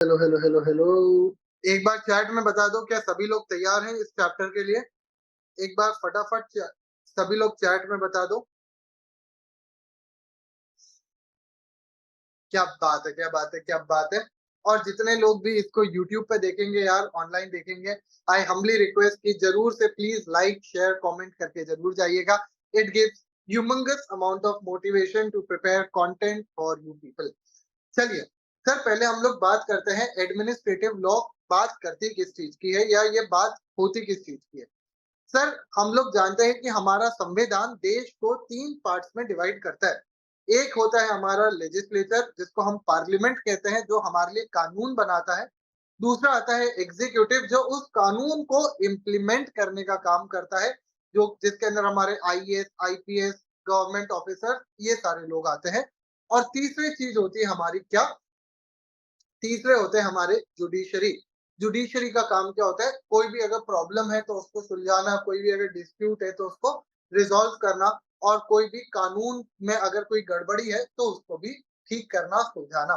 Hello hello hello hello. एक बार chat में बता दो, क्या सभी लोग तैयार हैं इस चैप्टर के लिए? एक बार फटाफट सभी लोग चैट में बता दो। क्या बात है, क्या बात है, क्या बात है। और जितने लोग भी इसको यूट्यूब पे देखेंगे यार, ऑनलाइन देखेंगे, आई हम्बली रिक्वेस्ट कि जरूर से प्लीज लाइक शेयर कमेंट करके जरूर जाइएगा। It gives humongous amount of motivation to prepare content for you people. चलिए सर, पहले हम लोग बात करते हैं एडमिनिस्ट्रेटिव लॉ। बात करती किस चीज की है या ये बात होती किस चीज की है? सर, हम लोग जानते हैं कि हमारा संविधान देश को 3 पार्ट्स में डिवाइड करता है। एक होता है हमारा लेजिस्लेचर, जिसको हम पार्लियामेंट कहते हैं, जो हमारे लिए कानून बनाता है। दूसरा आता है एग्जीक्यूटिव, जो उस कानून को इम्प्लीमेंट करने का काम करता है, जो जिसके अंदर हमारे आईएएस, आईपीएस, गवर्नमेंट ऑफिसर, ये सारे लोग आते हैं। और तीसरी चीज होती है हमारी क्या? तीसरे होते हैं हमारे जुडिशरी। जुडिशरी का काम क्या होता है? कोई भी अगर प्रॉब्लम है तो उसको सुलझाना, कोई भी अगर डिस्प्यूट है तो उसको रिजॉल्व करना, और कोई भी कानून में अगर कोई गड़बड़ी है तो उसको भी ठीक करना, सुलझाना।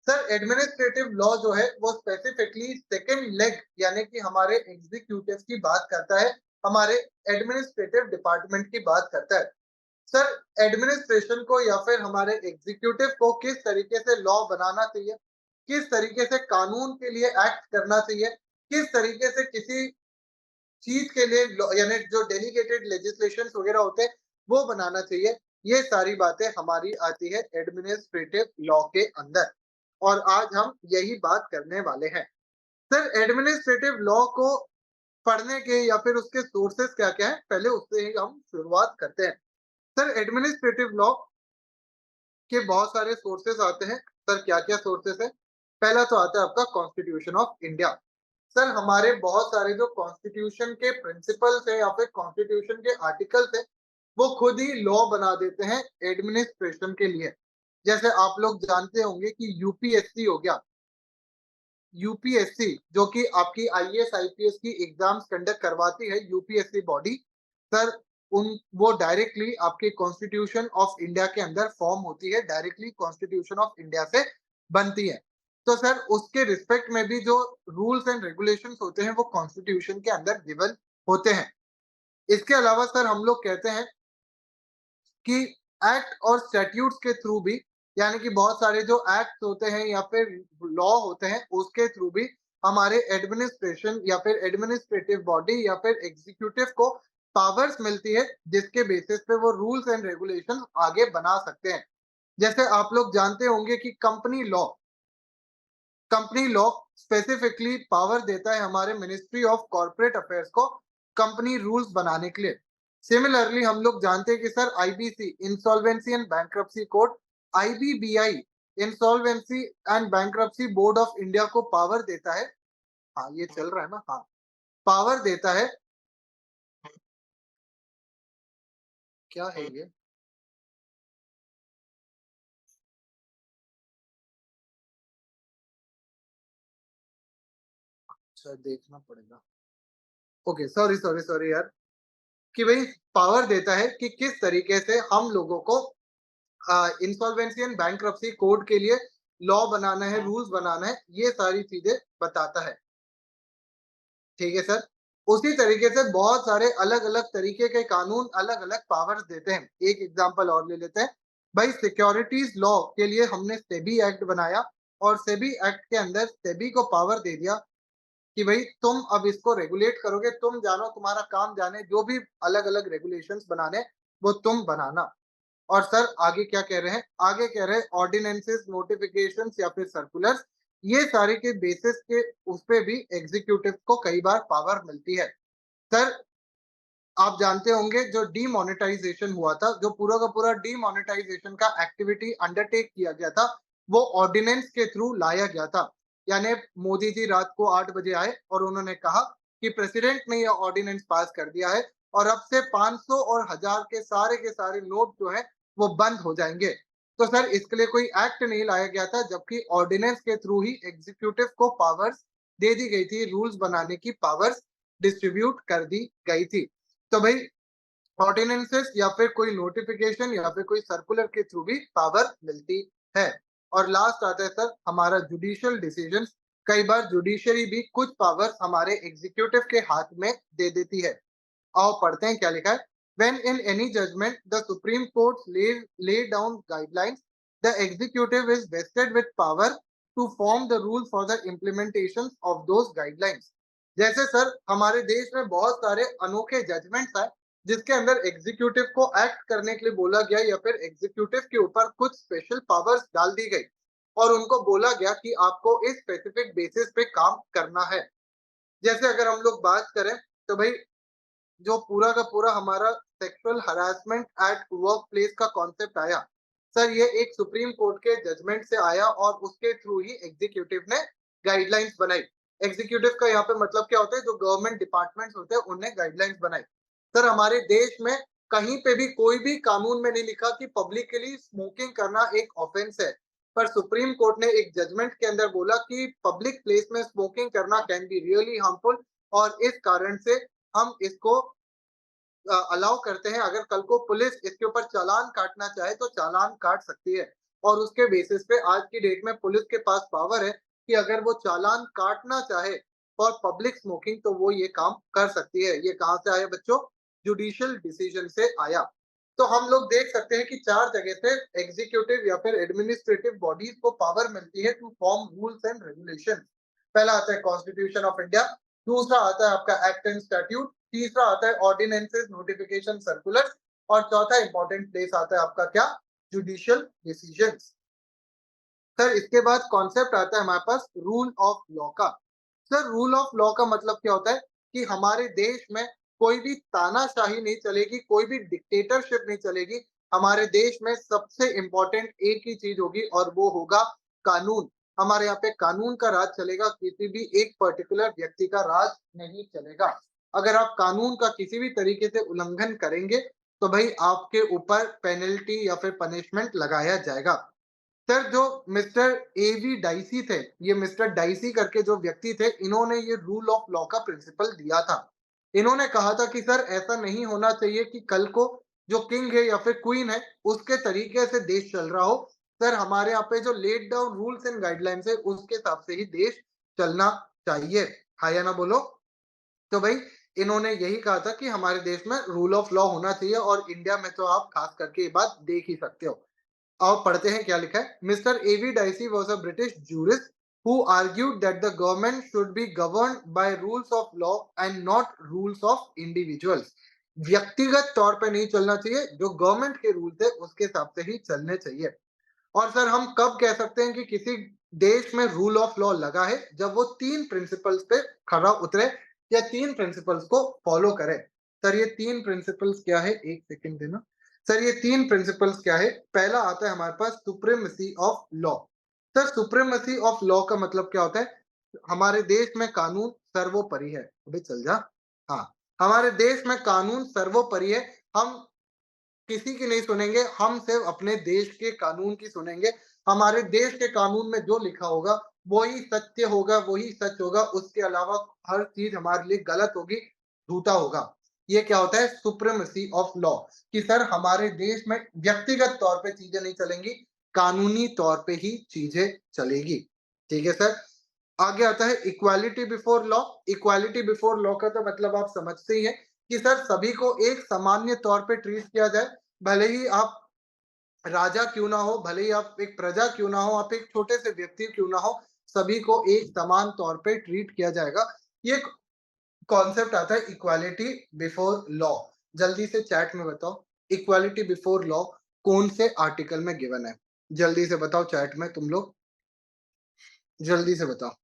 सर, एडमिनिस्ट्रेटिव लॉ जो है वो स्पेसिफिकली सेकेंड लेग यानी कि हमारे एग्जीक्यूटिव की बात करता है, हमारे एडमिनिस्ट्रेटिव डिपार्टमेंट की बात करता है। सर, एडमिनिस्ट्रेशन को या फिर हमारे एग्जीक्यूटिव को किस तरीके से लॉ बनाना चाहिए, किस तरीके से कानून के लिए एक्ट करना चाहिए, किस तरीके से किसी चीज के लिए यानी जो डेलीगेटेड लेजिस्लेशन वगैरह होते हैं वो बनाना चाहिए, ये सारी बातें हमारी आती है एडमिनिस्ट्रेटिव लॉ के अंदर। और आज हम यही बात करने वाले हैं। सर, एडमिनिस्ट्रेटिव लॉ को पढ़ने के या फिर उसके सोर्सेस क्या क्या है, पहले उससे ही हम शुरुआत करते हैं। सर, एडमिनिस्ट्रेटिव लॉ के बहुत सारे सोर्सेस आते हैं। सर, क्या-क्या सोर्सेस है? पहला तो आता है आपका कॉन्स्टिट्यूशन ऑफ इंडिया। सर, हमारे बहुत सारे जो कॉन्स्टिट्यूशन के प्रिंसिपल्स हैं या फिर कॉन्स्टिट्यूशन के आर्टिकल्स हैं, वो खुद ही लॉ बना देते हैं एडमिनिस्ट्रेशन के लिए। जैसे आप लोग जानते होंगे कि यूपीएससी हो गया। यूपीएससी जो कि आपकी आईएएस, आईपीएस की एग्जाम्स कंडक्ट करवाती है, यूपीएससी बॉडी। सर, उन वो डायरेक्टली आपके कॉन्स्टिट्यूशन ऑफ इंडिया के अंदर फॉर्म होती है, डायरेक्टली कॉन्स्टिट्यूशन ऑफ इंडिया से बनती है। तो सर, उसके रिस्पेक्ट में भी जो रूल्स एंड रेगुलेशंस होते हैं वो कॉन्स्टिट्यूशन के अंदर गिवन होते हैं। इसके अलावा सर, हम लोग कहते हैं कि एक्ट और स्टैट्यूट्स के थ्रू भी, यानी कि बहुत सारे जो एक्ट होते हैं या फिर लॉ होते हैं उसके थ्रू भी हमारे एडमिनिस्ट्रेशन या फिर एडमिनिस्ट्रेटिव बॉडी या फिर एग्जीक्यूटिव को पावर्स मिलती है, जिसके बेसिस पे वो रूल्स एंड रेगुलेशंस आगे बना सकते हैं। जैसे आप लोग जानते होंगे कि कंपनी लॉ स्पेसिफिकली पावर देता है हमारे मिनिस्ट्री ऑफ कॉर्पोरेट अफेयर्स को कंपनी रूल्स बनाने के लिए। सिमिलरली हम लोग जानते हैं कि sir, IBC insolvency and bankruptcy code, IBBI insolvency and bankruptcy board of India को पावर देता है। हाँ, ये चल रहा है ना? हाँ, पावर देता है। क्या है ये? अच्छा, देखना पड़ेगा। ओके, सॉरी सॉरी सॉरी यार। कि भाई पावर देता है कि किस तरीके से हम लोगों को इंसॉल्वेंसी एंड बैंक्रप्सी कोड के लिए लॉ बनाना है, रूल्स बनाना है, ये सारी चीजें बताता है। ठीक है सर। उसी तरीके से बहुत सारे अलग अलग तरीके के कानून अलग अलग पावर्स देते हैं। एक एग्जांपल और ले लेते हैं। भाई, सिक्योरिटीज लॉ के लिए हमने सेबी एक्ट बनाया, और सेबी एक्ट के अंदर सेबी को पावर दे दिया कि भाई तुम अब इसको रेगुलेट करोगे, तुम जानो, तुम्हारा काम जाने, जो भी अलग अलग रेगुलेशंस बनाने वो तुम बनाना। और सर, आगे क्या कह रहे हैं? आगे कह रहे हैं ऑर्डिनेंसेस, नोटिफिकेशंस या फिर सर्कुलर्स, ये सारे के बेसिस के उस पे भी एग्जीक्यूटिव को कई बार पावर मिलती है। सर, आप जानते होंगे जो डीमोनेटाइजेशन हुआ था, जो पूरा का पूरा डीमोनेटाइजेशन का एक्टिविटी अंडरटेक किया गया था, वो ऑर्डिनेंस के थ्रू लाया गया था। यानी मोदी जी रात को 8 बजे आए और उन्होंने कहा कि प्रेसिडेंट ने यह ऑर्डिनेंस पास कर दिया है, और अब से 500 और 1000 के सारे नोट जो है वो बंद हो जाएंगे। तो सर, इसके लिए कोई एक्ट नहीं लाया गया था, जबकि ऑर्डिनेंस के थ्रू ही एग्जीक्यूटिव को पावर्स दे दी गई थी, रूल्स बनाने की पावर्स डिस्ट्रीब्यूट कर दी गई थी। तो भाई, ऑर्डिनेंसेस या फिर कोई नोटिफिकेशन या फिर कोई सर्कुलर के थ्रू भी पावर मिलती है। और लास्ट आता है सर हमारा जुडिशियल डिसीजन। कई बार जुडिशरी भी कुछ पावर्स हमारे एग्जीक्यूटिव के हाथ में दे देती है। आओ पढ़ते हैं क्या लिखा है। When in any judgment the Supreme Court lay down guidelines, the executive is vested with power to form the rule for the implementation of those guidelines। जैसे सर हमारे देश में बहुत सारे अनोखे जजमेंट्स आए जिसके अंदर एग्जीक्यूटिव को एक्ट करने के लिए बोला गया या फिर एग्जीक्यूटिव के ऊपर कुछ स्पेशल पावर्स डाल दी गई और उनको बोला गया कि आपको इस स्पेसिफिक बेसिस पे काम करना है। जैसे अगर हम लोग बात करें तो भाई जो पूरा का पूरा हमारा sexual harassment at work place का कॉन्सेप्ट आया सर ये एक सुप्रीम कोर्ट के जजमेंट से आया और उसके थ्रू ही एग्जीक्यूटिव ने गाइडलाइंस बनाई। एग्जीक्यूटिव का यहाँ पे मतलब क्या होता है, जो गवर्नमेंट डिपार्टमेंट्स होते हैं उनने गाइडलाइंस बनाई। सर हमारे देश में कहीं पे भी कोई भी कानून में नहीं लिखा कि पब्लिकली स्मोकिंग करना एक ऑफेंस है, पर सुप्रीम कोर्ट ने एक जजमेंट के अंदर बोला कि पब्लिक प्लेस में स्मोकिंग करना कैन बी रियली हार्मफुल और इस कारण से हम इसको अलाउ करते हैं। अगर कल को पुलिस इसके ऊपर चालान काटना चाहे तो चालान काट सकती है और उसके बेसिस पे आज की डेट में पुलिस के पास पावर है कि अगर वो चालान काटना चाहे फॉर पब्लिक स्मोकिंग तो वो ये काम कर सकती है। ये कहां से आया बच्चों? जुडिशियल डिसीजन से आया। तो हम लोग देख सकते हैं कि चार जगह से एग्जीक्यूटिव या फिर एडमिनिस्ट्रेटिव बॉडीज को पावर मिलती है to form rules and regulation. पहला आता है कॉन्स्टिट्यूशन ऑफ इंडिया, दूसरा आता है आपका एक्ट एंड स्टैट्यूट, तीसरा आता है ऑर्डिनेंसेस नोटिफिकेशन सर्कुलर और चौथा इंपॉर्टेंट प्लेस आता है आपका क्या? Judicial decisions. सर इसके बाद कॉन्सेप्ट आता है हमारे पास रूल ऑफ लॉ का। सर रूल ऑफ लॉ का मतलब क्या होता है कि हमारे देश में कोई भी तानाशाही नहीं चलेगी, कोई भी डिक्टेटरशिप नहीं चलेगी। हमारे देश में सबसे इंपॉर्टेंट एक ही चीज होगी और वो होगा कानून। हमारे यहाँ पे कानून का राज चलेगा, किसी भी एक पर्टिकुलर व्यक्ति का राज नहीं चलेगा। अगर आप कानून का किसी भी तरीके से उल्लंघन करेंगे तो भाई आपके ऊपर पेनल्टी या फिर पनिशमेंट लगाया जाएगा। सर जो मिस्टर एवी डाइसी थे, ये मिस्टर डाइसी करके जो व्यक्ति थे, इन्होंने ये रूल ऑफ लॉ का प्रिंसिपल दिया था। इन्होंने कहा था कि सर ऐसा नहीं होना चाहिए कि कल को जो किंग है या फिर क्वीन है उसके तरीके से देश चल रहा हो। सर हमारे यहाँ पे जो laid down rules and guidelines है उसके हिसाब से ही देश चलना चाहिए। हाँ या ना बोलो। तो भाई इन्होंने यही कहा था कि हमारे देश में रूल ऑफ लॉ होना चाहिए और इंडिया में तो आप खास करके ये बात देख ही सकते हो। आओ पढ़ते हैं क्या लिखा है। Mister A V Dicey was a British jurist who argued that the government should be governed by rules of law and not rules of individuals। व्यक्तिगत तौर पे नहीं चलना चाहिए, जो गवर्नमेंट के रूल्स है उसके हिसाब से ही चलने चाहिए। और सर हम कब कह सकते हैं कि किसी देश में रूल ऑफ लॉ लगा है? जब वो तीन प्रिंसिपल्स पे खरा उतरे या तीन प्रिंसिपल्स को फॉलो करे। सर ये तीन प्रिंसिपल्स क्या है? एक सेकंड देना। सर ये तीन प्रिंसिपल्स क्या है? पहला आता है हमारे पास supremacy of law. Sir supremacy of law का मतलब क्या होता है? हमारे देश में कानून सर्वोपरि है। अभी चल जा। हाँ, हमारे देश में कानून सर्वोपरि है। हम किसी की नहीं सुनेंगे, हम सिर्फ अपने देश के कानून की सुनेंगे। हमारे देश के कानून में जो लिखा होगा वही सत्य होगा, वही सच होगा। उसके अलावा हर चीज हमारे लिए गलत होगी, झूठा होगा। ये क्या होता है? Supremacy of law. कि सर हमारे देश में व्यक्तिगत तौर पे चीजें नहीं चलेंगी, कानूनी तौर पे ही चीजें चलेगी। ठीक है सर। आगे आता है equality before law. Equality before law का तो मतलब आप समझते ही हैं कि सर सभी को एक सामान्य तौर पे ट्रीट किया जाए। भले ही आप राजा क्यों ना हो, भले ही आप एक प्रजा क्यों ना हो, आप एक छोटे से व्यक्ति क्यों ना हो, सभी को एक समान तौर पे ट्रीट किया जाएगा। ये कॉन्सेप्ट आता है इक्वालिटी बिफोर लॉ। जल्दी से चैट में बताओ इक्वालिटी बिफोर लॉ कौन से आर्टिकल में गिवन है? जल्दी से बताओ चैट में तुम लोग, जल्दी से बताओ।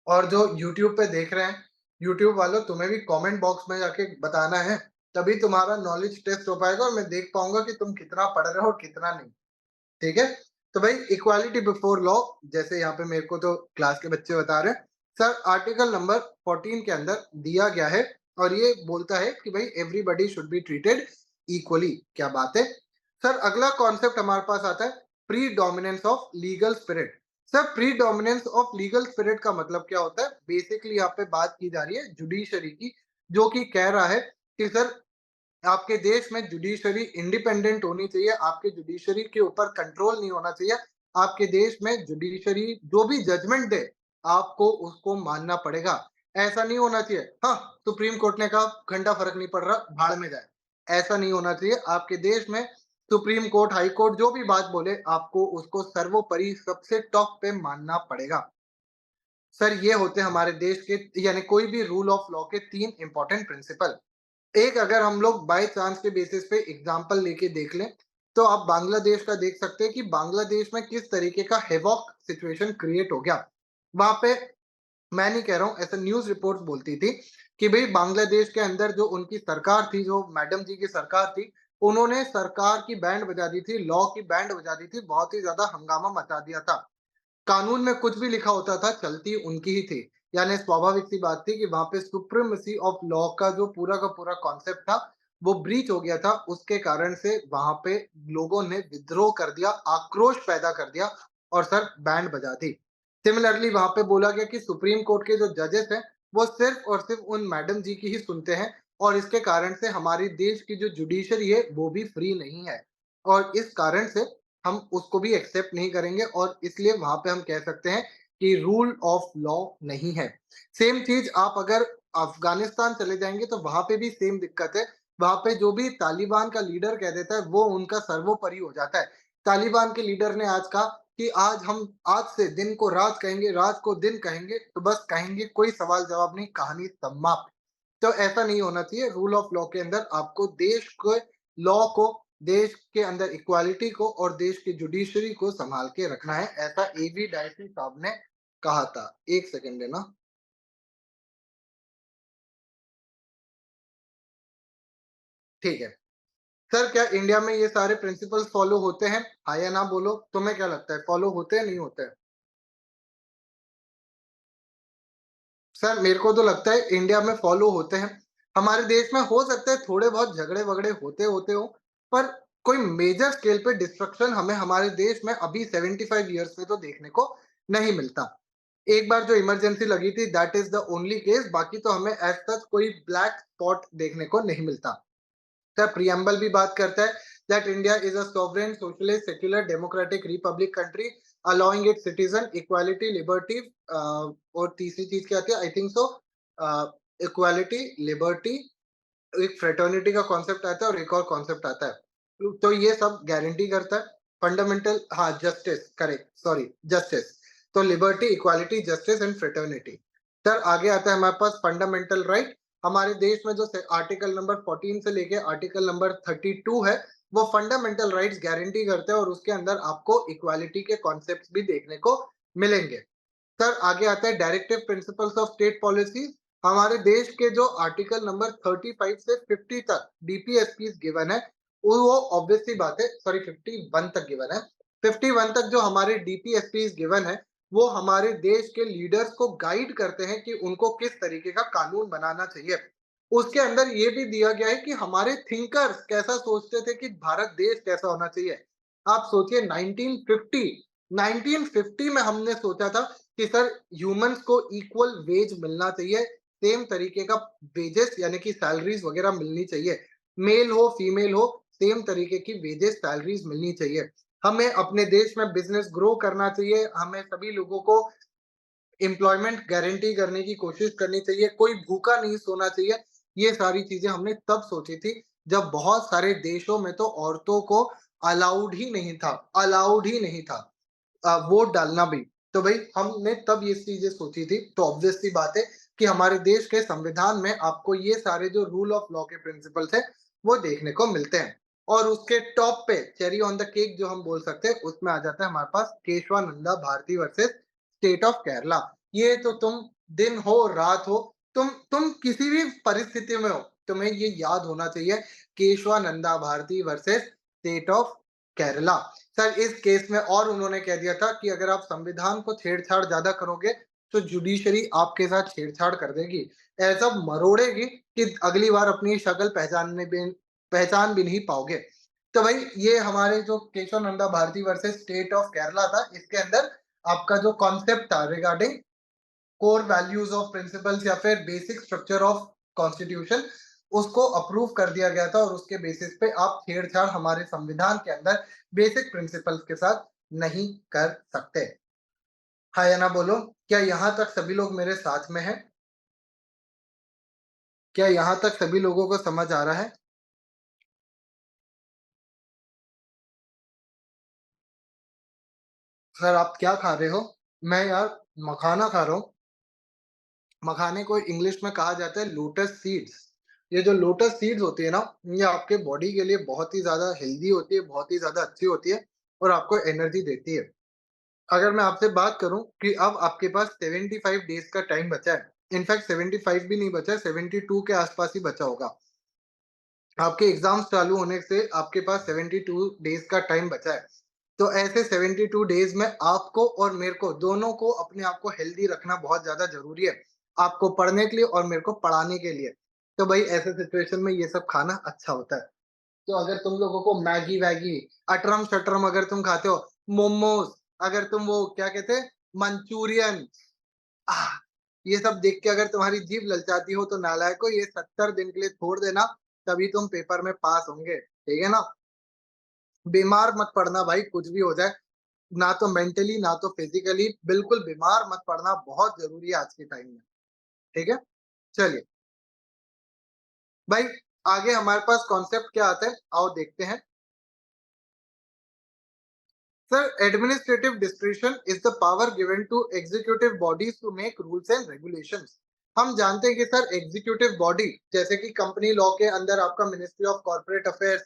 और जो यूट्यूब पे देख रहे हैं, यूट्यूब वालों तुम्हें भी कमेंट बॉक्स में जाके बताना है, तभी तुम्हारा नॉलेज टेस्ट हो पाएगा और मैं देख पाऊंगा कि तुम कितना पढ़ रहे हो और कितना नहीं। ठीक है। तो भाई इक्वालिटी बिफोर लॉ, जैसे यहाँ पे मेरे को तो क्लास के बच्चे बता रहे हैं सर, आर्टिकल नंबर 14 के अंदर दिया गया है और ये बोलता है कि भाई everybody should be treated equally. क्या बात है। सर अगला कॉन्सेप्ट हमारे पास आता है pre dominance of legal spirit. Sir predominance of legal spirit का मतलब क्या होता है? बेसिकली यहाँ पे बात की जा रही है जुडिशरी की, जो कि कह रहा है कि सर आपके देश में जुडिशरी इंडिपेंडेंट होनी चाहिए, आपके जुडिशरी के ऊपर कंट्रोल नहीं होना चाहिए। आपके देश में जुडिशरी जो भी जजमेंट दे, आपको उसको मानना पड़ेगा। ऐसा नहीं होना चाहिए, हाँ, सुप्रीम कोर्ट ने कहा घंटा फ़र्क नहीं पड़ रहा, भाड़ में जाए। ऐसा नहीं होना चाहिए। आपके देश में सुप्रीम कोर्ट, हाई कोर्ट जो भी बात बोले, आपको उसको सर्वोपरि सबसे टॉप पे मानना पड़ेगा। सर ये होते हैं हमारे देश के यानी कोई भी रूल ऑफ लॉ के 3 इंपॉर्टेंट प्रिंसिपल। एक अगर हम लोग बाय चांस के बेसिस पे एग्जांपल लेके देख लें, तो आप बांग्लादेश का देख सकते हैं कि बांग्लादेश में किस तरीके का हेवॉक सिचुएशन क्रिएट हो गया। वहां पे मैं नहीं कह रहा हूँ, ऐसा न्यूज़ रिपोर्ट्स बोलती थी कि भई बांग्लादेश के अंदर जो उनकी सरकार थी, जो मैडम जी की सरकार थी, उन्होंने सरकार की बैंड बजा दी थी, लॉ की बैंड बजा दी थी, बहुत ही ज़्यादा हंगामा मचा दिया था। कानून में कुछ भी लिखा होता था, चलती उनकी ही थी। यानी स्वाभाविक सी बात थी कि वहाँ पे सुप्रीमेसी ऑफ लॉ का जो पूरा का पूरा कॉन्सेप्ट था, वो ब्रीच हो गया था। उसके कारण से वहाँ पे लोगों ने विद्रोह कर दिया, आक्रोश पैदा कर दिया और सर बैंड बजा दी। सिमिलरली वहाँ पे बोला गया कि सुप्रीम कोर्ट के जो जजेस हैं, वो सिर्फ़ और सिर्फ़ उन मैडम जी की ही सुनते हैं और इसके कारण से हमारे देश की जो जुडिशरी है, वो भी फ्री नहीं है। और इस कारण से हम उसको भी एक्सेप्ट नहीं करेंगे और इसलिए वहां पे हम कह सकते हैं कि रूल ऑफ लॉ नहीं है। सेम चीज आप अगर अफगानिस्तान चले जाएंगे तो वहां पे भी सेम दिक्कत है। वहां पे जो भी तालिबान का लीडर कह देता है वो उनका सर्वोपरि हो जाता है। तालिबान के लीडर ने आज कहा कि आज से दिन को रात कहेंगे, रात को दिन कहेंगे, तो बस कहेंगे, कोई सवाल जवाब नहीं, कहानी समाप्त। तो ऐसा नहीं होना चाहिए। रूल ऑफ लॉ के अंदर आपको देश के लॉ को, देश के अंदर इक्वालिटी को और देश की जुडिशरी को संभाल के रखना है, ऐसा एबी डायसी साहब ने कहा था। एक सेकंड देना। ठीक है। सर क्या इंडिया में ये सारे प्रिंसिपल्स फॉलो होते हैं? हाँ या ना बोलो। तुम्हें क्या लगता है, फॉलो होते हैं नहीं होते हैं? सर मेरे को तो लगता है इंडिया में फॉलो होते हैं। हमारे देश में हो सकता है थोड़े बहुत झगड़े वगड़े होते होते हो, पर कोई मेजर स्केल पे डिस्ट्रक्शन हमें हमारे देश में अभी 75 ईयर्स में तो देखने को नहीं मिलता। एक बार जो इमरजेंसी लगी थी, that is the only case, बाकी तो हमें एज सच कोई ब्लैक स्पॉट देखने को नहीं मिलता। सर प्रियम्बल भी बात करता है that India is a sovereign socialist secular democratic Republic country allowing it's citizen equality liberty, और तीसरी चीज क्या आती है, I think so equality liberty, एक फ्रेटर्निटी का कॉन्सेप्ट आता है और एक और कॉन्सेप्ट आता है। तो ये सब गारंटी करता है फंडामेंटल, हाँ जस्टिस, करेक्ट, सॉरी, जस्टिस। तो liberty, equality, justice and fraternity. Sir आगे आता है हमारे पास फंडामेंटल राइट। हमारे देश में जो आर्टिकल नंबर 14 से लेके आर्टिकल नंबर 32 है, वो फंडामेंटल राइट्स गारंटी करते हैं और उसके अंदर आपको इक्वालिटी के कॉन्सेप्ट भी देखने को मिलेंगे। सर आगे आता है directive principles of state policy. हमारे देश के जो आर्टिकल नंबर 35 से 50 तक डीपीएसपी गिवन है, वो ऑब्वियस सी बात है, सॉरी 51 तक गिवन है। 51 तक जो हमारे डीपीएसपी गिवन है, वो हमारे देश के लीडर्स को गाइड करते हैं कि उनको किस तरीके का कानून बनाना चाहिए। उसके अंदर ये भी दिया गया है कि हमारे थिंकर्स कैसा सोचते थे कि भारत देश कैसा होना चाहिए। आप सोचिए 1950 में हमने सोचा था कि सर ह्यूमंस को इक्वल वेज मिलना चाहिए, सेम तरीके का वेजेस यानी कि सैलरीज वगैरह मिलनी चाहिए। मेल हो फीमेल हो, सेम तरीके की वेजेस सैलरीज मिलनी चाहिए। हमें अपने देश में बिजनेस ग्रो करना चाहिए, हमें सभी लोगों को एम्प्लॉयमेंट गारंटी करने की कोशिश करनी चाहिए, कोई भूखा नहीं सोना चाहिए। ये सारी चीजें हमने तब सोची थी जब बहुत सारे देशों में तो औरतों को अलाउड ही नहीं था, अलाउड ही नहीं था वोट डालना भी। तो भाई हमने तब ये चीजें सोची थी, तो ऑब्वियस सी बात है कि हमारे देश के संविधान में आपको ये सारे जो रूल ऑफ लॉ के प्रिंसिपल्स है, वो देखने को मिलते हैं। और उसके टॉप पे चेरी ऑन द केक जो हम बोल सकते हैं, उसमें आ जाता है हमारे पास Kesavananda Bharati versus state of Kerala. ये तो तुम दिन हो रात हो, तुम किसी भी परिस्थिति में हो, तुम्हें ये याद होना चाहिए, Kesavananda Bharati versus state of Kerala. Sir इस केस में और उन्होंने कह दिया था कि अगर आप संविधान को छेड़छाड़ ज्यादा करोगे, तो जुडिशरी आपके साथ छेड़छाड़ कर देगी, ऐसा मरोड़ेगी कि अगली बार अपनी शक्ल पहचान भी नहीं पाओगे। तो भाई ये हमारे जो Kesavananda Bharati versus state of Kerala था, इसके अंदर आपका जो कॉन्सेप्ट था regarding core values of principles या फिर बेसिक स्ट्रक्चर ऑफ कॉन्स्टिट्यूशन, उसको अप्रूव कर दिया गया था और उसके बेसिस पे आप छेड़छाड़ हमारे संविधान के अंदर बेसिक प्रिंसिपल्स के साथ नहीं कर सकते। हाँ या ना बोलो, क्या यहाँ तक सभी लोग मेरे साथ में हैं? क्या यहाँ तक सभी लोगों को समझ आ रहा है? सर आप क्या खा रहे हो? मैं यार मखाना खा रहा हूँ। मखाने को इंग्लिश में कहा जाता है लोटस सीड्स। ये जो लोटस सीड्स होती है ना, ये आपके बॉडी के लिए बहुत ही ज़्यादा हेल्दी होती है, बहुत ही ज़्यादा अच्छी होती है और आपको एनर्जी देती है। अगर मैं आपसे बात करूँ कि अब आपके पास 75 डेज़ का टाइम बचा है, इनफैक्ट 75 भी नहीं बचा है, 72 के आस-पास ही बचा होगा। आपके एग्ज़ाम्स चालू होने से आपके पास 72 डेज़ का टाइम बचा है। तो ऐसे 72 डेज़ में आपको और मेरे को दोनों को अपने आप को हेल्दी रखना बहुत ज़्यादा ज़रूरी है। आपको पढ़ने के लिए और मेरे को पढ़ाने के लिए। तो भाई ऐसे सिचुएशन में ये सब खाना अच्छा होता है। तो अगर तुम लोगों को मैगी-वैगी, अटरम-शटरम अगर तुम खाते हो, मोमोज़, अगर तुम वो क्या कहते हैं मंचूरियन, आह! ये सब देख के अगर तुम्हारी जीभ ललचाती हो तो नालायकों ये 70 दिन के लिए छोड़ देना, तभी तुम पेपर में पास होंगे, ठीक है ना? बीमार मत पड़ना भाई कुछ भी हो जाए, ना तो मेंटली ना तो फिज़िकली बिल्कुल बीमार मत पड़ना बहुत ज़रूरी है आज के टाइम में, ठीक है? चलिए, भाई आगे हमारे पास कॉन्सेप्ट क्या आता है, आओ देखते हैं। Sir, administrative discretion is the power given to executive bodies to make rules and regulations. हम जानते हैं कि सर एग्जीक्यूटिव बॉडी जैसे कि कंपनी लॉ के अंदर आपका ministry of corporate affairs,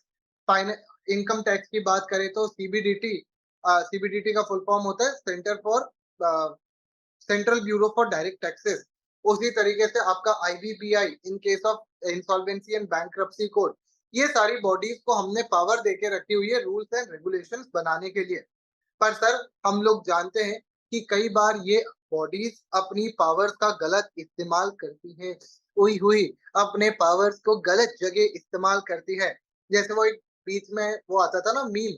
income tax की बात करें तो सीबीडीटी, सीबीडीटी का फुल फॉर्म होता है centre for central bureau for direct taxes. उसी तरीके से आपका IBPI in case of insolvency and bankruptcy code, ये सारी बॉडीज को हमने पावर देके रखी हुई है रूल्स एंड रेगुलेशंस बनाने के लिए। पर सर हम लोग जानते हैं कि कई बार ये बॉडीज अपनी पावर्स का गलत इस्तेमाल करती हैं, हुई हुई अपने पावर्स को गलत जगह इस्तेमाल करती है। जैसे वो एक बीच में वो आता था ना मीम,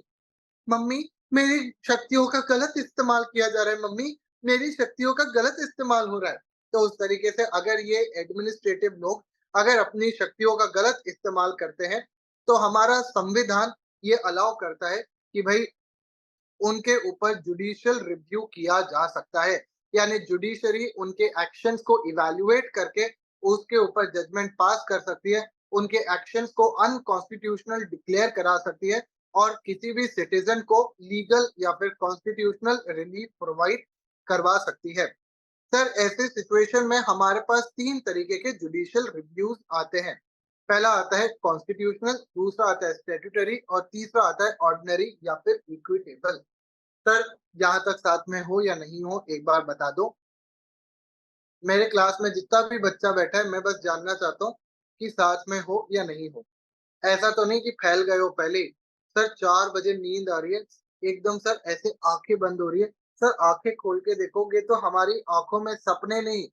मम्मी मेरी शक्तियों का गलत इस्तेमाल किया जा रहा है, मम्मी मेरी शक्तियों का गलत इस्तेमाल हो रहा है। तो उस तरीके से अगर ये एडमिनिस्ट्रेटिव लोग अगर अपनी शक्तियों का गलत इस्तेमाल करते हैं, तो हमारा संविधान ये अलाउ करता है कि भाई उनके ऊपर जुडिशियल रिव्यू किया जा सकता है। यानी जुडिशरी उनके एक्शंस को इवैल्यूएट करके उसके ऊपर जजमेंट पास कर सकती है, उनके एक्शंस को अनकॉन्स्टिट्यूशनल डिक्लेयर करा सकती है और किसी भी सिटीजन को लीगल या फिर कॉन्स्टिट्यूशनल रिलीफ प्रोवाइड करवा सकती है। सर ऐसे सिचुएशन में हमारे पास 3 तरीके के जुडिशियल रिव्यूज आते हैं। पहला आता है कॉन्स्टिट्यूशनल, दूसरा आता है स्टैट्यूटरी और तीसरा आता है ऑर्डिनरी या फिर इक्विटेबल। सर जहाँ तक साथ में हो या नहीं हो एक बार बता दो। मेरे क्लास में जितना भी बच्चा बैठा है मैं बस जानना चाहता हूँ कि साथ में हो या नहीं हो। ऐसा तो नहीं कि फैल गए हो पहले ही। सर 4 बजे नींद आ रही है, एकदम सर ऐसे आँखें बंद हो रही है। सर आँखें खोल के देखोगे तो हमारी आँखों में सपने नहीं,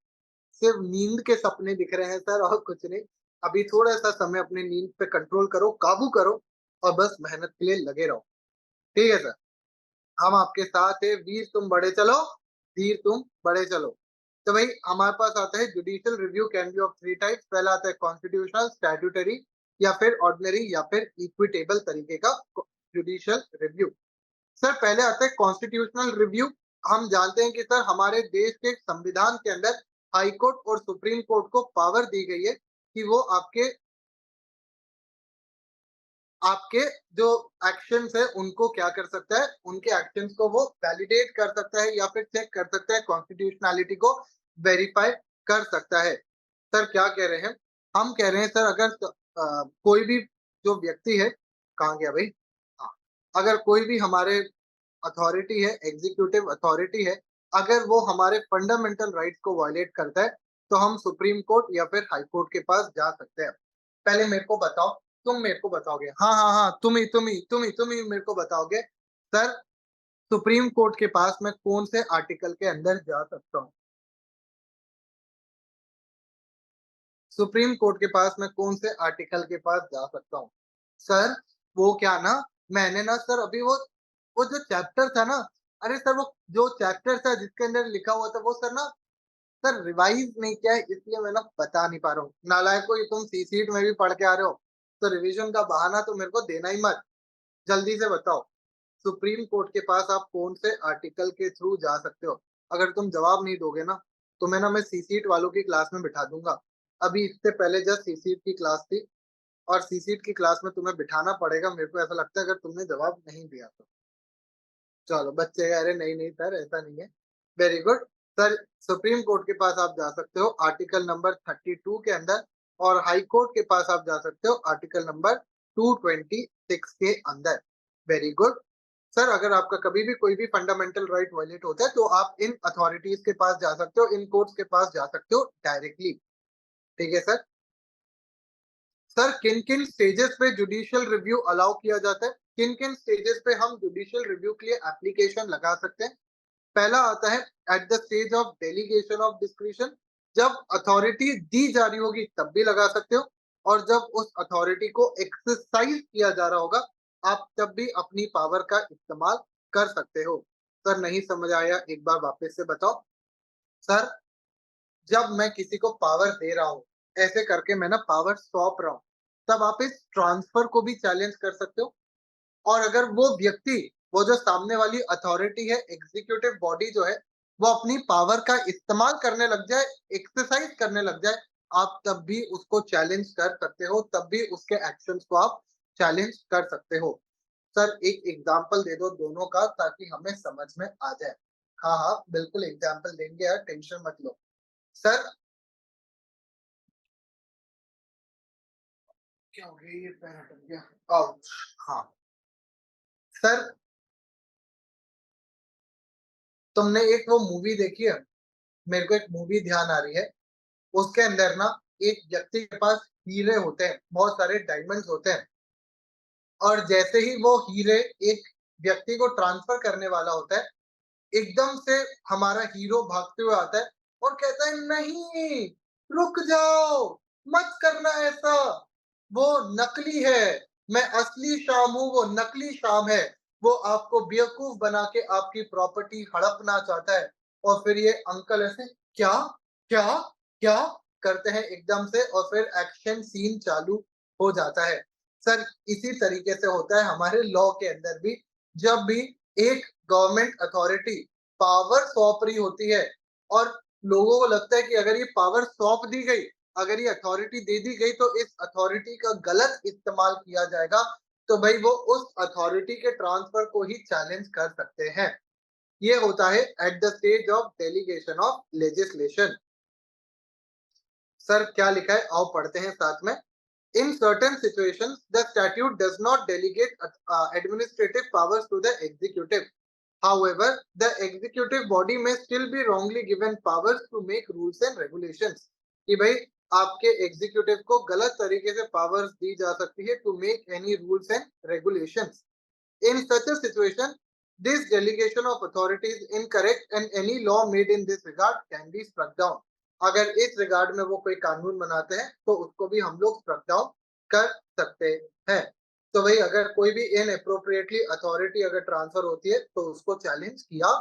सिर्फ नींद के सपने दिख रहे हैं सर और कुछ नहीं। अभी थोड़ा-सा समय अपनी नींद पे कंट्रोल करो, काबू करो और बस मेहनत के लिए लगे रहो। ठीक है सर? हम आपके साथ हैं, वीर तुम बड़े चलो, धीर तुम बड़े चलो। तो भाई हमारे पास आता है judicial review can be of 3 types. पहला आता है कॉन्स्टिट्यूशनल, स्टैट्यूटरी या फिर ऑर्डिनरी या फिर इक्विटेबल तरीके का जुडिशियल रिव्यू। सर पहले आता है कॉन्स्टिट्यूशनल रिव्यू। हम जानते हैं कि सर हमारे देश के संविधान के अंदर हाई कोर्ट और सुप्रीम कोर्ट को पावर दी गई है कि वो आपके आपके जो एक्शंस है उनको क्या कर सकता है, उनके एक्शंस को वो वैलिडेट कर सकता है या फिर चेक कर सकता है, कॉन्स्टिट्यूशनैलिटी को वेरीफाई कर सकता है। सर क्या कह रहे हैं? हम कह रहे हैं सर अगर कोई भी जो व्यक्ति है, कहाँ गया भाई? हाँ, अगर कोई भी हमारे अथॉरिटी है, एग्जीक्यूटिव अथॉरिटी है, अगर वो हमारे फंडामेंटल राइट्स को वायलेट करता है, तो हम सुप्रीम कोर्ट या फिर हाई कोर्ट के पास जा सकते हैं। पहले मेरे को बताओ, तुम मेरे को बताओगे। हाँ, हाँ, हाँ, तुम ही मेरे को बताओगे। सर सुप्रीम कोर्ट के पास मैं कौन से आर्टिकल के अंदर जा सकता हूँ? सुप्रीम कोर्ट के पास मैं कौन से आर्टिकल के पास जा सकता हूँ? सर वो क्या ना मैंने ना सर अभी वो जो चैप्टर था ना अरे सर वो जो चैप्टर था जिसके अंदर लिखा हुआ था वो सर ना सर रिवाइज नहीं किया है इसलिए मैं ना बता नहीं पा रहा हूँ। नालायकों ये तुम सी सीट में भी पढ़ के आ रहे हो तो रिवीजन का बहाना तो मेरे को देना ही मत। जल्दी से बताओ सुप्रीम कोर्ट के पास आप कौन से आर्टिकल के थ्रू जा सकते हो? अगर तुम जवाब नहीं दोगे ना तो मैं सी सीट वालों की क्लास में बिठा दूंगा। अभी इससे पहले जस्ट सी सीट की क्लास थी और सी सीट की क्लास में तुम्हें बिठाना पड़ेगा मेरे को ऐसा लगता है अगर तुमने जवाब नहीं दिया तो। चलो बच्चे कह रहे नहीं नहीं सर ऐसा नहीं है। Very good sir. Supreme court के पास आप जा सकते हो आर्टिकल नंबर 32 के अंदर और हाई कोर्ट के पास आप जा सकते हो आर्टिकल नंबर 226 के अंदर। Very good sir. अगर आपका कभी भी कोई भी फंडामेंटल राइट वायलेट होता है तो आप इन अथॉरिटीज के पास जा सकते हो, इन कोर्ट्स के पास जा सकते हो डायरेक्टली। ठीक है सर। सर किन किन स्टेजेस पे जुडिशियल रिव्यू अलाउ किया जाता है? किन किन स्टेजेस पे हम जुडिशियल रिव्यू के लिए एप्लीकेशन लगा सकते हैं? पहला आता है at the stage of delegation of discretion. जब अथॉरिटी दी जा रही होगी तब भी लगा सकते हो और जब उस अथॉरिटी को एक्सरसाइज किया जा रहा होगा आप तब भी अपनी पावर का इस्तेमाल कर सकते हो। सर नहीं समझ आया एक बार वापस से बताओ। सर जब मैं किसी को पावर दे रहा हूँ ऐसे करके मैं ना पावर सौंप रहा हूँ तब आप इस ट्रांसफर को भी चैलेंज कर सकते हो। और अगर वो व्यक्ति वो जो सामने वाली अथॉरिटी है एग्जीक्यूटिव बॉडी जो है वो अपनी पावर का इस्तेमाल करने लग जाए, एक्सरसाइज करने लग जाए आप तब भी उसको चैलेंज कर सकते हो, तब भी उसके एक्शंस को आप चैलेंज कर सकते हो। सर एक एग्जांपल दे दो दोनों का ताकि हमें समझ में आ जाए। हाँ हाँ बिल्कुल एग्जांपल देंगे यार टेंशन मत लो। सर क्या हो गया ये पैर हट गया। आउच। हाँ सर तुमने एक वो मूवी देखी है? मेरे को एक मूवी ध्यान आ रही है उसके अंदर ना एक व्यक्ति के पास हीरे होते हैं, बहुत सारे डायमंड्स होते हैं और जैसे ही वो हीरे एक व्यक्ति को ट्रांसफर करने वाला होता है, एकदम से हमारा हीरो भागते हुए आता है और कहता है नहीं, रुक जाओ, मत करना ऐसा, वो नकली है, मैं असली शाम हूँ, वो नकली शाम है, वो आपको बेवकूफ बना के आपकी प्रॉपर्टी हड़पना चाहता है। और फिर ये अंकल ऐसे क्या क्या क्या करते हैं एकदम से और फिर एक्शन सीन चालू हो जाता है। सर इसी तरीके से होता है हमारे लॉ के अंदर भी। जब भी एक गवर्नमेंट अथॉरिटी पावर सौंप रही होती है और लोगों को लगता है कि अगर ये पावर सौंप दी गई, अगर ये अथॉरिटी दे दी गई तो इस अथॉरिटी का गलत इस्तेमाल किया जाएगा तो भाई वो उस अथॉरिटी के ट्रांसफर को ही चैलेंज कर सकते हैं। ये होता है at the stage of delegation of legislation. Sir क्या लिखा है आओ पढ़ते हैं साथ में। In certain situations, the statute does not delegate administrative powers to the executive. However, the executive body may still be wrongly given powers to make rules and regulations. कि भाई आपके एग्जीक्यूटिव को गलत तरीके से पावर्स दी जा सकती है to make any rules and regulations. In such a situation, this delegation of authority is incorrect and any law made in this regard can be struck down. अगर इस रिगार्ड में वो कोई कानून बनाते हैं तो उसको भी हम लोग स्ट्रक डाउन कर सकते हैं। तो भाई अगर कोई भी इन अप्रोप्रिएटली अथॉरिटी अगर ट्रांसफर होती है तो उसको चैलेंज किया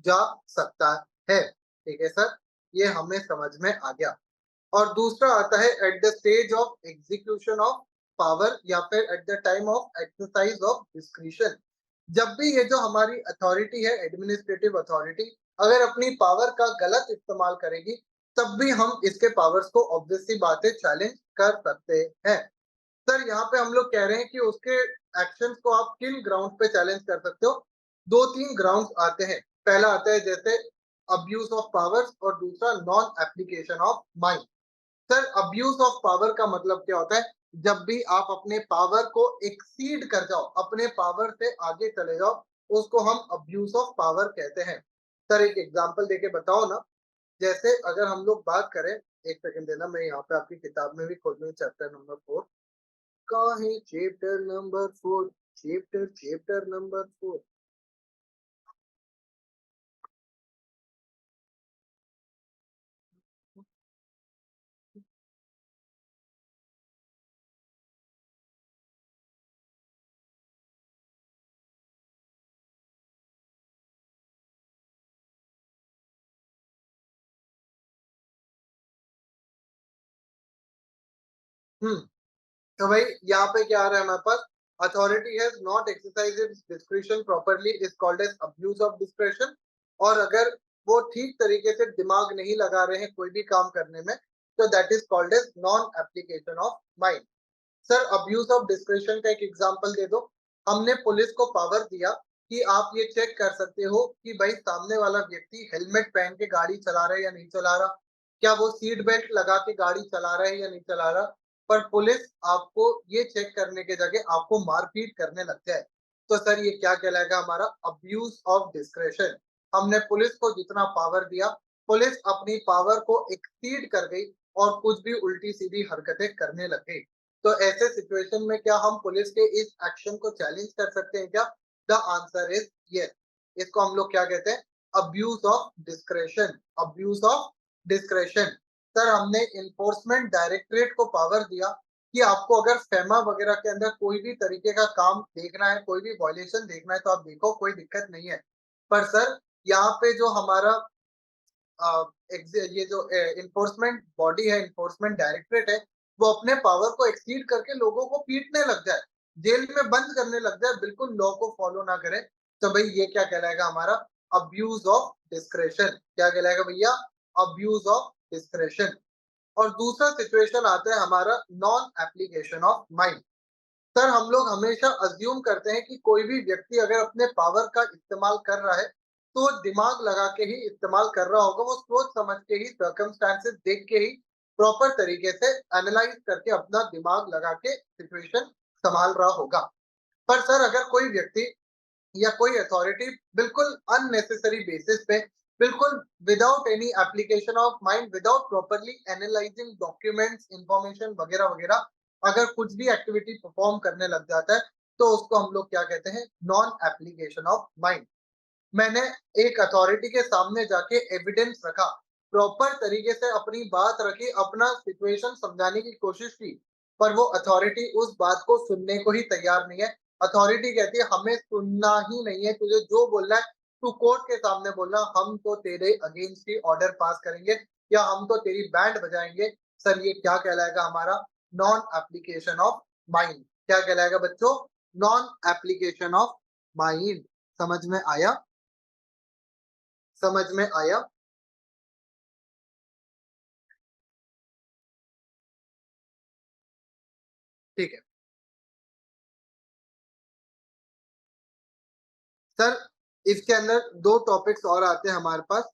जा सकता है। ठीक है सर, ये हमें समझ में आ गया। और दूसरा आता है at the stage of execution of power या फिर at the time of exercise of discretion. जब भी ये जो हमारी अथॉरिटी है एडमिनिस्ट्रेटिव अथॉरिटी अगर अपनी पावर का गलत इस्तेमाल करेगी तब भी हम इसके पावर्स को ऑब्वियसली बात है चैलेंज कर सकते हैं। सर यहाँ पे हम लोग कह रहे हैं कि उसके एक्शंस को आप किन ग्राउंड पे चैलेंज कर सकते हो? दो तीन ग्राउंड्स आते हैं। पहला आता है जैसे अब्यूज ऑफ पावर्स और दूसरा non application of mind. Sir abuse of power का मतलब क्या होता है? जब भी आप अपने पावर को एक्सीड कर जाओ, अपने पावर से आगे चले जाओ, उसको हम अब्यूज ऑफ पावर कहते हैं। सर एक एग्जांपल देके बताओ ना। जैसे अगर हम लोग बात करें, एक सेकंड देना मैं यहाँ पे आपकी किताब में भी खोल लूँ चैप्टर नंबर 4। कहाँ है चैप्टर नंबर 4? Chapter number 4। तो भाई यहाँ पे क्या आ रहा है हमारे पास, authority has not exercise its discretion properly is called as abuse of discretion. और अगर वो ठीक तरीके से दिमाग नहीं लगा रहे हैं कोई भी काम करने में, तो that is called as non application of mind. Sir abuse of discretion का एक एग्जांपल दे दो। हमने पुलिस को पावर दिया कि आप ये चेक कर सकते हो कि भाई सामने वाला व्यक्ति हेलमेट पहन के गाड़ी चला रहा है या नहीं चला रहा, क्या वो सीट बेल्ट लगा के गाड़ी चला रहा है या नहीं चला रहा। पर पुलिस आपको ये चेक करने के जगह आपको मारपीट करने लग जाए, तो सर ये क्या कहलाएगा, हमारा अब्यूज ऑफ डिस्क्रेशन। हमने पुलिस को जितना पावर दिया, पुलिस अपनी पावर को एक्सीड कर गई और कुछ भी उल्टी सीधी हरकतें करने लग गई। तो ऐसे सिचुएशन में क्या हम पुलिस के इस एक्शन को चैलेंज कर सकते हैं क्या? The answer is yes. इसको हम लोग क्या कहते हैं? Abuse of discretion. Abuse of discretion. Sir हमने इन्फोर्समेंट डायरेक्टरेट को पावर दिया कि आपको अगर फेमा वगैरह के अंदर कोई भी तरीके का काम देखना है, कोई भी वॉयलेशन देखना है, तो आप देखो, कोई दिक्कत नहीं है। पर सर यहाँ पे जो हमारा ये जो इन्फोर्समेंट बॉडी है, इन्फोर्समेंट डायरेक्टरेट है, वो अपने पावर को एक्सीड करके लोगों को पीटने लग जाए, जेल में बंद करने लग जाए, बिल्कुल लॉ को फॉलो ना करे, तो भाई ये क्या कहलाएगा, हमारा अब्यूज ऑफ डिस्क्रेशन। क्या कहलाएगा भैया? Abuse of discretion. और दूसरा सिचुएशन आता है हमारा non application of mind. Sir हम लोग हमेशा अज्यूम करते हैं कि कोई भी व्यक्ति अगर अपने पावर का इस्तेमाल कर रहा है, तो दिमाग लगा के ही इस्तेमाल कर रहा होगा, वो सोच समझ के ही, सर्कमस्टांसेस देख के ही, प्रॉपर तरीके से एनालाइज करके अपना दिमाग लगा के सिचुएशन संभाल रहा होगा। पर सर अगर कोई व्यक्ति या कोई अथॉरिटी बिल्कुल अननेसेसरी बेसिस पे, बिल्कुल without any application of mind, without properly analysing documents, information वगैरह वगैरह, अगर कुछ भी एक्टिविटी परफॉर्म करने लग जाता है, तो उसको हम लोग क्या कहते हैं? Non application of mind. मैंने एक अथॉरिटी के सामने जाके एविडेंस रखा, प्रॉपर तरीके से अपनी बात रखी, अपना सिचुएशन समझाने की कोशिश की, पर वो अथॉरिटी उस बात को सुनने को ही तैयार नहीं है। अथॉरिटी कहती है हमें सुनना ही नहीं है, तुझे जो बोलना है तू कोर्ट के सामने बोलना, हम तो तेरे अगेंस्ट ही ऑर्डर पास करेंगे या हम तो तेरी बैंड बजाएंगे। सर ये क्या कहलाएगा, हमारा नॉन एप्लीकेशन ऑफ माइंड। क्या कहलाएगा बच्चों? Non application of mind. समझ में आया? समझ में आया? ठीक है सर, इसके अंदर दो टॉपिक्स और आते हैं हमारे पास।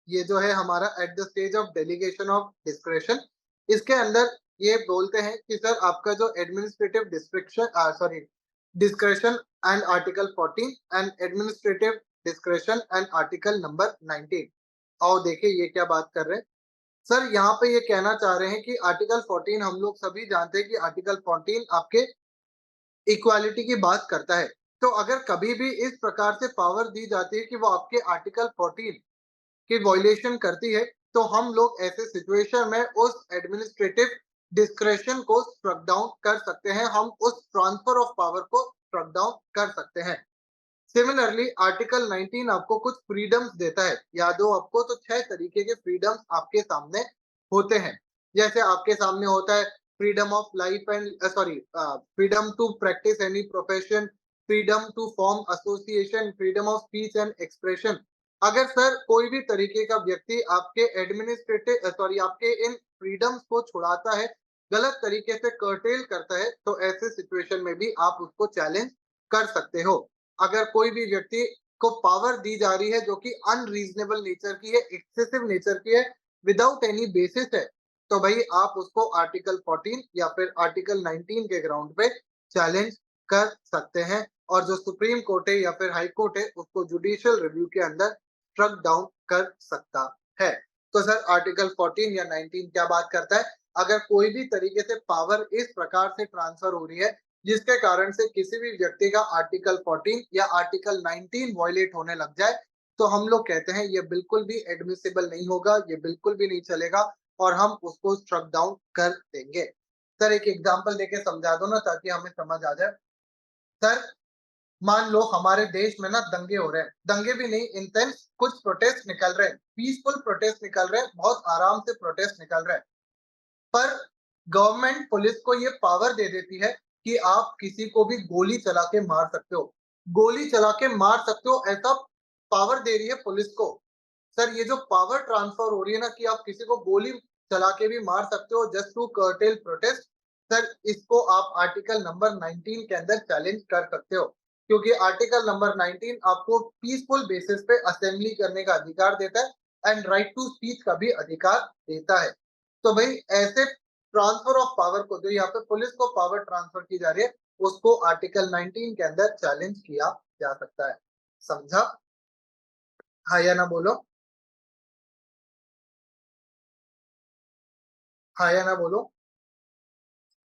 ये जो है हमारा at the stage of delegation of discretion. इसके अंदर ये बोलते हैं कि सर आपका जो administrative description, sorry, discretion and article 14 and administrative discretion and article number 19। आओ देखिए ये क्या बात कर रहे हैं। सर यहाँ पे ये कहना चाह रहे हैं कि आर्टिकल 14, हम लोग सभी जानते हैं कि आर्टिकल 14 आपके इक्वालिटी की बात करता है। तो अगर कभी भी इस प्रकार से पावर दी जाती है कि वो आपके आर्टिकल 14 की वॉयलेशन करती है, तो हम लोग ऐसे सिचुएशन में उस एडमिनिस्ट्रेटिव डिस्क्रेशन को स्ट्रक डाउन कर सकते हैं, हम उस ट्रांसफर ऑफ पावर को स्ट्रक डाउन कर सकते हैं। सिमिलरली आर्टिकल 19 आपको कुछ फ्रीडम्स देता है, याद हो आपको, तो 6 तरीके के फ्रीडम्स आपके सामने होते हैं। जैसे आपके सामने होता है freedom of life and sorry, freedom to practice any profession, freedom to form association, freedom of speech and expression. अगर सर कोई भी तरीके का व्यक्ति आपके एडमिनिस्ट्रेटिव सॉरी आपके इन फ्रीडम्स को छुड़ाता है, गलत तरीके से कर्टेल करता है, तो ऐसे सिचुएशन में भी आप उसको चैलेंज कर सकते हो। अगर कोई भी व्यक्ति को पावर दी जा रही है जो कि अनरीजनेबल नेचर की है, एक्सेसिव नेचर की है, विदाउट एनी बेसिस है, तो भाई आप उसको आर्टिकल 14 या फिर आर्टिकल 19 के ग्राउंड पे चैलेंज कर सकते हैं। और जो सुप्रीम कोर्ट है या फिर हाई कोर्ट है, उसको जुडिशियल रिव्यू के अंदर स्ट्रक डाउन कर सकता है। तो सर आर्टिकल 14 या 19 क्या बात करता है? अगर कोई भी तरीके से पावर इस प्रकार से ट्रांसफर हो रही है जिसके कारण से किसी भी व्यक्ति का आर्टिकल 14 या आर्टिकल 19 वॉयलेट होने लग जाए, तो हम लोग कहते हैं ये बिल्कुल भी एडमिसिबल नहीं होगा, ये बिल्कुल भी नहीं चलेगा और हम उसको स्ट्रक डाउन कर देंगे। सर एक एग्जांपल देके समझा दो ना ताकि हमें समझ आ जाए। सर मान लो हमारे देश में ना दंगे हो रहे हैं, दंगे भी नहीं, इन सेंस कुछ प्रोटेस्ट निकल रहे हैं, पीसफुल प्रोटेस्ट निकल रहे हैं, बहुत आराम से प्रोटेस्ट निकल रहे हैं। पर गवर्नमेंट पुलिस को ये पावर दे देती है कि आप किसी को भी गोली चला के मार सकते हो। गोली चला के मार सकते हो, ऐसा पावर दे रही है पुलिस को। सर ये जो पावर ट्रांसफर हो रही है ना कि आप किसी को गोली चला के भी मार सकते हो just to curtail protest, sir इसको आप आर्टिकल नंबर 19 के अंदर चैलेंज कर सकते हो, क्योंकि आर्टिकल नंबर 19 आपको पीसफुल बेसिस पे असेंबली करने का अधिकार देता है एंड राइट टू स्पीच का भी अधिकार देता है। तो भाई ऐसे ट्रांसफर ऑफ पावर को, जो यहाँ पे पुलिस को पावर ट्रांसफर की जा रही है, उसको आर्टिकल 19 के अंदर चैलेंज किया जा सकता है। समझा? हाँ या ना बोलो। हाँ या ना बोलो।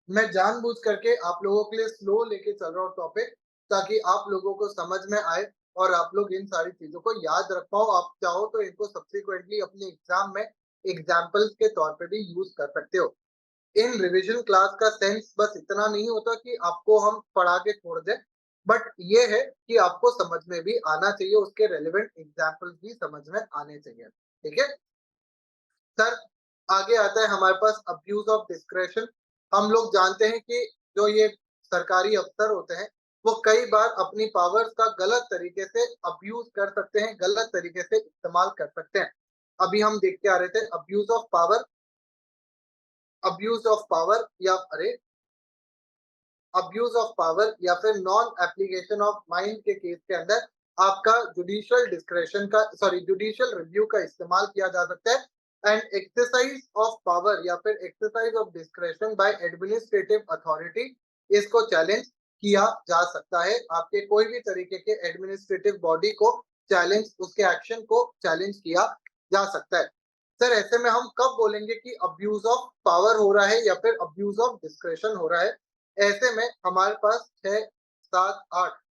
मैं जानबूझ करके आप लोगों के लिए स्लो लेके चल रहा हूँ टॉपिक, ताकि आप लोगों को समझ में आए और आप लोग इन सारी चीजों को याद रख पाओ। आप चाहो तो इनको सब्सिक्वेंटली अपने एग्जाम में एग्जाम्पल्स के तौर पे भी यूज कर सकते हो। इन रिवीजन क्लास का सेंस बस इतना नहीं होता कि आपको हम पढ़ा के छोड़ दें, बट ये है कि आपको समझ में भी आना चाहिए, उसके रेलेवेंट एग्जाम्पल्स भी समझ में आने चाहिए। ठीक है सर। आगे आता है हमारे पास अब्यूज ऑफ डिस्क्रेशन। हम लोग जानते हैं कि जो ये सरकारी अफसर होते हैं, वो कई बार अपनी पावर्स का गलत तरीके से अब्यूज कर सकते हैं, गलत तरीके से इस्तेमाल कर सकते हैं। अभी हम देख के आ रहे थे abuse of power, abuse of power या अरे अब्यूज ऑफ पावर या फिर नॉन एप्लीकेशन ऑफ माइंड के केस के अंदर आपका जुडिशियल डिस्क्रेशन का, सॉरी, जुडिशियल रिव्यू का इस्तेमाल किया जा सकता है एंड एक्सरसाइज ऑफ पावर या फिर exercise of discretion by administrative authority, इसको चैलेंज किया जा सकता है। आपके कोई भी तरीके के एडमिनिस्ट्रेटिव बॉडी को चैलेंज, उसके एक्शन को चैलेंज किया जा सकता है। सर ऐसे में हम कब बोलेंगे कि अब्यूज ऑफ पावर हो रहा है या फिर अब्यूज ऑफ डिस्क्रेशन हो रहा है? ऐसे में हमारे पास 6, 7,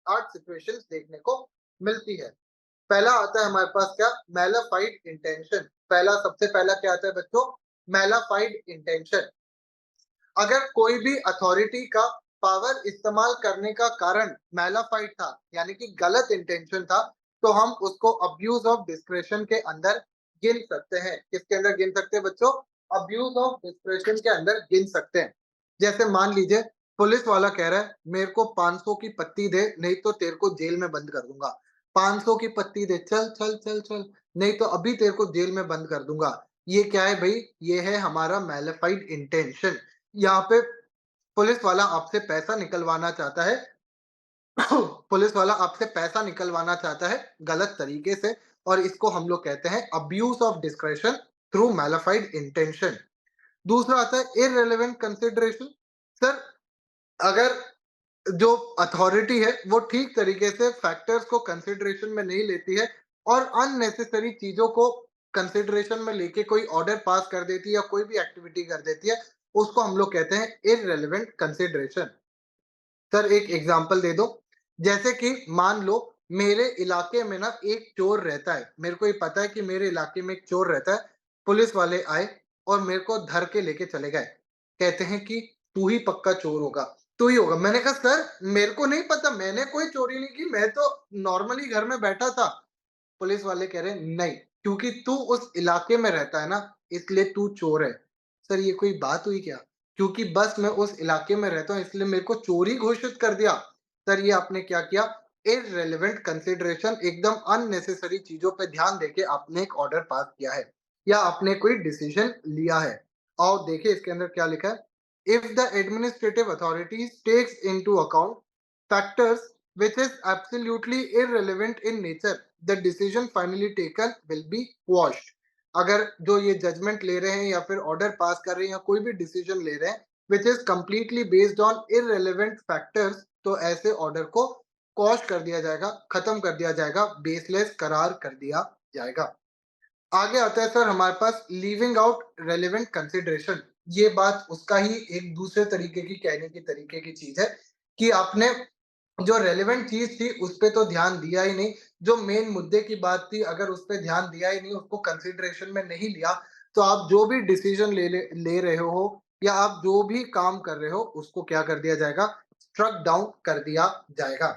8 सिचुएशंस देखने को मिलती है। पहला आता है हमारे पास क्या? Mala fide intention. पहला, सबसे पहला क्या आता है बच्चों? Mala fide intention. अगर कोई भी अथॉरिटी का पावर इस्तेमाल करने का कारण मैलाफाइड था, यानी कि गलत इंटेंशन था, तो हम उसको अब्यूज ऑफ डिस्क्रेशन के अंदर गिन सकते हैं। किसके अंदर गिन सकते हैं बच्चों? अब्यूज ऑफ डिस्क्रेशन के अंदर गिन सकते हैं। जैसे मान लीजिए पुलिस वाला कह रहा है मेरे को 500 की पत्ती दे, नहीं तो तेरे को जेल में बंद कर दूंगा। 500 की पत्ती दे, चल चल चल चल, नहीं तो अभी तेरे को जेल में बंद कर दूंगा। ये क्या है भाई? ये है हमारा मैलिफाइड इंटेंशन। यहाँ पे पुलिस वाला आपसे पैसा निकलवाना चाहता है। पुलिस वाला आपसे पैसा निकलवाना चाहता है गलत तरीके से, और इसको हम लोग कहते हैं abuse of discretion through malafide intention. दूसरा आता है इररिलेवेंट कंसिडरेशन। सर अगर जो अथॉरिटी है वो ठीक तरीके से फैक्टर्स को कंसिडरेशन में नहीं लेती है और अननेसेसरी चीजों को कंसिडरेशन में लेके कोई ऑर्डर पास कर देती है या कोई भी एक्टिविटी कर देती है, उसको हम लोग कहते हैं इररिलेवेंट कंसिडरेशन। सर एक एग्जांपल दे दो। जैसे कि मान लो मेरे इलाके में ना एक चोर रहता है, मेरे को ये पता है कि मेरे इलाके में एक चोर रहता है। पुलिस वाले आए और मेरे को धर के लेके चले गए, कहते हैं कि तू ही पक्का चोर होगा, तू ही होगा। मैंने कहा सर मेरे को नहीं पता, मैंने कोई चोरी नहीं की, मैं तो नॉर्मली घर में बैठा था। पुलिस वाले कह रहे हैं नहीं, क्योंकि तू उस इलाके में रहता है ना, इसलिए तू चोर है। सर ये कोई बात हुई क्या? क्योंकि बस मैं उस इलाके में रहता हूँ इसलिए मेरे को चोरी घोषित कर दिया। सर ये आपने क्या किया? इररिलेवेंट कंसिडरेशन, एकदम अननेसेसरी चीजों पे ध्यान देके आपने एक ऑर्डर पास किया है या आपने कोई डिसीजन लिया है। और देखिए इसके अंदर क्या लिखा है, if the administrative authorities takes into account factors which is absolutely irrelevant in nature, the decision finally taken will be quashed। अगर जो ये जजमेंट ले रहे हैं या फिर ऑर्डर पास कर रहे हैं या कोई भी डिसीजन ले रहे हैं which is completely based on irrelevant factors, तो ऐसे ऑर्डर को कॉस्ट कर दिया जाएगा, खत्म कर दिया जाएगा, बेसलेस करार कर दिया जाएगा। आगे आता है सर हमारे पास लीविंग आउट रेलेवेंट कंसिडरेशन। ये बात उसका ही एक दूसरे तरीके की कहने की तरीके की चीज है कि आपने जो रेलेवेंट चीज थी उस पे तो ध्यान दिया ही नहीं, जो मेन मुद्दे की बात थी अगर उस पे ध्यान दिया ही नहीं, उसको कंसिडरेशन में नहीं लिया, तो आप जो भी डिसीजन ले रहे हो या आप जो भी काम कर रहे हो उसको क्या कर दिया जाएगा? स्ट्रक डाउन कर दिया जाएगा।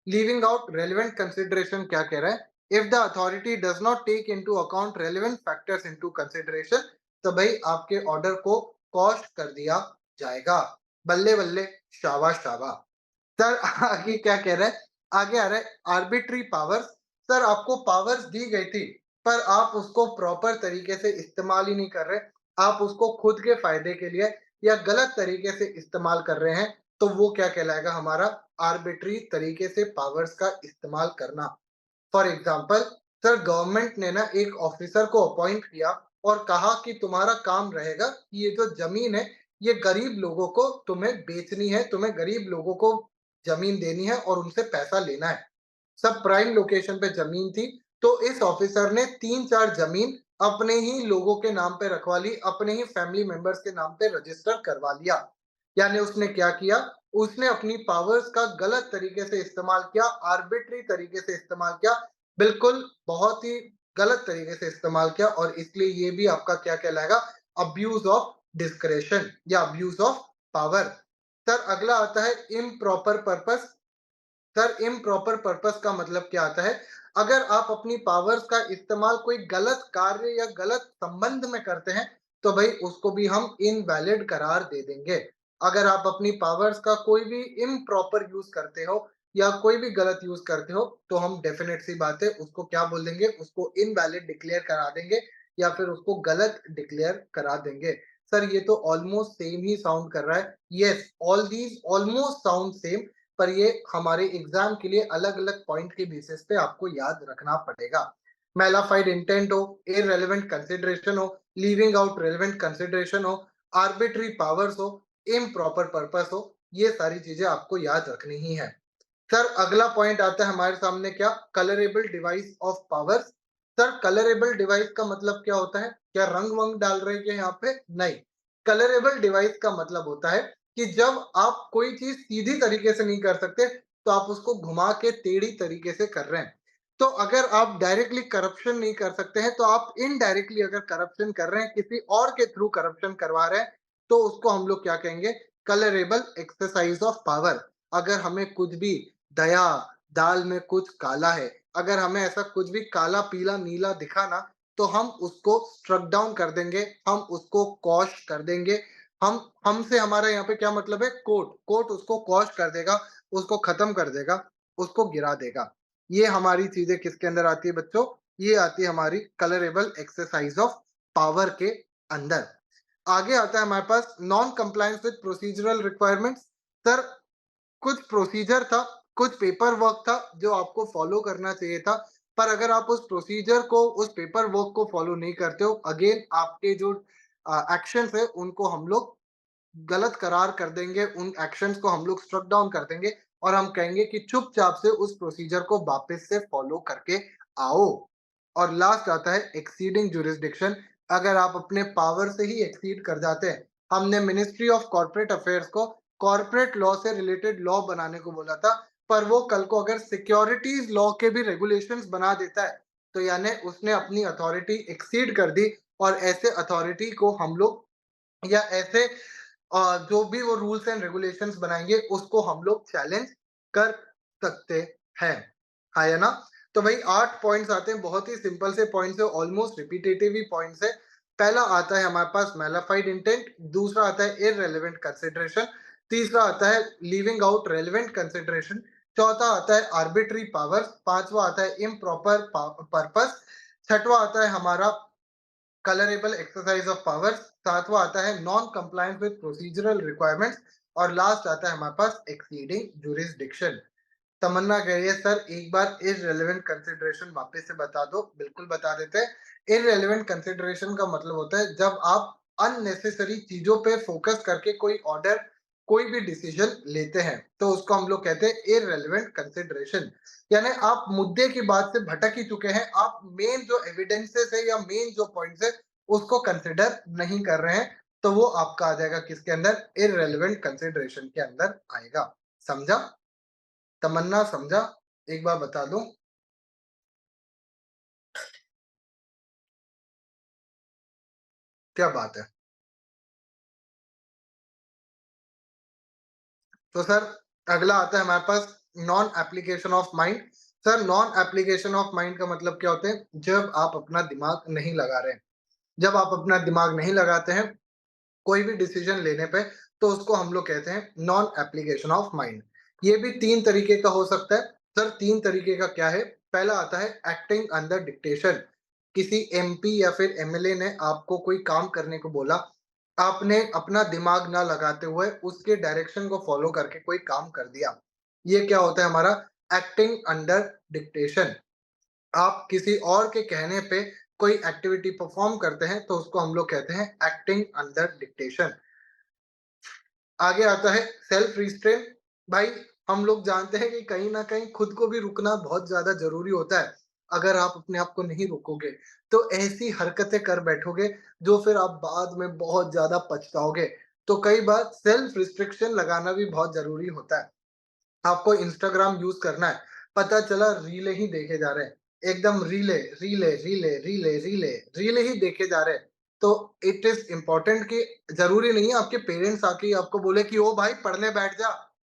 लीविंग आउट रेलेवेंट कंसिडरेशन क्या कह रहा है? If the authority does not take into account relevant factors into consideration, तो भाई आपके ऑर्डर को कॉस्ट कर दिया जाएगा। बल्ले बल्ले, शाबाश शाबाश। सर आगे क्या कह रहा है? आगे आ रहा है आर्बिट्री पावर्स। सर आपको पावर्स दी गई थी, पर आप उसको प्रॉपर तरीके से इस्तेमाल ही नहीं कर रहे। आप उसको खुद के फायदे के लिए या गलत तरीके से इस्तेमाल कर रहे हैं, तो वो क्या कहलाएगा हमारा? आर्बिट्री तरीके से पावर्स का इस्तेमाल करना। फॉर एग्जाम्पल, सर गवर्नमेंट ने ना एक ऑफिसर को अपॉइंट किया और कहा कि तुम्हारा काम रहेगा कि ये जो जमीन है, ये गरीब लोगों को तुम्हें बेचनी है, तुम्हें गरीब लोगों को जमीन देनी है और उनसे पैसा लेना है। सब प्राइम लोकेशन पे जमीन थी, तो इस ऑफिसर ने 3-4 जमीन अपने ही लोगों के नाम पे रखवा ली, अपने ही फैमिली मेंबर्स के नाम पे रजिस्टर करवा लिया। यानी उसने क्या किया? उसने अपनी पावर्स का गलत तरीके से इस्तेमाल किया, आर्बिट्री तरीके से इस्तेमाल किया, बिल्कुल बहुत ही गलत तरीके से इस्तेमाल किया और इसलिए ये भी आपका क्या कहलाएगा? अब्यूज ऑफ डिस्क्रेशन या अब्यूज ऑफ पावर। सर अगला आता है improper purpose. Sir improper purpose का मतलब क्या आता है? अगर आप अपनी पावर्स का इस्तेमाल कोई गलत कार्य या गलत संबंध में करते हैं, तो भाई उसको भी हम इनवैलिड करार दे देंगे। अगर आप अपनी पावर्स का कोई भी इम्प्रॉपर यूज करते हो या कोई भी गलत यूज करते हो, तो हम डेफिनेट सी बात है उसको क्या बोल देंगे? उसको इनवैलिड डिक्लेयर करा देंगे या फिर उसको गलत डिक्लेयर करा देंगे। सर ये तो ऑलमोस्ट सेम ही साउंड कर रहा है। Yes, all these almost sound same, पर ये हमारे एग्जाम के लिए अलग-अलग पॉइंट के बेसिस पे आपको याद रखना पड़ेगा। मैलाफाइड इंटेंट हो, इररेलेवेंट कंसिडरेशन हो, लीविंग आउट रेलेवेंट कंसिडरेशन हो, आर्बिट्री पावर्स हो, इम्प्रॉपर पर्पस हो, ये सारी चीजें आपको याद रखनी ही है। सर अगला पॉइंट आता है हमारे सामने क्या? Colourable device of powers. Sir colourable device का मतलब क्या होता है? क्या रंग वंग डाल रहे हैं क्या यहाँ पे? नहीं। कलरेबल डिवाइस का मतलब होता है कि जब आप कोई चीज सीधी तरीके से नहीं कर सकते, तो आप उसको घुमा के टेढ़ी तरीके से कर रहे हैं। तो अगर आप डायरेक्टली करप्शन नहीं कर सकते हैं, तो आप इनडायरेक्टली अगर करप्शन कर रहे हैं, किसी और के थ्रू करप्शन करवा रहे हैं, तो उसको हम लोग क्या कहेंगे? Colourable exercise of power. अगर हमें कुछ भी दया, दाल में कुछ काला है, अगर हमें ऐसा कुछ भी काला, पीला, नीला दिखा ना, तो हम उसको स्ट्रक डाउन कर देंगे, हम उसको कॉश कर देंगे। हम हमसे हमारा यहाँ पे क्या मतलब है? कोर्ट। कोर्ट उसको कॉश कर देगा, उसको खत्म कर देगा, उसको गिरा देगा। ये हमारी चीजें किसके अंदर आती है बच्चों? ये आती है हमारी कलरेबल एक्सरसाइज ऑफ पावर के अंदर। आगे आता है हमारे पास non compliance with procedural requirements. Sir कुछ प्रोसीजर था, कुछ पेपर वर्क था जो आपको फॉलो करना चाहिए था, पर अगर आप उस प्रोसीजर को, उस पेपर वर्क को फॉलो नहीं करते हो, अगेन आपके जो एक्शंस है उनको हम लोग गलत करार कर देंगे, उन एक्शंस को हम लोग स्ट्रक डाउन कर देंगे और हम कहेंगे कि चुपचाप से उस प्रोसीजर को वापस से फॉलो करके आओ। और लास्ट आता है एक्सीडिंग जुरिस्डिक्शन। अगर आप अपने पावर से ही एक्सीड कर जाते हैं, हमने मिनिस्ट्री ऑफ कॉर्पोरेट अफेयर्स को कॉर्पोरेट लॉ से रिलेटेड लॉ बनाने को बोला था, पर वो कल को अगर सिक्योरिटीज लॉ के भी रेगुलेशंस बना देता है, तो यानी उसने अपनी अथॉरिटी एक्सीड कर दी और ऐसे अथॉरिटी को हम लोग या ऐसे जो भी वो रूल्स एंड रेगुलेशंस बनाएंगे उसको हम लोग चैलेंज कर सकते हैं। हाँ या ना? तो भाई 8 पॉइंट्स आते हैं, बहुत ही सिंपल से पॉइंट्स है, ऑलमोस्ट रिपीटेटिव ही पॉइंट्स है। पहला आता है हमारे पास मैलाफाइड इंटेंट, दूसरा आता है इररेलेवेंट कंसिडरेशन, तीसरा आता है लीविंग आउट रेलेवेंट कंसिडरेशन, चौथा आता है आर्बिट्री पावर्स, पांचवा आता है इम्प्रॉपर पर्पस, छठवा आता है हमारा कलरेबल एक्सरसाइज ऑफ पावर्स, सातवां आता है non compliance with procedural requirements और लास्ट आता है हमारे पास एक्सीडिंग जुरिस्डिक्शन। तमन्ना कह रही है सर एक बार इररिलेवेंट कंसिडरेशन वापस से बता दो। बिल्कुल बता देते हैं। इररिलेवेंट कंसिडरेशन का मतलब होता है जब आप अननेसेसरी चीजों पे फोकस करके कोई ऑर्डर, कोई भी डिसीजन लेते हैं, तो उसको हम लोग कहते हैं इररिलेवेंट कंसिडरेशन। यानी आप मुद्दे की बात से भटक ही चुके हैं, आप मेन जो एविडेंसेस है या मेन जो पॉइंट्स है उसको कंसिडर नहीं कर रहे हैं, तो वो आपका आ जाएगा किसके अंदर? इररिलेवेंट कंसिडरेशन के अंदर आएगा। समझा? तमन्ना समझा? एक बार बता दूं। क्या बात है? तो सर अगला आता है हमारे पास non application of mind. Sir non application of mind का मतलब क्या होता है? जब आप अपना दिमाग नहीं लगा रहे हैं, जब आप अपना दिमाग नहीं लगाते हैं, कोई भी डिसीजन लेने पे, तो उसको हम लोग कहते हैं नॉन एप्लीकेशन ऑफ माइंड। ये भी 3 तरीके का हो सकता है। सर 3 तरीके का क्या है? पहला आता है एक्टिंग अंडर डिक्टेशन। किसी एमपी या फिर एमएलए ने आपको कोई काम करने को बोला, आपने अपना दिमाग ना लगाते हुए उसके डायरेक्शन को फॉलो करके कोई काम कर दिया। ये क्या होता है हमारा? Acting under dictation. आप किसी और के कहने पे कोई एक्टिविटी परफॉर्म करते हैं, तो उसको हम लोग कहते हैं एक्टिंग अंडर डिक्टेशन। आगे आता है सेल्फ रिस्ट्रेन। भाई, हम लोग जानते हैं कि कहीं न कहीं खुद को भी रुकना बहुत ज़्यादा ज़रूरी होता है। अगर आप अपने आप को नहीं रोकोगे, तो ऐसी हरकतें कर बैठोगे, जो फिर आप बाद में बहुत ज़्यादा पछताओगे। तो कई बार सेल्फ रिस्ट्रिक्शन लगाना भी बहुत ज़रूरी होता है। आपको इंस्टाग्राम यूज़ करना है, पता चला रीलें ही देखे जा रहे हैं। एकदम रीलें, रीलें, रीलें, रीलें, रीलें, रीलें ही देखे जा रहे हैं। तो इट इज़ इम्पोर्टेंट कि ज़रूरी नहीं है आपके पेरेंट्स आके ही आपको बोले कि ओ भाई पढ़ने बैठ जा,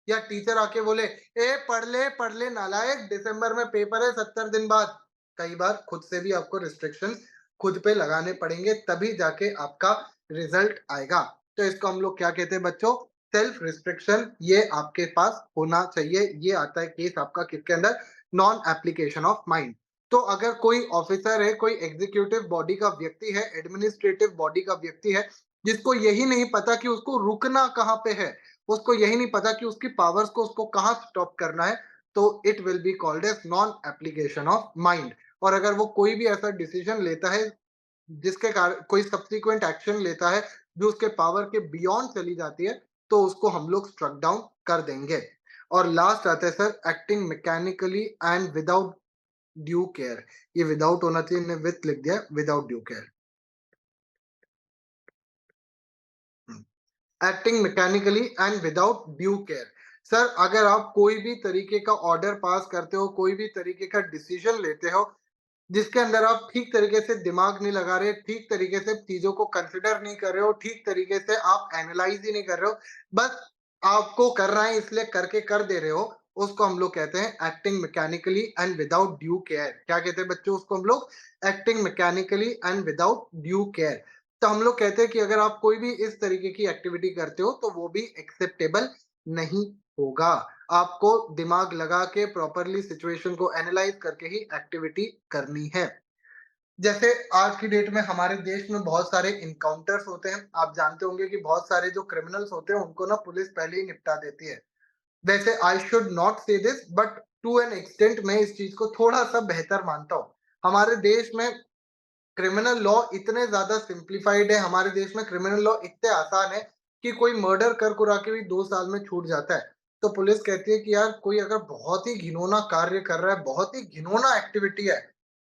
या टीचर आके बोले, "ए पढ़ ले नालायक, दिसंबर में पेपर है 70 दिन बाद।" कई बार खुद से भी आपको रिस्ट्रिक्शंस खुद पे लगाने पड़ेंगे, तभी जाके आपका रिज़ल्ट आएगा। तो इसको हम लोग क्या कहते हैं बच्चों? Self restriction. ये आपके पास होना चाहिए। ये आता है केस आपका किसके अंदर? Non application of mind. तो अगर कोई ऑफिसर है, कोई एग्जीक्यूटिव बॉडी का व्यक्ति है, एडमिनिस्ट्रेटिव बॉडी का व्यक्ति है, जिसको यही नहीं पता कि उसको रुकना कहाँ पे है, उसको यही नहीं पता कि उसकी पावर्स को उसको कहाँ स्टॉप करना है, तो it will be called as non application of mind. और अगर वो कोई भी ऐसा डिसीजन लेता है, जिसके कारण कोई सब्सिक्वेंट एक्शन लेता है, जो उसके पावर के बियॉन्ड चली जाती है, तो उसको हम लोग स्ट्रक डाउन कर देंगे। और लास्ट आता है sir acting mechanically and without due care. ये विदाउट होना चाहिए, इन्हें विथ लिख दिया, without due care. Acting mechanically and without due care. Sir अगर आप कोई भी तरीके का ऑर्डर पास करते हो, कोई भी तरीके का डिसीजन लेते हो, जिसके अंदर आप ठीक तरीके से दिमाग नहीं लगा रहे, ठीक तरीके से चीज़ों को कंसिडर नहीं कर रहे हो, ठीक तरीके से आप एनालाइज़ ही नहीं कर रहे हो, बस आपको करना है इसलिए करके कर दे रहे हो, उसको हम लोग कहते हैं acting mechanically and without due care. क्या कहते हैं बच्चों उसको हम लोग? Acting mechanically and without due care. तो हम लोग कहते हैं कि अगर आप कोई भी इस तरीके की एक्टिविटी करते हो, तो वो भी एक्सेप्टेबल नहीं होगा। आपको दिमाग लगा के प्रॉपरली सिचुएशन को एनालाइज करके ही एक्टिविटी करनी है। जैसे आज की डेट में हमारे देश में बहुत सारे इनकाउंटर्स होते हैं। आप जानते होंगे कि बहुत सारे जो क्रिमिनल्स होते हैं उनको ना पुलिस पहले ही निपटा देती है। वैसे I should not say this, but to an extent मैं इस चीज को थोड़ा सा बेहतर मानता हूँ। हमारे देश में क्रिमिनल लॉ इतने ज़्यादा सिंप्लीफाइड है, हमारे देश में क्रिमिनल लॉ इतने आसान है कि कोई मर्डर कर कुरा के भी 2 साल में छूट जाता है। तो पुलिस कहती है कि यार कोई अगर बहुत ही घिनौना कार्य कर रहा है, बहुत ही घिनौना एक्टिविटी है,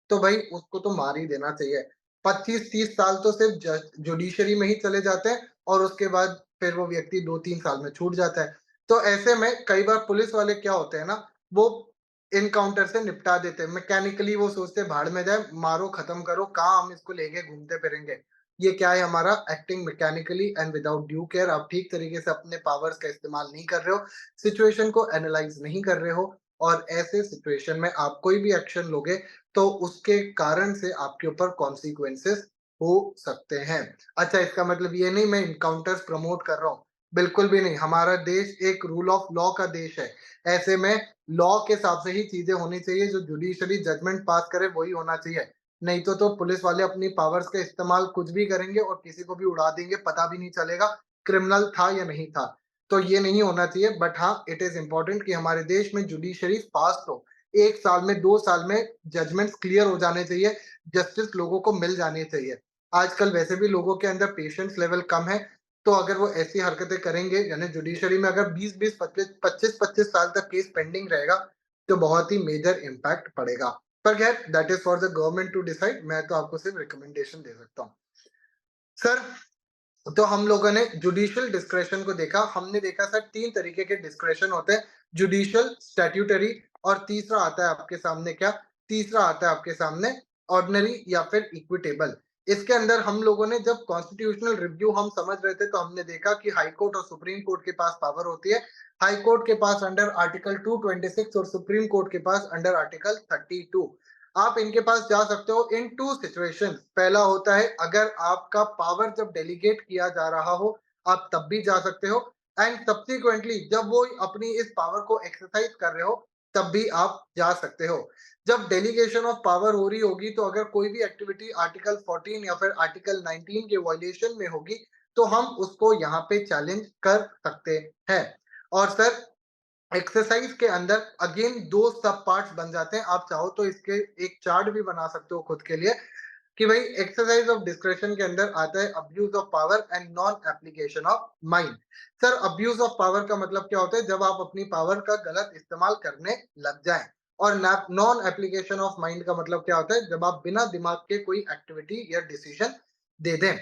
तो भाई उसको तो मार ही देना चाहिए। 25-30 साल तो सिर्फ जुडिशरी में ही चले जाते हैं और उसके बाद फिर वो व्यक्ति 2-3 साल में छूट जाता है। तो ऐसे में कई बार पुलिस वाले क्या होते हैं ना, वो एनकाउंटर से निपटा देते हैं। मैकेनिकली वो सोचते हैं भाड़ में जाए, मारो खत्म करो, कहाँ हम इसको लेके घूमते फिरेंगे। ये क्या है हमारा? Acting mechanically and without due care. आप ठीक तरीके से अपने पावर्स का इस्तेमाल नहीं कर रहे हो, सिचुएशन को एनालाइज नहीं कर रहे हो, और ऐसे सिचुएशन में आप कोई भी एक्शन लोगे, तो उसके कारण से आपके ऊपर कॉन्सिक्वेंसेस हो सकते हैं। अच्छा, इसका मतलब ये नहीं मैं इनकाउंटर्स प्रमोट कर रहा हूँ, बिल्कुल भी नहीं। हमारा देश एक रूल ऑफ लॉ का देश है। ऐसे में लॉ के हिसाब से ही चीजें होनी चाहिए, जो जुडिशरी जजमेंट पास करे वही होना चाहिए। नहीं तो पुलिस वाले अपनी पावर्स का इस्तेमाल कुछ भी करेंगे और किसी को भी उड़ा देंगे, पता भी नहीं चलेगा क्रिमिनल था या नहीं था। तो ये नहीं होना चाहिए, बट हाँ इट इज इम्पोर्टेंट कि हमारे देश में जुडिशरी फास्ट हो। 1 साल में 2 साल में जजमेंट्स क्लियर हो जाने चाहिए, जस्टिस लोगों को मिल जानी चाहिए। आजकल वैसे भी लोगों के अंदर पेशेंस लेवल कम है, तो अगर वो ऐसी हरकतें करेंगे, यानी जुडिशरी में अगर 20-20, 25-25 साल तक केस पेंडिंग रहेगा, तो बहुत ही मेजर इम्पैक्ट पड़ेगा। पर खैर that is for the government to decide, मैं तो आपको सिर्फ रिकमेंडेशन दे सकता हूँ। सर, तो हम लोगों ने जुडिशियल डिस्क्रेशन को देखा। हमने देखा सर 3 तरीके के डिस्क्रेशन होते हैं, जुडिशियल, स्टैट्यूटरी, और तीसरा आता है आपके सामने क्या? तीसरा आता है आपके सामने ऑर्डिनरी या फिर इक्विटेबल। इसके अंदर हम लोगों ने जब कॉन्स्टिट्यूशनल रिव्यू हम समझ रहे थे, तो हमने देखा कि हाई कोर्ट और सुप्रीम कोर्ट के पास पावर होती है। हाई कोर्ट के पास अंडर आर्टिकल 226 और सुप्रीम कोर्ट के पास अंडर आर्टिकल 32। आप इनके पास जा सकते हो इन टू सिचुएशंस। पहला होता है अगर आपका पावर जब डेलीगेट किया जा रहा हो, आप तब भी जा सकते हो, एंड सब्सिक्वेंटली जब वो अपनी इस पावर को एक्सरसाइज कर रहे हो, तब भी आप जा सकते हो। जब डेलीगेशन ऑफ पावर हो रही होगी, तो अगर कोई भी एक्टिविटी आर्टिकल 14 या फिर आर्टिकल 19 के वायलेशन में होगी, तो हम उसको यहाँ पे चैलेंज कर सकते हैं। और सर, एक्सरसाइज के अंदर अगेन दो सब पार्ट्स बन जाते हैं। आप चाहो तो इसके एक चार्ट भी बना सकते हो खुद के लिए, कि भाई एक्सरसाइज ऑफ डिस्क्रेशन के अंदर आता है abuse of power and non application of mind. Sir, abuse of power का मतलब क्या होता है? जब आप अपनी पावर का गलत इस्तेमाल करने लग जाएं। और नॉन एप्लीकेशन ऑफ माइंड का मतलब क्या होता है? जब आप बिना दिमाग के कोई एक्टिविटी या डिसीजन दे दें।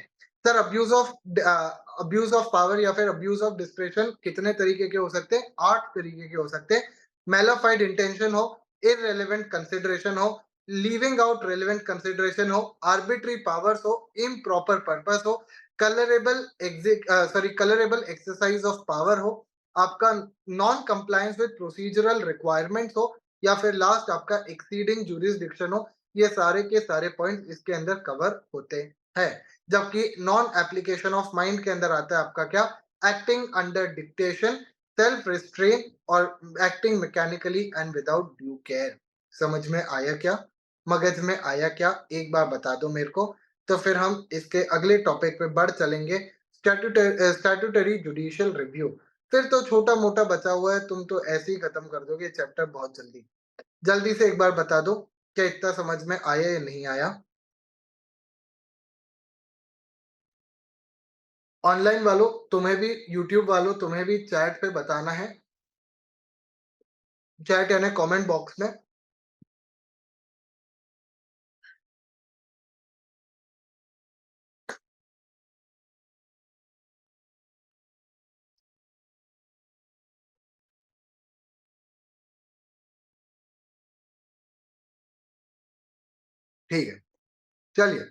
सर, अब्यूज ऑफ पावर या फिर अब्यूज ऑफ डिस्क्रेशन कितने तरीके के हो सकते हैं? 8 तरीके के हो सकते हैं। मैलिफाइड इंटेंशन हो, इररिलेवेंट कंसिडरेशन हो, लीविंग आउट रेलेवेंट कंसिडरेशन हो, आर्बिट्री पावर्स हो, इम्प्रॉपर पर्पस हो, कलरेबल एक्सरसाइज ऑफ पावर हो, आपका non compliance with procedural requirements हो, या फिर लास्ट आपका एक्सीडिंग जुरिसडिक्शन हो। ये सारे के सारे पॉइंट इसके अंदर कवर होते हैं। जबकि नॉन एप्लीकेशन ऑफ माइंड के अंदर आता है आपका क्या? Acting under dictation, self restraint, और acting mechanically and without due care. समझ में आया क्या? मगज में आया क्या? एक बार बता दो मेरे को, तो फिर हम इसके अगले टॉपिक पे बढ़ चलेंगे। Statutory judicial review. फिर तो छोटा मोटा बचा हुआ है, तुम तो ऐसे ही खत्म कर दोगे चैप्टर बहुत जल्दी। जल्दी से एक बार बता दो, क्या इतना समझ में आया या नहीं आया? ऑनलाइन वालों तुम्हें भी, यूट्यूब वालों तुम्हें भी चैट पे बताना है, चैट यानी कमेंट बॉक्स में। ठीक है, चलिए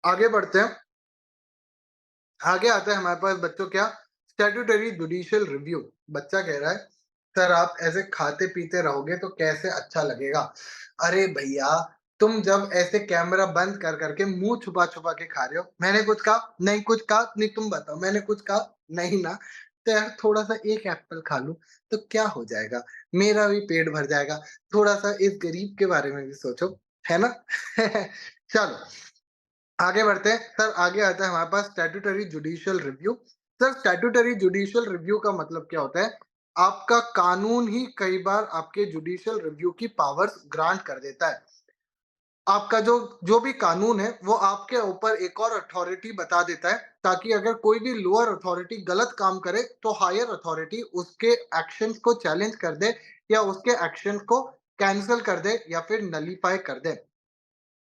आगे बढ़ते हैं। आगे आता है हमारे पास बच्चों क्या? Statutory judicial review. बच्चा कह रहा है, सर आप ऐसे खाते पीते रहोगे तो कैसे अच्छा लगेगा? अरे भैया, तुम जब ऐसे कैमरा बंद कर करके मुंह छुपा छुपा के खा रहे हो, मैंने कुछ कहा नहीं? कुछ कहा नहीं? तुम बताओ, मैंने कुछ कहा नहीं ना? तो यार थोड़ा सा एक एप्पल खा लूं तो क्या हो जाएगा? मेरा भी पेट भर जाएगा। थोड़ा सा इस गरीब के बारे में भी सोचो, है ना? चलो आगे बढ़ते हैं। सर, आगे आता है हमारे पास statutory judicial review. Sir, statutory judicial review का मतलब क्या होता है? आपका कानून ही कई बार आपके जुडिशियल रिव्यू की पावर्स ग्रांट कर देता है। आपका जो जो भी कानून है वो आपके ऊपर एक और अथॉरिटी बता देता है, ताकि अगर कोई भी लोअर अथॉरिटी गलत काम करे तो हायर अथॉरिटी उसके एक्शंस को चैलेंज कर दे, या उसके एक्शंस को कैंसिल कर दे, या फिर नलीफाई कर दे।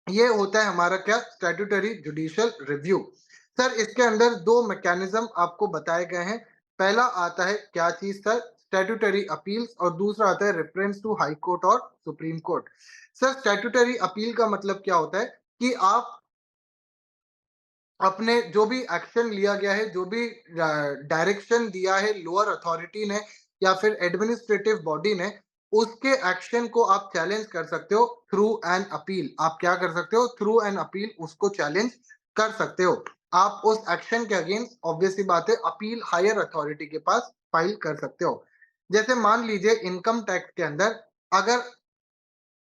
ये होता है हमारा क्या? Statutory judicial review. सर, इसके अंदर दो मैकेनिज्म आपको बताए गए हैं। पहला आता है क्या चीज सर? स्टैट्यूटरी अपील्स, और दूसरा आता है रेफरेंस टू हाई कोर्ट और supreme court. Sir, statutory appeal का मतलब क्या होता है? कि आप अपने जो भी एक्शन लिया गया है, जो भी डायरेक्शन दिया है लोअर अथॉरिटी ने या फिर एडमिनिस्ट्रेटिव बॉडी ने, उसके एक्शन को आप चैलेंज कर सकते हो थ्रू एन अपील। आप क्या कर सकते हो? थ्रू एन अपील उसको चैलेंज कर सकते हो। आप उस एक्शन के अगेंस्ट ऑब्वियस सी बात है अपील हायर अथॉरिटी के पास फाइल कर सकते हो। जैसे मान लीजिए इनकम टैक्स के अंदर, अगर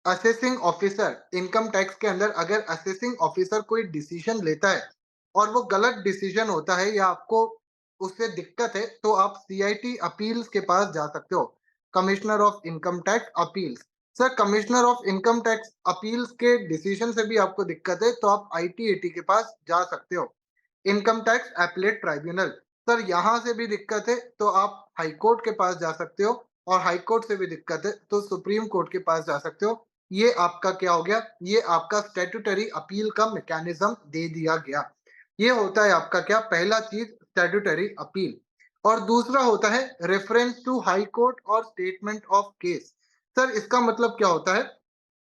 असेसिंग ऑफिसर, इनकम टैक्स के अंदर अगर असेसिंग ऑफिसर कोई डिसीजन लेता है और वो गलत डिसीजन होता है, या आपको उससे दिक्कत है, तो आप सीआईटी अपील्स के पास जा सकते हो। Commissioner of income tax appeals. Sir, commissioner of income tax appeals के डिसीजन से भी आपको दिक्कत है, तो आप आईटीएटी के पास जा सकते हो। Income tax appellate tribunal. Sir, यहां से भी दिक्कत है तो आप हाई कोर्ट के पास जा सकते हो, और हाई कोर्ट से भी दिक्कत है तो सुप्रीम कोर्ट के पास जा सकते हो। ये आपका क्या हो गया? ये आपका स्टैट्यूटरी अपील का मैकेनिज्म दे दिया गया। ये होता है आपका क्या? पहला चीज स्टैट्यूटरी अपील। और दूसरा होता है रेफरेंस टू हाई कोर्ट और स्टेटमेंट ऑफ केस। सर, इसका मतलब क्या होता है?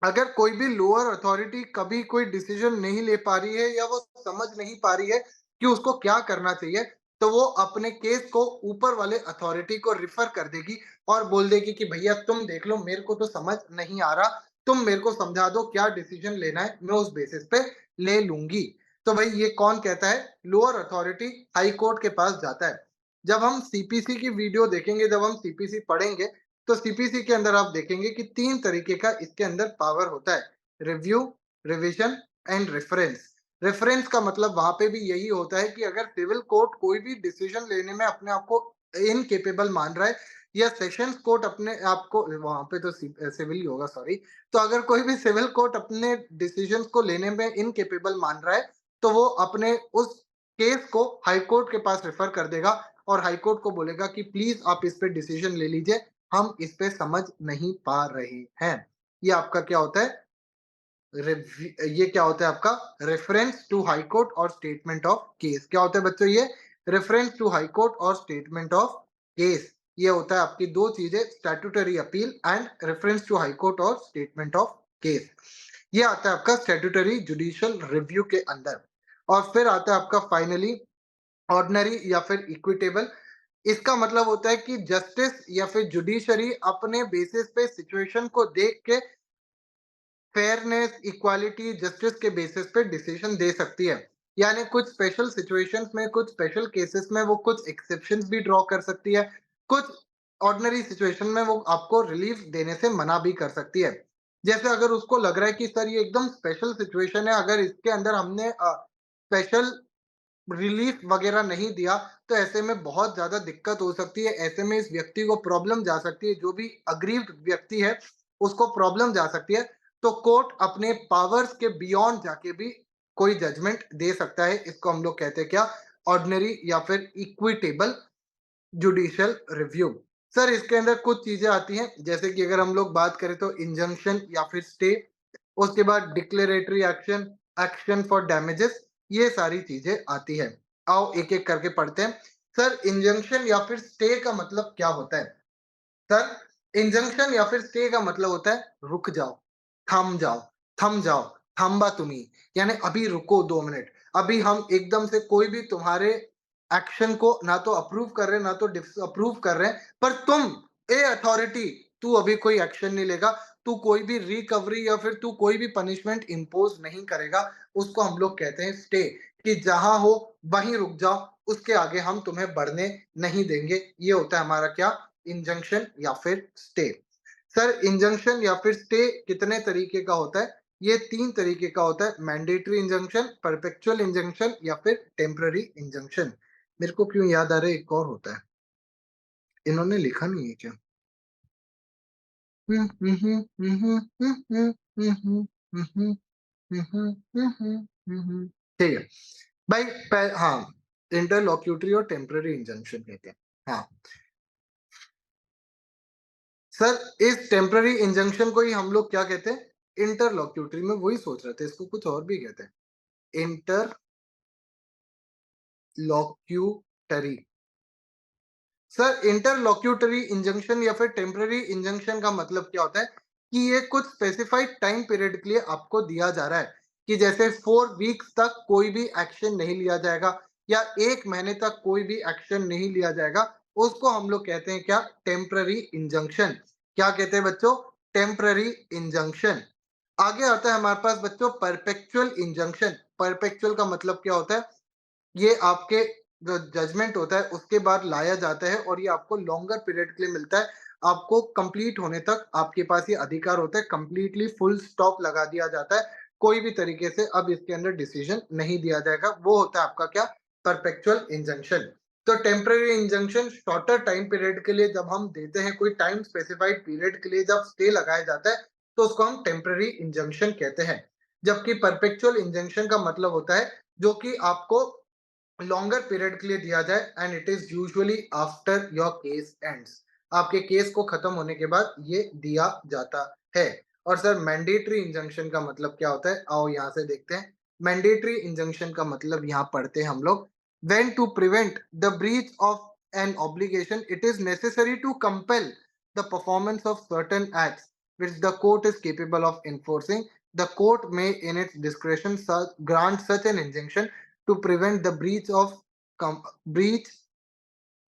अगर कोई भी लोअर अथॉरिटी कभी कोई डिसीजन नहीं ले पा रही है, या वो समझ नहीं पा रही है कि उसको क्या करना चाहिए, तो वो अपने केस को ऊपर वाले अथॉरिटी को रिफर कर देगी और बोल देगी कि भैया तुम देख लो, मेरे को तो समझ नहीं आ रहा, तुम मेरे को समझा दो क्या डिसीजन लेना है, मैं उस बेसिस पे ले लूंगी। तो भाई ये कौन कहता है? लोअर अथॉरिटी हाई कोर्ट के पास जाता है। जब हम सीपीसी की वीडियो देखेंगे, जब हम सीपीसी पढ़ेंगे, तो सीपीसी के अंदर आप देखेंगे कि 3 तरीके का इसके अंदर पावर होता है, review, revision and reference. Reference का मतलब वहां पे भी यही होता है कि अगर सिविल कोर्ट कोई भी डिसीजन लेने में अपने आप को इनकेपेबल मान रहा है, या सेशंस कोर्ट अपने आप को, वहां पे तो सिविल ही होगा, सॉरी। तो अगर कोई भी सिविल कोर्ट अपने डिसीजंस को लेने में इनकेपेबल मान रहा है, तो वो अपने उस केस को हाई कोर्ट के पास रेफर कर देगा, और हाई कोर्ट को बोलेगा कि प्लीज आप इस पे डिसीजन ले लीजिए, हम इस पे समझ नहीं पा रहे हैं। ये आपका क्या होता है? ये क्या होता है आपका? रेफरेंस टू हाई कोर्ट और स्टेटमेंट ऑफ केस। क्या होता है बच्चों ये? रेफरेंस टू हाई कोर्ट और स्टेटमेंट ऑफ केस। ये होता है आपकी दो चीजें, statutory appeal and reference to high court और स्टेटमेंट ऑफ केस। ये आता है आपका स्टैट्यूटरी जुडिशियल रिव्यू के अंदर। और फिर आता है आपका फाइनली ऑर्डिनरी या फिर इक्विटेबल। इसका मतलब होता है कि जस्टिस या फिर जुडिशरी अपने बेसिस पे सिचुएशन को देख के फेयरनेस, इक्वालिटी, जस्टिस के बेसिस पे डिसीजन दे सकती है। यानी कुछ स्पेशल सिचुएशंस में, कुछ स्पेशल केसेस में वो कुछ एक्सेप्शंस भी ड्रॉ कर सकती है। कुछ ऑर्डिनरी सिचुएशन में वो आपको रिलीफ देने से मना भी कर सकती है। जैसे अगर उसको लग रहा है कि सर ये एकदम स्पेशल सिचुएशन है, अगर इसके अंदर हमने स्पेशल रिलीफ वगैरह नहीं दिया, तो ऐसे में बहुत ज्यादा दिक्कत हो सकती है। ऐसे में इस व्यक्ति को प्रॉब्लम जा सकती है, जो भी अग्रीव्ड व्यक्ति है उसको प्रॉब्लम जा सकती है। तो कोर्ट अपने पावर्स के बियॉन्ड जाके भी कोई जजमेंट दे सकता है। इसको हम लोग कहते हैं क्या? ऑर्डिनरी या फिर इक्विटेबल जुडिशियल रिव्यू। सर इसके अंदर कुछ चीजें आती हैं, जैसे कि अगर हम लोग बात करें तो इंजंक्शन या फिर स्टे, उसके बाद declaratory action, action for damages, ये सारी चीजें आती है। आओ एक एक करके पढ़ते हैं। सर इंजंक्शन या फिर स्टे का मतलब क्या होता है? सर इंजंक्शन या फिर स्टे का मतलब होता है रुक जाओ, थम जाओ, थम जाओ, थांबा तुम्ही, यानी अभी रुको 2 मिनट। अभी हम एकदम से कोई भी तुम्हारे एक्शन को ना तो अप्रूव कर रहे हैं, ना तो डिसअप्रूव कर रहे हैं, पर तुम ए अथॉरिटी, तू अभी कोई एक्शन नहीं लेगा, तू कोई भी रिकवरी या फिर तू कोई भी पनिशमेंट इंपोज नहीं करेगा। उसको हम लोग कहते हैं स्टे, कि जहां हो वहीं रुक जाओ, उसके आगे हम तुम्हें बढ़ने नहीं देंगे। ये होता है हमारा क्या? इंजंक्शन या फिर स्टे। सर इंजंक्शन या फिर स्टे कितने तरीके का होता है? ये 3 तरीके का होता है, मैंडेटरी इंजंक्शन, परपेचुअल इंजंक्शन या फिर टेम्पररी इंजंक्शन। मेरे को क्यों याद आ रहा है एक और होता है, इन्होंने लिखा नहीं है क्या? ठीक है भाई। हाँ, इंटरलॉक्यूटरी और टेम्पररी इंजंक्शन कहते हैं। हाँ सर, इस टेम्पररी इंजंक्शन को ही हम लोग क्या कहते हैं? इंटरलॉक्यूटरी। में वही सोच रहे थे, इसको कुछ और भी कहते हैं, इंटरलॉक्यूटरी। सर इंटरलॉक्यूटरी इंजंक्शन या फिर टेम्पररी इंजंक्शन का मतलब क्या होता है? कि ये कुछ स्पेसिफाइड टाइम पीरियड के लिए आपको दिया जा रहा है, कि जैसे 4 वीक्स तक कोई भी एक्शन नहीं लिया जाएगा, या 1 महीने तक कोई भी एक्शन नहीं लिया जाएगा। उसको हम लोग कहते हैं क्या? Temporary injunction. क्या कहते हैं बच्चों? Temporary injunction. आगे आता है हमारे पास बच्चों परपेचुअल इंजंक्शन। परपेचुअल का मतलब क्या होता है? ये आपके जो जजमेंट होता है उसके बाद लाया जाता है, और ये आपको लॉन्गर पीरियड के लिए मिलता है। आपको कंप्लीट होने तक आपके पास ये अधिकार होता है, कंप्लीटली फुल स्टॉप लगा दिया जाता है। कोई भी तरीके से अब इसके अंदर डिसीजन नहीं दिया जाएगा। वो होता है आपका क्या? Perpetual injunction. तो temporary injunction shorter time period के लिए जब हम देते हैं, कोई टाइम स्पेसिफाइड पीरियड के लिए जब स्टे लगाया जाता है, तो उसको हम टेम्पररी इंजंक्शन कहते हैं। जबकि परपेचुअल इंजंक्शन का मतलब होता है जो कि आपको लॉन्गर पीरियड के लिए दिया जाए, and it is usually after your case ends. आपके केस को खत्म होने के बाद ये दिया जाता है। और सर मैंडेटरी इंजंक्शन का मतलब क्या होता है? आओ यहाँ से देखते हैं। मैंडेटरी इंजंक्शन का मतलब यहाँ पढ़ते हैं हम लोग, when to prevent the breach of an obligation it is necessary to compel the performance of certain acts which the court is capable of enforcing. The court may in its discretion grant such an injunction to prevent the breach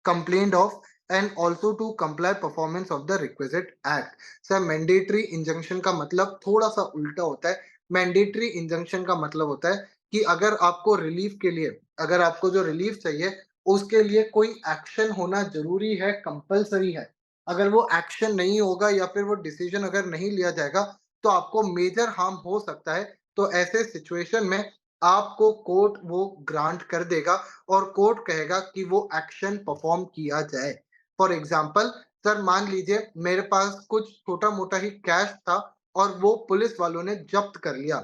complained of and also to comply performance of the requisite act. Sir mandatory injunction का मतलब थोड़ा सा उल्टा होता है। Mandatory injunction का मतलब होता है कि अगर आपको रिलीफ के लिए, अगर आपको जो रिलीफ चाहिए उसके लिए कोई एक्शन होना जरूरी है, कंपलसरी है। अगर वो एक्शन नहीं होगा या फिर वो डिसीजन अगर नहीं लिया जाएगा तो आपको मेजर हार्म हो सकता है। तो ऐसे सिचुएशन में आपको कोर्ट वो ग्रांट कर देगा और कोर्ट कहेगा कि वो एक्शन परफॉर्म किया जाए। फॉर एग्जाम्पल, सर मान लीजिए मेरे पास कुछ छोटा मोटा ही कैश था और वो पुलिस वालों ने जब्त कर लिया,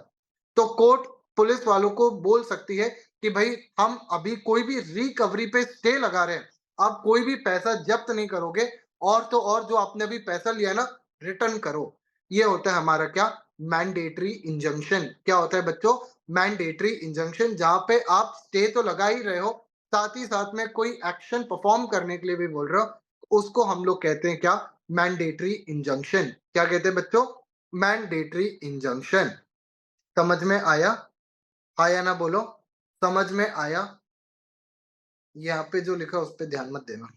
तो कोर्ट पुलिस वालों को बोल सकती है कि भाई हम अभी कोई भी रिकवरी पे स्टे लगा रहे हैं, आप कोई भी पैसा जब्त नहीं करोगे, और तो और जो आपने अभी पैसा लिया ना, रिटर्न करो। ये होता है हमारा क्या, मैंडेटरी इंजंक्शन। क्या होता है बच्चों, मैंडेटरी इंजंक्शन, जहां पे आप स्टे तो लगा ही रहे हो, साथ ही साथ में कोई एक्शन परफॉर्म करने के लिए भी बोल रहे हो, उसको हम लोग कहते हैं क्या, मैंडेटरी इंजंक्शन। क्या कहते हैं बच्चों, मैंडेटरी इंजंक्शन। समझ में आया? आया ना, बोलो समझ में आया? यहाँ पे जो लिखा उस पे ध्यान मत देना।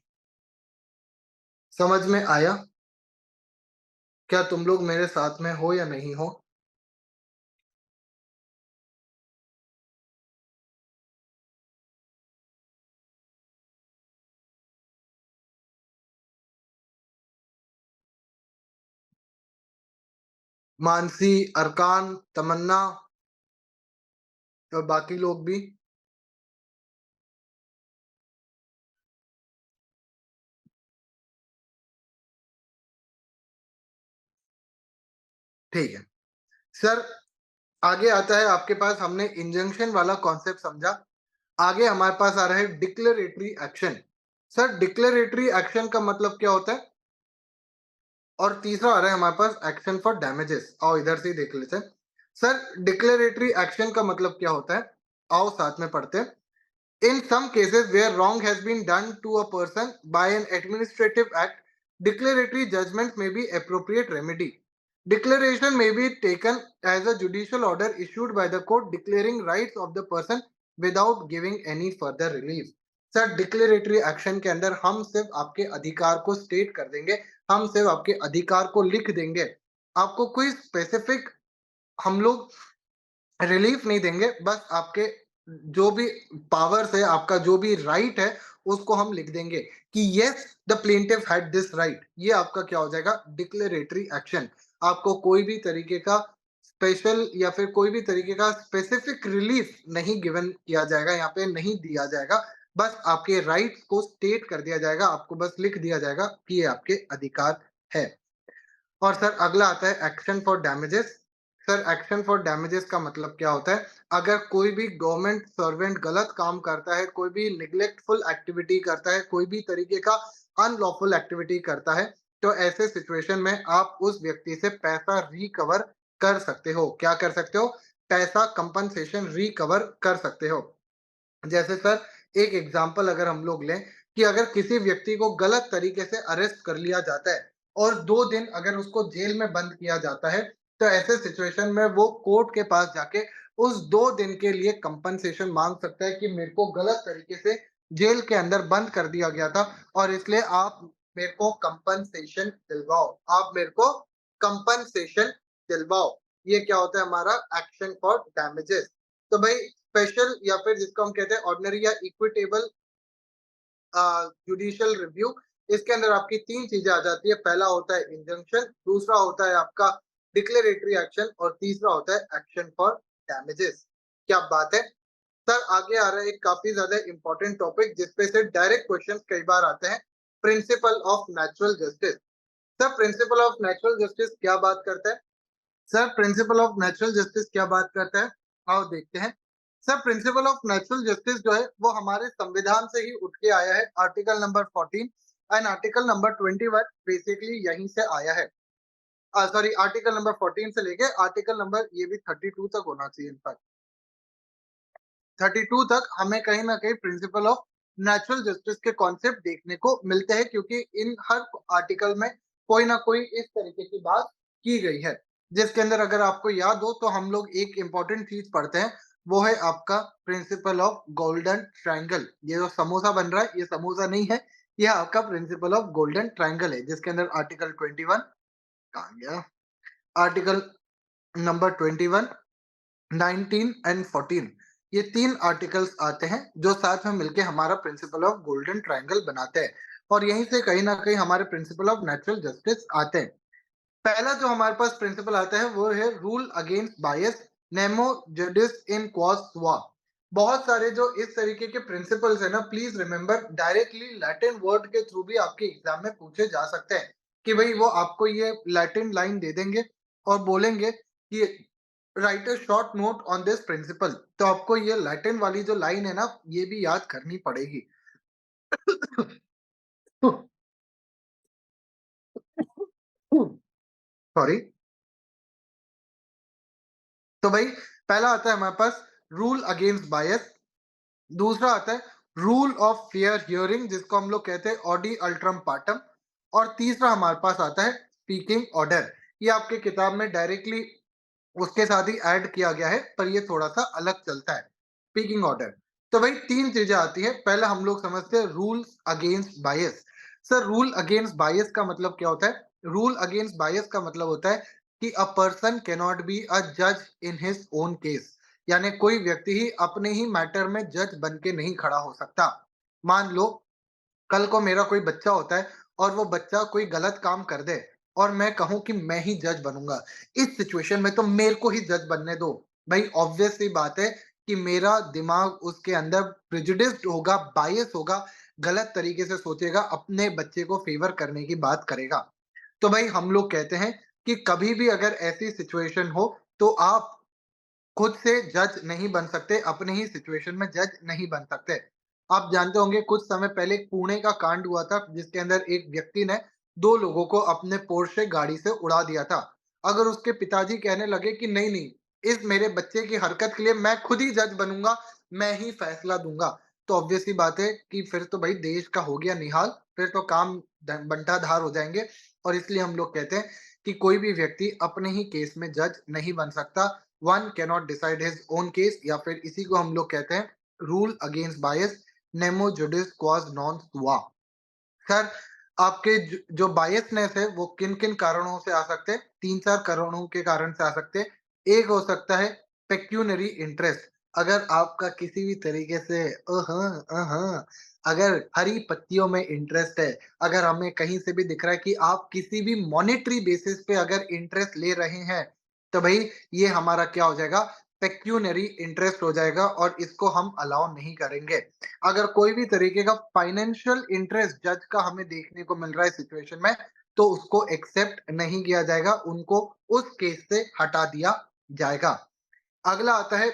समझ में आया? क्या तुम लोग मेरे साथ में हो या नहीं हो? मानसी, अरकान, तमन्ना और बाकी लोग भी। ठीक है सर। आगे आता है आपके पास, हमने इंजंक्शन वाला कॉन्सेप्ट समझा। आगे हमारे पास आ रहा है declaratory action. Sir declaratory action का मतलब क्या होता है? और तीसरा आ रहा है हमारे पास एक्शन फॉर डैमेजेस। आओ इधर से ही देख लेते हैं। सर डिक्लेरेटरी एक्शन का मतलब क्या होता है, आओ साथ में पढ़ते हैं। In some cases where wrong has been done to a person by an administrative act, declaratory judgment may be appropriate remedy. Declaration may be taken as a judicial order issued by the court declaring rights of the person without giving any further relief. Sir declaratory action के अंदर हम सिर्फ आपके अधिकार को state कर देंगे, हम सिर्फ आपके अधिकार को लिख देंगे, आपको कोई स्पेसिफिक हम लोग रिलीफ नहीं देंगे, बस आपके जो भी पावर्स है, आपका जो भी राइट है, उसको हम लिख देंगे कि yes the plaintiff had this right. ये आपका क्या हो जाएगा, डिक्लेरेटरी एक्शन। आपको कोई भी तरीके का स्पेशल या फिर कोई भी तरीके का स्पेसिफिक रिलीफ नहीं गिवन किया जाएगा, यहाँ पे नहीं दिया जाएगा। बस आपके राइट्स को स्टेट कर दिया जाएगा, आपको बस लिख दिया जाएगा कि ये आपके अधिकार है। और सर अगला आता है action for damages. Sir action for damages का मतलब क्या होता है, अगर कोई भी गवर्नमेंट सर्वेंट गलत काम करता है, कोई भी निग्लेक्टफुल एक्टिविटी करता है, कोई भी तरीके का अनलॉफुल एक्टिविटी करता है, तो ऐसे सिचुएशन में आप उस व्यक्ति से पैसा रिकवर कर सकते हो। क्या कर सकते हो, पैसा कंपनसेशन रिकवर कर सकते हो। जैसे सर एक एग्जांपल अगर हम लोग लें कि अगर किसी व्यक्ति को गलत तरीके से अरेस्ट कर लिया जाता है और 2 दिन अगर उसको जेल में बंद किया जाता है, तो ऐसे सिचुएशन में वो कोर्ट के पास जाके उस 2 दिन के लिए कंपनसेशन मांग सकता है कि मेरे को गलत तरीके से जेल के अंदर बंद कर दिया गया था और इसलिए आप मेरे को कंपनसेशन दिलवाओ, आप मेरे को कंपनसेशन दिलवाओ। ये क्या होता है हमारा एक्शन फॉर डैमेजेस। तो भाई स्पेशल या फिर जिसको हम कहते हैं ऑर्डिनरी या इक्विटेबल जुडिशियल रिव्यू, इसके अंदर आपकी 3 चीजें आ जाती है। पहला होता है इंजंक्शन, दूसरा होता है आपका डिक्लेरेटरी एक्शन और तीसरा होता है एक्शन फॉर डैमेजेस। क्या बात है? सर आगे आ रहा है एक काफी ज्यादा इंपॉर्टेंट टॉपिक जिसपे से डायरेक्ट क्वेश्चंस कई बार आते हैं, principle of natural justice. Sir principle of natural justice क्या बात करता है? Sir principle of natural justice क्या बात करता है, आओ देखते हैं। Sir principle of natural justice जो है वो हमारे संविधान से ही उठ के आया है, article number 14 and article number 21 basically यहीं से आया है। सॉरी आर्टिकल नंबर 14 से लेके आर्टिकल नंबर ये भी 32 तक होना चाहिए, इनफैक्ट 32 तक हमें कहीं ना कहीं प्रिंसिपल ऑफ नेचुरल जस्टिस के कॉन्सेप्ट देखने को मिलते हैं, क्योंकि इन हर आर्टिकल में कोई ना कोई इस तरीके की बात की गई है। जिसके अंदर अगर आपको याद हो तो हम लोग एक इंपॉर्टेंट चीज पढ़ते हैं, वो है आपका प्रिंसिपल ऑफ गोल्डन ट्रायंगल। ये जो समोसा बन रहा है ये समोसा नहीं है, ये आपका प्रिंसिपल ऑफ गोल्डन ट्रायंगल है, जिसके अंदर आर्टिकल 21 कहाँ गया? आर्टिकल नंबर 21, 19 एंड 14, ये 3 आर्टिकल्स आते हैं जो साथ में मिलके हमारा प्रिंसिपल ऑफ गोल्डन ट्रायंगल बनाते हैं। और यहीं से कहीं न कहीं हमारे प्रिंसिपल ऑफ नेचुरल जस्टिस आते हैं। पहला जो हमारे पास प्रिंसिपल आता है वो है रूल अगेंस्ट बायस, नेमो जुडिस इन क्वास सुआ। बहुत सारे जो इस तरीके के प्रिंसिपल्स है ना, please remember, directly Latin word के थ्रू भी आपके एग्जाम में पूछे जा सकते हैं। कि भाई वो आपको ये लैटिन लाइन दे देंगे और बोलेंगे कि right a short note on this principle, तो आपको ये लैटिन वाली जो लाइन है ना, ये भी याद करनी पड़ेगी। सॉरी। तो भाई पहला आता है हमारे पास रूल अगेंस्ट बायस, दूसरा आता है रूल ऑफ फेयर हियरिंग, जिसको हम लोग कहते हैं ऑडी अल्ट्रम पार्टम, और तीसरा हमारे पास आता है स्पीकिंग ऑर्डर। ये आपके किताब में डायरेक्टली उसके साथ ही ऐड किया गया है, पर ये थोड़ा सा अलग चलता है, स्पीकिंग ऑर्डर। तो भाई तीन चीजें आती है। पहला हम लोग समझते हैं रूल्स अगेंस्ट बायस। सर रूल अगेंस्ट बायस का मतलब क्या होता है? रूल अगेंस्ट बायस का मतलब होता है कि a person can not be a जज इन हिज ओन केस, यानी कोई व्यक्ति ही अपने ही मैटर में जज बन के नहीं खड़ा हो सकता। मान लो कल को मेरा कोई बच्चा होता है और वो बच्चा कोई गलत काम कर दे और मैं कहूं कि मैं ही जज बनूंगा, इस सिचुएशन में तो मेरे को ही जज बनने दो। भाई ऑब्वियस सी बात है कि मेरा दिमाग उसके अंदर प्रेजुडिस्ड होगा, बायस होगा, गलत तरीके से सोचेगा, अपने बच्चे को फेवर करने की बात करेगा। तो भाई हम लोग कहते हैं कि कभी भी अगर ऐसी सिचुएशन हो तो आप खुद से जज नहीं बन सकते, अपने ही सिचुएशन में जज नहीं बन सकते। आप जानते होंगे कुछ समय पहले एक पुणे का कांड हुआ था, जिसके अंदर एक व्यक्ति ने 2 लोगों को अपने पोर्शे गाड़ी से उड़ा दिया था। अगर उसके पिताजी कहने लगे कि नहीं, नहीं, इस मेरे बच्चे की हरकत के लिए मैं खुद ही जज बनूँगा, मैं ही फैसला दूँगा, तो ऑब्वियस सी बात है कि फिर तो भाई देश का हो गया निहाल, फिर तो काम ड बंटाधार हो जाएँगे। और इसलिए हम लोग कहते हैं कि कोई भी व्यक्ति अपने ही केस में जज नहीं बन सकता। One cannot decide his own case, या फिर इसी को हम लोग कहते हैं रूल अगेंस्ट बायस, नेमो जुडिस क्वास नॉन सुआ। सर आपके जो बायसनेस है वो किन किन कारणों से आ सकते हैं? तीन चार कारणों के कारण से आ सकते हैं। एक हो सकता है पेक्यूनरी इंटरेस्ट। अगर आपका किसी भी तरीके से अगर हरी पत्तियों में इंटरेस्ट है, अगर हमें कहीं से भी दिख रहा है कि आप किसी भी मॉनेटरी बेसिस पे अगर इंटरेस्ट ले रहे हैं, तो भाई ये हमारा क्या हो जाएगा? पेक्यूनरी इंटरेस्ट हो जाएगा और इसको हम अलाउ नहीं करेंगे। अगर कोई भी तरीके का फाइनेंशियल इंटरेस्ट जज का हमें देखने को मिल रहा है सिचुएशन में, तो उसको एक्सेप्ट नहीं किया जाएगा, उनको उस केस से हटा दिया जाएगा। अगला आता है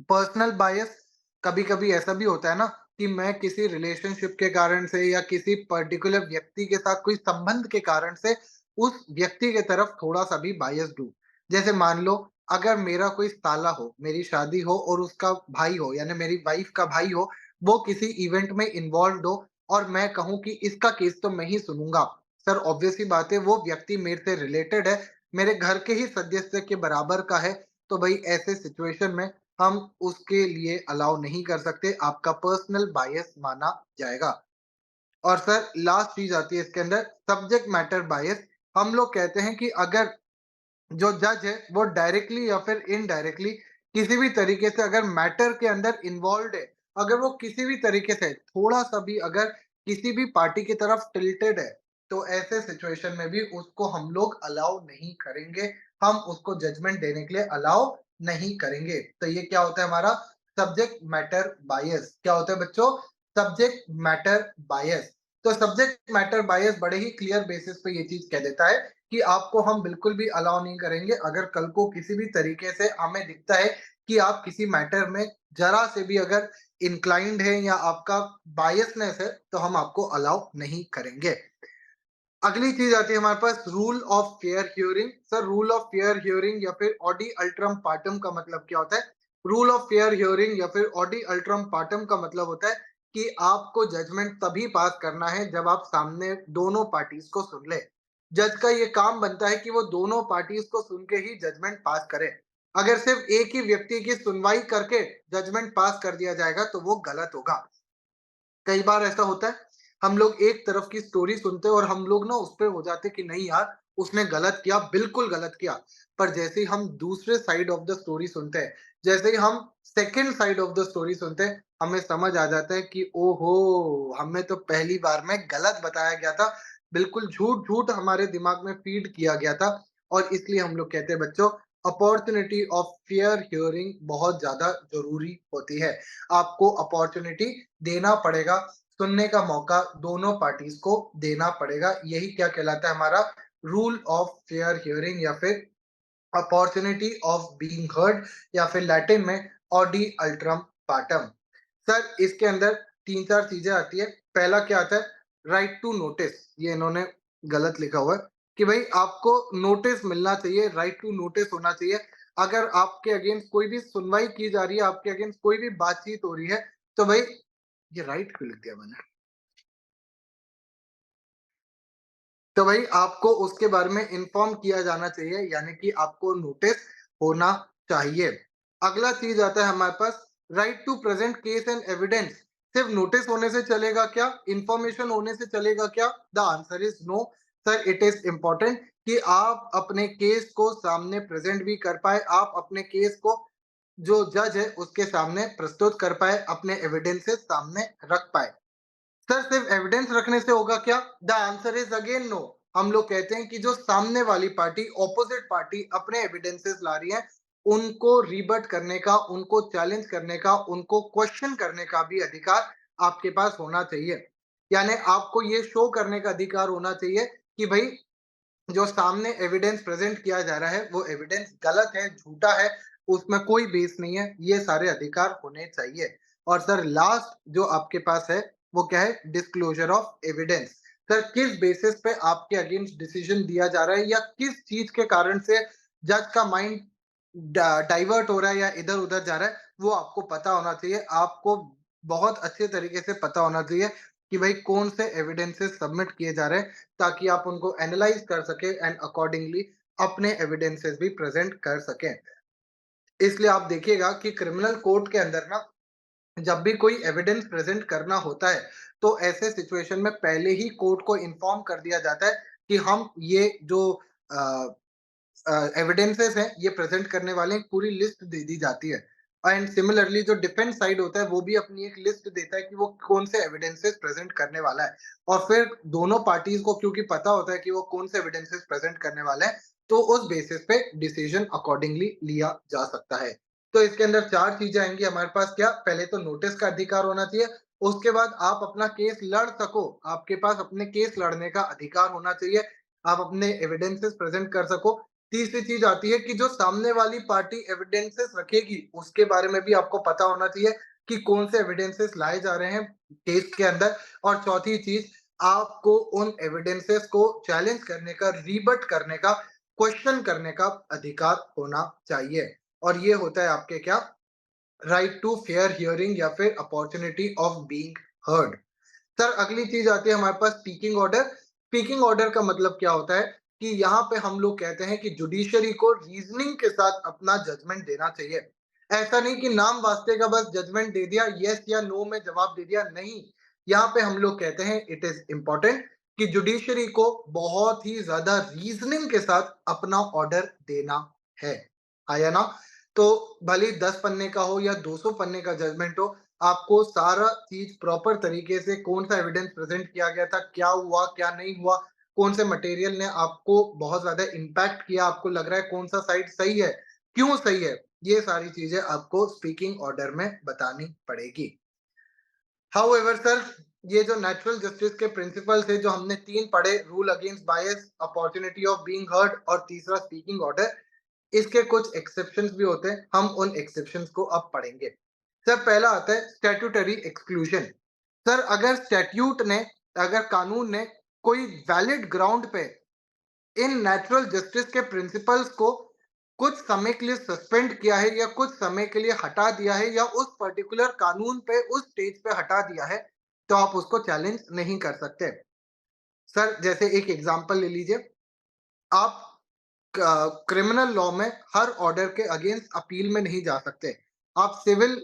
पर्सनल बायस। कभी-कभी ऐसा भी होता है ना कि मैं किसी रिलेशनशिप के कारण से या किसी पर्टिकुलर व्यक्ति के साथ कोई संबंध के कारण से उस व्यक्ति की तरफ थोड़ा-सा भी बायस्ड हूँ। जैसे मान लो अगर मेरा कोई साला हो, मेरी शादी हो और उसका भाई हो, यानी मेरी वाइफ का भाई हो, वो किसी इवेंट में इन्वॉल्व्ड हो और मैं कहूँ कि इसका केस तो मैं ही सुनूँगा। सर ऑब्वियस सी बात है वो व्यक्ति मेरे से रिलेटेड है, मेरे घर के ही सदस्य के बराबर का है, तो भाई ऐसे सिचुएशन में हम उसके लिए अलाउ नहीं कर सकते, आपका पर्सनल बायस माना जाएगा। और सर लास्ट चीज आती है इसके अंदर सब्जेक्ट मैटर बायस। हम लोग कहते हैं कि अगर जो जज है वो डायरेक्टली या फिर इनडायरेक्टली किसी भी तरीके से अगर मैटर के अंदर इन्वॉल्व है, अगर वो किसी भी तरीके से थोड़ा सा भी अगर किसी भी पार्टी की तरफ टिल्टेड है, तो ऐसे सिचुएशन में भी उसको हम लोग अलाउ नहीं करेंगे, हम उसको जजमेंट देने के लिए अलाउ नहीं करेंगे। तो ये क्या होता है हमारा सब्जेक्ट मैटर बायस। क्या होता है बच्चों? सब्जेक्ट मैटर बायस। तो सब्जेक्ट मैटर बायस बड़े ही क्लियर बेसिस पे ये चीज कह देता है कि आपको हम बिल्कुल भी अलाउ नहीं करेंगे। अगर कल को किसी भी तरीके से हमें दिखता है कि आप किसी मैटर में जरा से भी अगर इंक्लाइंड है या आपका बायसनेस है, तो हम आपको अलाउ नहीं करेंगे। अगली चीज आती है हमारे पास rule of fair hearing. Sir rule of fair hearing या फिर ऑडी अल्ट्रम पार्टम का मतलब क्या होता है? रूल ऑफ फेयर हियरिंग या फिर ऑडी अल्ट्रम पार्टम का मतलब होता है कि आपको जजमेंट तभी पास करना है जब आप सामने दोनों पार्टीज को सुन ले। जज का ये काम बनता है कि वो दोनों पार्टीज को सुन के ही जजमेंट पास करे। अगर सिर्फ एक ही व्यक्ति की सुनवाई करके जजमेंट पास कर दिया जाएगा तो वो गलत होगा। कई बार ऐसा होता है हम लोग एक तरफ की स्टोरी सुनते हैं और हम लोग ना उस पे हो जाते कि नहीं यार, उसने गलत किया, बिल्कुल गलत किया। पर जैसे ही हम दूसरे साइड ऑफ द स्टोरी सुनते हैं, जैसे ही हम second side of the story सुनते हैं, हमें समझ आ जाता है कि ओहो! हमें तो पहली बार में गलत बताया गया था। बिल्कुल झूठ-झूठ हमारे दिमाग में फीड किया गया था और इसलिए हम लोग कहते हैं बच्चों, अपॉर्च्युनिटी ऑफ फेयर हियरिंग बहुत ज़्यादा ज़रूरी होती है। आपको अपॉर्च्युनिटी देना पड़ेगा, सुनने का मौका दोनों पार्टीज़ को देना पड़ेगा। यही क्या कहलाता है हमारा रूल ऑफ फेयर हियरिंग या फिर अपॉर्च्युनिटी ऑफ बीइंग हर्ड या फिर लैटिन में ऑडी अल्ट्रम पार्टम। सर इसके अंदर 3-4 चीज़ें आती है। पहला क्या आता है? Right to notice. ये इन्होंने गलत लिखा हुआ है कि भई आपको नोटिस मिलना चाहिए, राइट टू नोटिस होना चाहिए। अगर आपके अगेंस्ट कोई भी सुनवाई की जा रही है, आपके अगेंस्ट कोई भी बातचीत हो रही है, तो भई ये राइट क्यों लिख दिया मैंने? तो भई आपको उसके बारे में इन्फॉर्म किया जाना चाहिए, यानी कि आपको नोटिस होना चाहिए। अगला चीज़ आता है हमारे पास right to present case and evidence. सिर्फ नोटिस होने से चलेगा क्या? इन्फॉर्मेशन होने से चलेगा क्या? The answer is no. Sir it is important कि आप अपने केस को सामने प्रेजेंट भी कर पाए, आप अपने केस को जो जज है उसके सामने प्रस्तुत कर पाए, अपने एविडेंसेस सामने रख पाए। सर सिर्फ एविडेंस रखने से होगा क्या? The answer is again no. हम लोग कहते हैं कि जो सामने वाली पार्टी, ऑपोजिट पार्टी अपने एविडेंसेस ला रही है, उनको रिबट करने का, उनको चैलेंज करने का, उनको क्वेश्चन करने का भी अधिकार आपके पास होना चाहिए। यानी आपको ये शो करने का अधिकार होना चाहिए कि भाई जो सामने एविडेंस प्रेजेंट किया जा रहा है वो एविडेंस गलत है, झूठा है, उसमें कोई बेस नहीं है। ये सारे अधिकार होने चाहिए। और सर लास्ट जो आपके पास है वो क्या है? Disclosure of evidence. सर किस बेसिस पे आपके अगेंस्ट डिसीजन दिया जा रहा है या किस चीज के कारण से जज का माइंड डाइवर्ट हो रहा है या इधर उधर जा रहा है, वो आपको पता होना चाहिए। आपको बहुत अच्छे तरीके से पता होना चाहिए कि भाई कौन से एविडेंसेस सबमिट किए जा रहे हैं, ताकि आप उनको एनालाइज कर सके एंड अकॉर्डिंगली अपने एविडेंसेस भी प्रेजेंट कर सकें। इसलिए आप देखिएगा कि क्रिमिनल कोर्ट के अंदर ना जब भी कोई एविडेंस प्रेजेंट करना होता है, तो ऐसे सिचुएशन में पहले ही कोर्ट को इन्फॉर्म कर दिया जाता है कि हम ये जो एविडेंसेस हैं ये प्रेजेंट करने वाले हैं, पूरी लिस्ट दे दी जाती है। एंड सिमिलरली जो डिफेंस साइड होता है वो भी अपनी एक लिस्ट देता है कि वो कौन से एविडेंसेस प्रेजेंट करने वाला है। और फिर दोनों पार्टीज को क्योंकि पता होता है कि वो कौन से एविडेंसेस प्रेजेंट करने वाले हैं, तो उस बेसिस पे डिसीजन अकॉर्डिंगली लिया जा सकता है। तो इसके अंदर चार चीजें आएंगी हमारे पास। क्या? पहले तो नोटिस का अधिकार होना चाहिए। उसके बाद आप अपना केस लड़ सको, आपके पास अपने केस लड़ने का अधिकार होना चाहिए, आप अपने एविडेंसेस प्रेजेंट कर सको। तीसरी चीज आती है कि जो सामने वाली पार्टी एविडेंसेस रखेगी उसके बारे में भी आपको पता होना चाहिए कि कौन से एविडेंसेस लाए जा रहे हैं केस के अंदर। और चौथी चीज, आपको उन एविडेंसेस को चैलेंज करने का, रीबट करने का, क्वेश्चन करने का अधिकार होना चाहिए। और ये होता है आपके क्या? राइट टू फेयर हियरिंग या फिर opportunity of being heard. Sir अगली चीज आती है हमारे पास स्पीकिंग ऑर्डर। स्पीकिंग ऑर्डर का मतलब क्या होता है कि यहाँ पे हम लोग कहते हैं कि जुडिशरी को रीजनिंग के साथ अपना जजमेंट देना चाहिए। ऐसा नहीं कि नाम वास्ते का बस जजमेंट दे दिया, यस या नो में जवाब दे दिया, नहीं। यहाँ पे हम लोग कहते हैं इट इज इंपॉर्टेंट कि जुडिशरी को बहुत ही ज्यादा रीजनिंग के साथ अपना ऑर्डर देना है। आया ना? तो भले ही 10 पन्ने का हो या 200 पन्ने का जजमेंट हो, आपको सारा चीज प्रॉपर तरीके से कौन सा एविडेंस प्रेजेंट किया गया था, क्या हुआ, क्या नहीं हुआ, कौन से मटेरियल ने आपको बहुत ज्यादा इम्पैक्ट किया, आपको लग रहा है कौन सा साइड सही है, क्यों सही है, ये सारी चीजें आपको स्पीकिंग ऑर्डर में बतानी पड़ेगी। हाउएवर सर, ये जो नेचुरल जस्टिस के प्रिंसिपल्स है जो हमने तीन पढ़े, rule against bias, opportunity of being heard और तीसरा स्पीकिंग ऑर्डर, इसके कुछ एक्सेप्शंस भी होते हैं। हम उन एक्सेप्शंस को अब पढ़ेंगे। सर पहला आता है स्टैट्यूटरी एक्सक्लूजन। सर अगर स्टैट्यूट ने, अगर कानून ने कोई वैलिड ग्राउंड पे इन नेचुरल जस्टिस के प्रिंसिपल्स को कुछ समय के लिए सस्पेंड किया है या कुछ समय के लिए हटा दिया है या उस पर्टिकुलर कानून पे, उस स्टेज पे हटा दिया है, तो आप उसको चैलेंज नहीं कर सकते। सर जैसे एक एग्जांपल ले लीजिए, आप क्रिमिनल लॉ में हर ऑर्डर के अगेंस्ट अपील में नहीं जा सकते। आप सिविल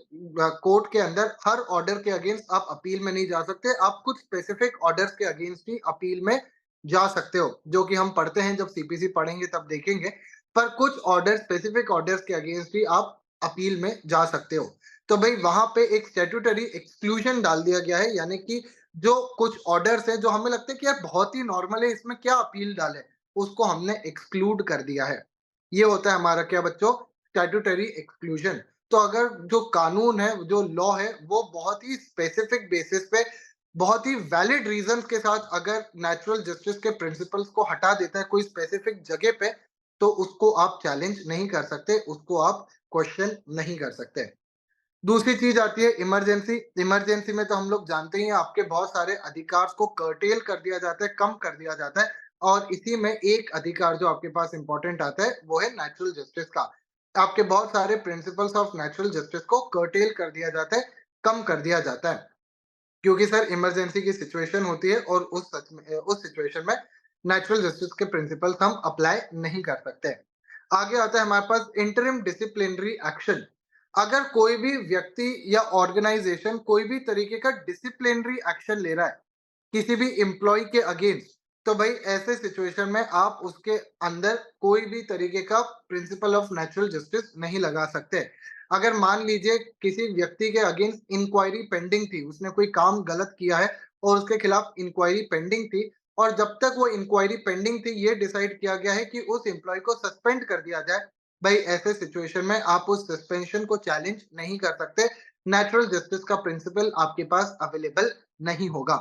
कोर्ट के अंदर हर ऑर्डर के अगेंस्ट आप अपील में नहीं जा सकते। आप कुछ स्पेसिफिक ऑर्डर्स के अगेंस्ट ही अपील में जा सकते हो, जो कि हम पढ़ते हैं, जब सीपीसी पढ़ेंगे तब देखेंगे। पर कुछ ऑर्डर, स्पेसिफिक ऑर्डर्स के अगेंस्ट ही आप अपील में जा सकते हो। तो भाई वहां पे एक स्टैट्यूटरी एक्सक्लूजन डाल दिया गया है, यानी कि जो कुछ ऑर्डर्स है जो हमें लगता है कि यार बहुत ही नॉर्मल है, इसमें क्या अपील डाले, उसको हमने एक्सक्लूड कर दिया है। ये होता है हमारा क्या बच्चों, स्टैट्यूटरी एक्सक्लूजन। तो अगर जो कानून है, जो लॉ है, वो बहुत ही स्पेसिफिक बेसिस पे, बहुत ही वैलिड रीजन के साथ अगर नेचुरल जस्टिस के प्रिंसिपल्स को हटा देता है कोई स्पेसिफिक जगह पे, तो उसको आप चैलेंज नहीं कर सकते, उसको आप क्वेश्चन नहीं कर सकते। दूसरी चीज आती है इमरजेंसी। इमरजेंसी में तो हम लोग जानते ही हैं, आपके बहुत सारे अधिकार को कर्टेल कर दिया जाता है, कम कर दिया जाता है। और इसी में एक अधिकार जो आपके पास इंपॉर्टेंट आता है, वो है नेचुरल जस्टिस का। आपके बहुत सारे प्रिंसिपल्स ऑफ नेचुरल जस्टिस को कर्टेल कर दिया जाता है, कम कर दिया जाता है, क्योंकि सर इमरजेंसी की सिचुएशन होती है और उस सिचुएशन में नेचुरल जस्टिस के प्रिंसिपल्स हम अप्लाई नहीं कर सकते। आगे आता है हमारे पास इंटरिम डिसिप्लिनरी एक्शन। अगर कोई भी व्यक्ति या ऑर्गेनाइजेशन कोई भी तरीके का डिसिप्लिनरी एक्शन ले रहा है किसी भी एम्प्लॉय के अगेंस्ट, तो भाई ऐसे सिचुएशन में आप उसके अंदर कोई भी तरीके का प्रिंसिपल ऑफ नेचुरल जस्टिस नहीं लगा सकते। अगर मान लीजिए किसी व्यक्ति के अगेंस्ट इंक्वायरी पेंडिंग थी, उसने कोई काम गलत किया है और उसके खिलाफ इंक्वायरी पेंडिंग थी, और जब तक वो इंक्वायरी पेंडिंग थी, ये डिसाइड किया गया है कि उस एम्प्लॉय को सस्पेंड कर दिया जाए, भाई ऐसे सिचुएशन में आप उस सस्पेंशन को चैलेंज नहीं कर सकते। नेचुरल जस्टिस का प्रिंसिपल आपके पास अवेलेबल नहीं होगा।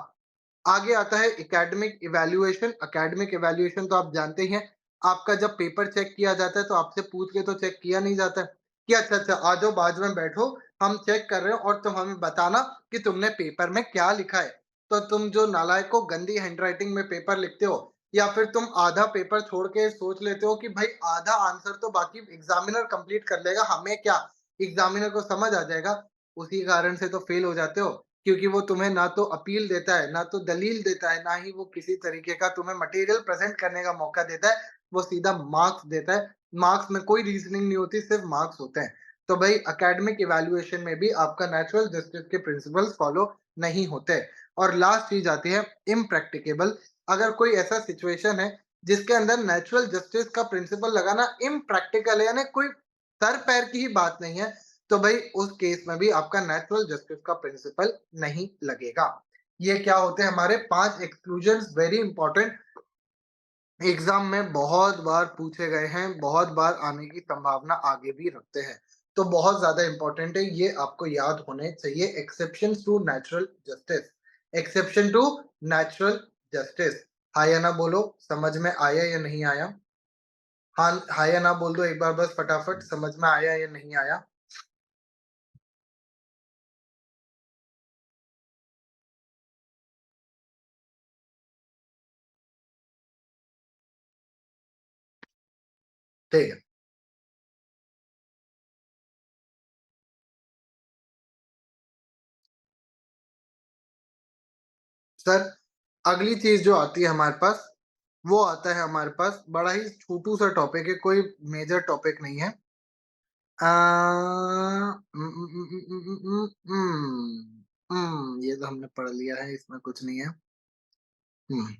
आगे आता है एकेडमिक इवैल्यूएशन। एकेडमिक इवैल्यूएशन तो आप जानते ही हैं, आपका जब पेपर चेक किया जाता है तो आपसे पूछ के तो चेक किया नहीं जाता है कि अच्छा अच्छा आ जाओ बाजू में बैठो, हम चेक कर रहे हो और तुम हमें बताना कि तुमने पेपर में क्या लिखा है। तो तुम जो नालायक को गंदी हैंडराइटिंग में पेपर लिखते हो, या फिर तुम आधा पेपर छोड़ के सोच लेते हो कि भाई आधा आंसर तो बाकी एग्जामिनर कंप्लीट कर लेगा, हमें क्या, एग्जामिनर को समझ आ जाएगा, उसी कारण से तो फेल हो जाते हो। क्योंकि वो तुम्हें ना तो अपील देता है, ना तो दलील देता है, ना ही वो किसी तरीके का तुम्हें मटेरियल प्रेज़ेंट करने का मौका देता है, वो सीधा मार्क्स देता है। मार्क्स में कोई रीज़निंग नहीं होती, सिर्फ़ मार्क्स होते हैं। तो भई एकेडमिक इवैल्यूएशन में भी आपका नेचुरल जस्टिस के प्रिंसिपल्स फ़ॉलो नहीं होते। और लास्ट चीज़ आती है इम्प्रैक्टिकेबल। अगर कोई ऐसा सिचुएशन है, जिसके अंदर नेचुरल जस्टिस का प्रिंसिपल लगाना इम्प्रैक्टिकल है, यानी कोई सर-पैर की ही बात नहीं है, तो भाई उस केस में भी आपका नेचुरल जस्टिस का प्रिंसिपल नहीं लगेगा। ये क्या होते हैं हमारे 5 एक्सक्लूजन्स, वेरी इंपॉर्टेंट, एग्जाम में बहुत बार पूछे गए हैं, बहुत बार आने की संभावना आगे भी रखते हैं। तो बहुत ज्यादा इंपॉर्टेंट है, ये आपको याद होने चाहिए। Exception to natural justice, exception to natural justice. हाँ या ना बोलो, समझ में आया या नहीं आया? हाँ हाँ या ना बोल दो एक बार बस फटाफट, समझ में आया या नहीं आया? ठीक है सर। अगली चीज जो आती है हमारे पास, वो आता है हमारे पास, बड़ा ही छोटू सा टॉपिक है, कोई मेजर टॉपिक नहीं है। आ, ये तो हमने पढ़ लिया है, इसमें कुछ नहीं है। Hmm,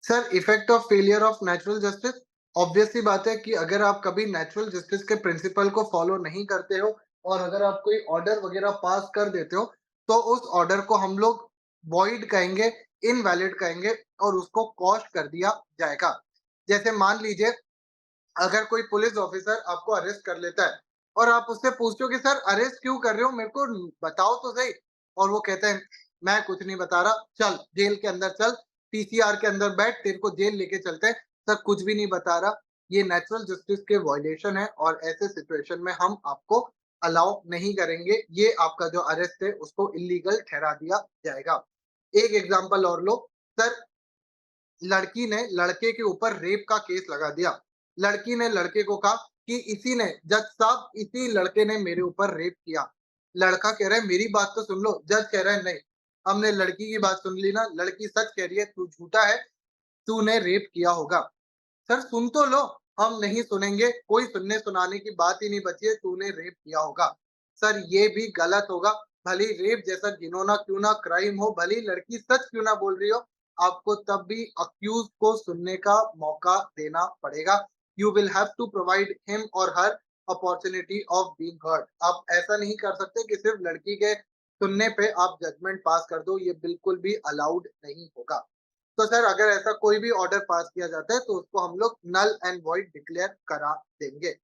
sir effect of failure of natural justice. Obvious सी बात है कि अगर आप कभी नेचुरल जस्टिस के प्रिंसिपल को फॉलो नहीं करते हो, और अगर आप कोई ऑर्डर वगैरह पास कर देते हो, तो उस ऑर्डर को हम लोग वॉइड कहेंगे, इनवैलिड कहेंगे, और उसको कॉस्ट कर दिया जाएगा। जैसे मान लीजिए, अगर कोई पुलिस ऑफिसर आपको अरेस्ट कर लेता है, और आप उससे पूछते हो कि सर अरेस्ट क्यों कर रहे हो, मेरे को बताओ तो सही, और वो कहते हैं मैं कुछ नहीं बता रहा, चल जेल के अंदर चल, पीसीआर के अंदर बैठ, तेरे को जेल लेके चलते हैं, सर कुछ भी नहीं बता रहा, ये नेचुरल जस्टिस के वायलेशन है, और ऐसे सिचुएशन में हम आपको अलाउ नहीं करेंगे, ये आपका जो अरेस्ट है उसको इलीगल ठहरा दिया जाएगा। एक एग्जांपल और लो सर, लड़की ने लड़के के ऊपर रेप का केस लगा दिया। लड़की ने लड़के को कहा कि इसी ने, जज साहब इसी लड़के ने मेरे ऊपर रेप किया। लड़का कह रहा है मेरी बात तो सुन लो, जज कह रहा है नहीं, हमने लड़की की बात सुन ली ना, लड़की सच कह रही है, तू झूठा है, तूने रेप किया होगा। सर सुन तो लो, हम नहीं सुनेंगे, कोई सुनने सुनाने की बात ही नहीं बची है, तूने रेप किया होगा। सर ये भी गलत होगा, भले ही रेप जैसा घिनौना क्यों ना क्राइम हो, भले ही लड़की सच क्यों ना बोल रही हो, आपको तब भी अक्यूज को सुनने का मौका देना पड़ेगा। You will have to provide him or her opportunity of being heard. आप ऐसा नहीं कर सकते कि सिर्फ लड़की के सुनने पे आप जजमेंट पास कर दो, ये बिल्कुल भी अलाउड नहीं होगा। तो सर अगर ऐसा कोई भी ऑर्डर पास किया जाता है तो उसको हम लोग नल एंड वॉइड डिक्लेयर करा देंगे।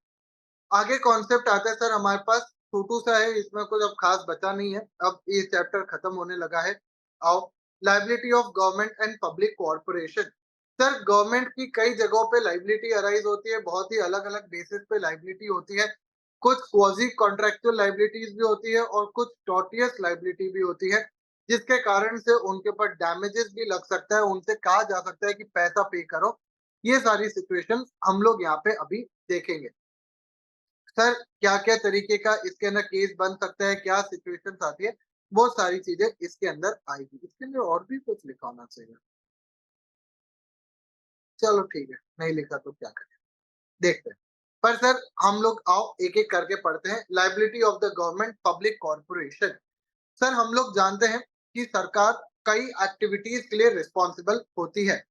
आगे कॉन्सेप्ट आता है सर हमारे पास, छोटू सा है, इसमें कुछ अब खास बचा नहीं है, अब ये चैप्टर खत्म होने लगा है। आओ, liability of government and public corporation. Sir government की कई जगहों पे लाइबिलिटी अराइज होती है, बहुत ही अलग अलग बेसिस पे लाइबिलिटी होती है। कुछ क्वाजी कॉन्ट्रेक्चुअल लाइबिलिटीज भी होती है और कुछ टॉर्टियस लाइबिलिटी भी होती है, जिसके कारण से उनके ऊपर डैमेजेस भी लग सकता है, उनसे कहा जा सकता है कि पैसा पे करो। ये सारी सिचुएशंस हम लोग यहाँ पे अभी देखेंगे। सर क्या-क्या तरीके का इसके अंदर केस बन सकता है, क्या सिचुएशंस आती है, वो सारी चीज़ें इसके अंदर आएगी। इसके अंदर और भी कुछ लिखा होना चाहिए। चलो ठीक है, नहीं लिखा तो क्या करें, देखते हैं। पर सर हम लोग आओ एक-एक करके पढ़ते हैं। Liability of the government public corporation. Sir हम लोग जानते हैं कि सरकार कई एक्टिविटीज़ के लिए रिस्पॉन्सिबल होती है।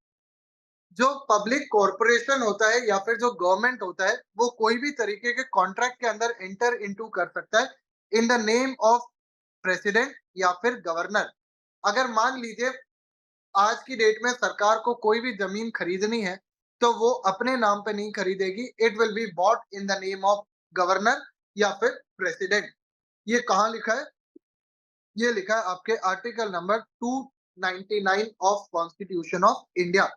जो पब्लिक कॉर्पोरेशन होता है या फिर जो गवर्नमेंट होता है, वो कोई भी तरीके के कॉन्ट्रैक्ट के अंदर एंटर इनटू कर सकता है in the name of president या फिर गवर्नर। अगर मान लीजिए आज की डेट में सरकार को कोई भी जमीन खरीदनी है, तो वो अपने नाम पे नहीं खरीदेगी, it will be bought in the name of governor या फिर प्रेसिडेंट। ये कहाँ लिखा है? ये लिखा है आपके article number 299 of constitution of India.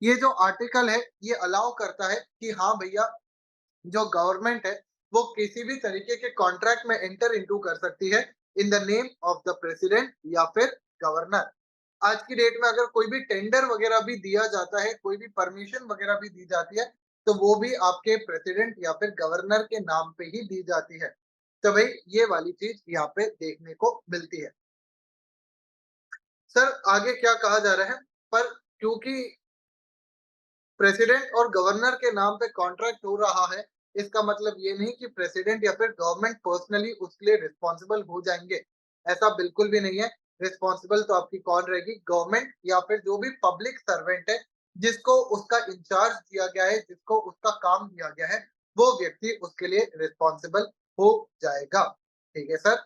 ये जो आर्टिकल है ये अलाउ करता है कि हाँ भैया, जो गवर्नमेंट है वो किसी भी तरीके के कॉन्ट्रैक्ट में एंटर इनटू कर सकती है in the name of the president या फिर गवर्नर। आज की डेट में अगर कोई भी टेंडर वगैरह भी दिया जाता है, कोई भी परमिशन वगैरह भी दी जाती है, तो वो भी आपके प्रेसिडेंट या फिर गवर्नर के नाम पे ही दी जाती है। तो भाई ये वाली चीज यहाँ पे देखने को मिलती है। सर आगे क्या कहा जा रहा है, पर क्योंकि प्रेसिडेंट और गवर्नर के नाम पे कॉन्ट्रैक्ट हो रहा है, इसका मतलब ये नहीं कि प्रेसिडेंट या फिर गवर्नमेंट पर्सनली उसके लिए रिस्पॉन्सिबल हो जाएंगे। ऐसा बिल्कुल भी नहीं है। रिस्पॉन्सिबल तो आपकी कौन रहेगी? गवर्नमेंट या फिर जो भी पब्लिक सर्वेंट है, जिसको उसका इंचार्ज दिया गया है, जिसको उसका काम दिया गया है, वो व्यक्ति उसके लिए रिस्पॉन्सिबल हो जाएगा। ठीक है सर।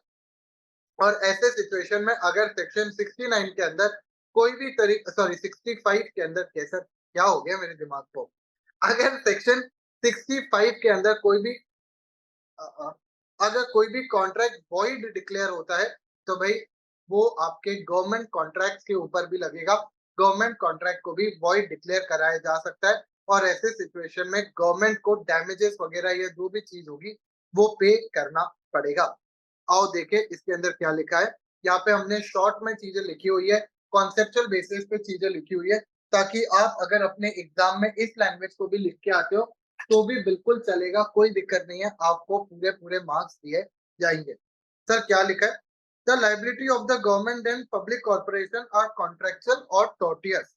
और ऐसे सिचुएशन में अगर सेक्शन 69 के अंदर कोई भी तरीका, सॉरी 65 के अंदर, कैसा क्या हो गया मेरे दिमाग को, अगर सेक्शन 65 के अंदर कोई भी अ, अ, अगर कोई भी कॉन्ट्रैक्ट वॉइड डिक्लेयर होता है, तो भाई वो आपके गवर्नमेंट कॉन्ट्रैक्ट के ऊपर भी लगेगा। गवर्नमेंट कॉन्ट्रैक्ट को भी वॉइड डिक्लेयर कराया जा सकता है और ऐसे सिचुएशन में गवर्नमेंट को डैमेजेस वगैरह या जो भी चीज होगी वो पे करना पड़ेगा। आओ देखें इसके अंदर क्या लिखा है। यहाँ पे हमने शॉर्ट में चीजें लिखी हुई है, कॉन्सेप्चुअल बेसिस पे चीजें लिखी हुई है, ताकि आप अगर अपने एग्जाम में इस लैंग्वेज को भी लिख के आते हो तो भी बिल्कुल चलेगा, कोई दिक्कत नहीं है, आपको पूरे पूरे मार्क्स दिए जाएंगे। सर क्या लिखा है? The liability of the government and public corporation are contractual और टोटियस।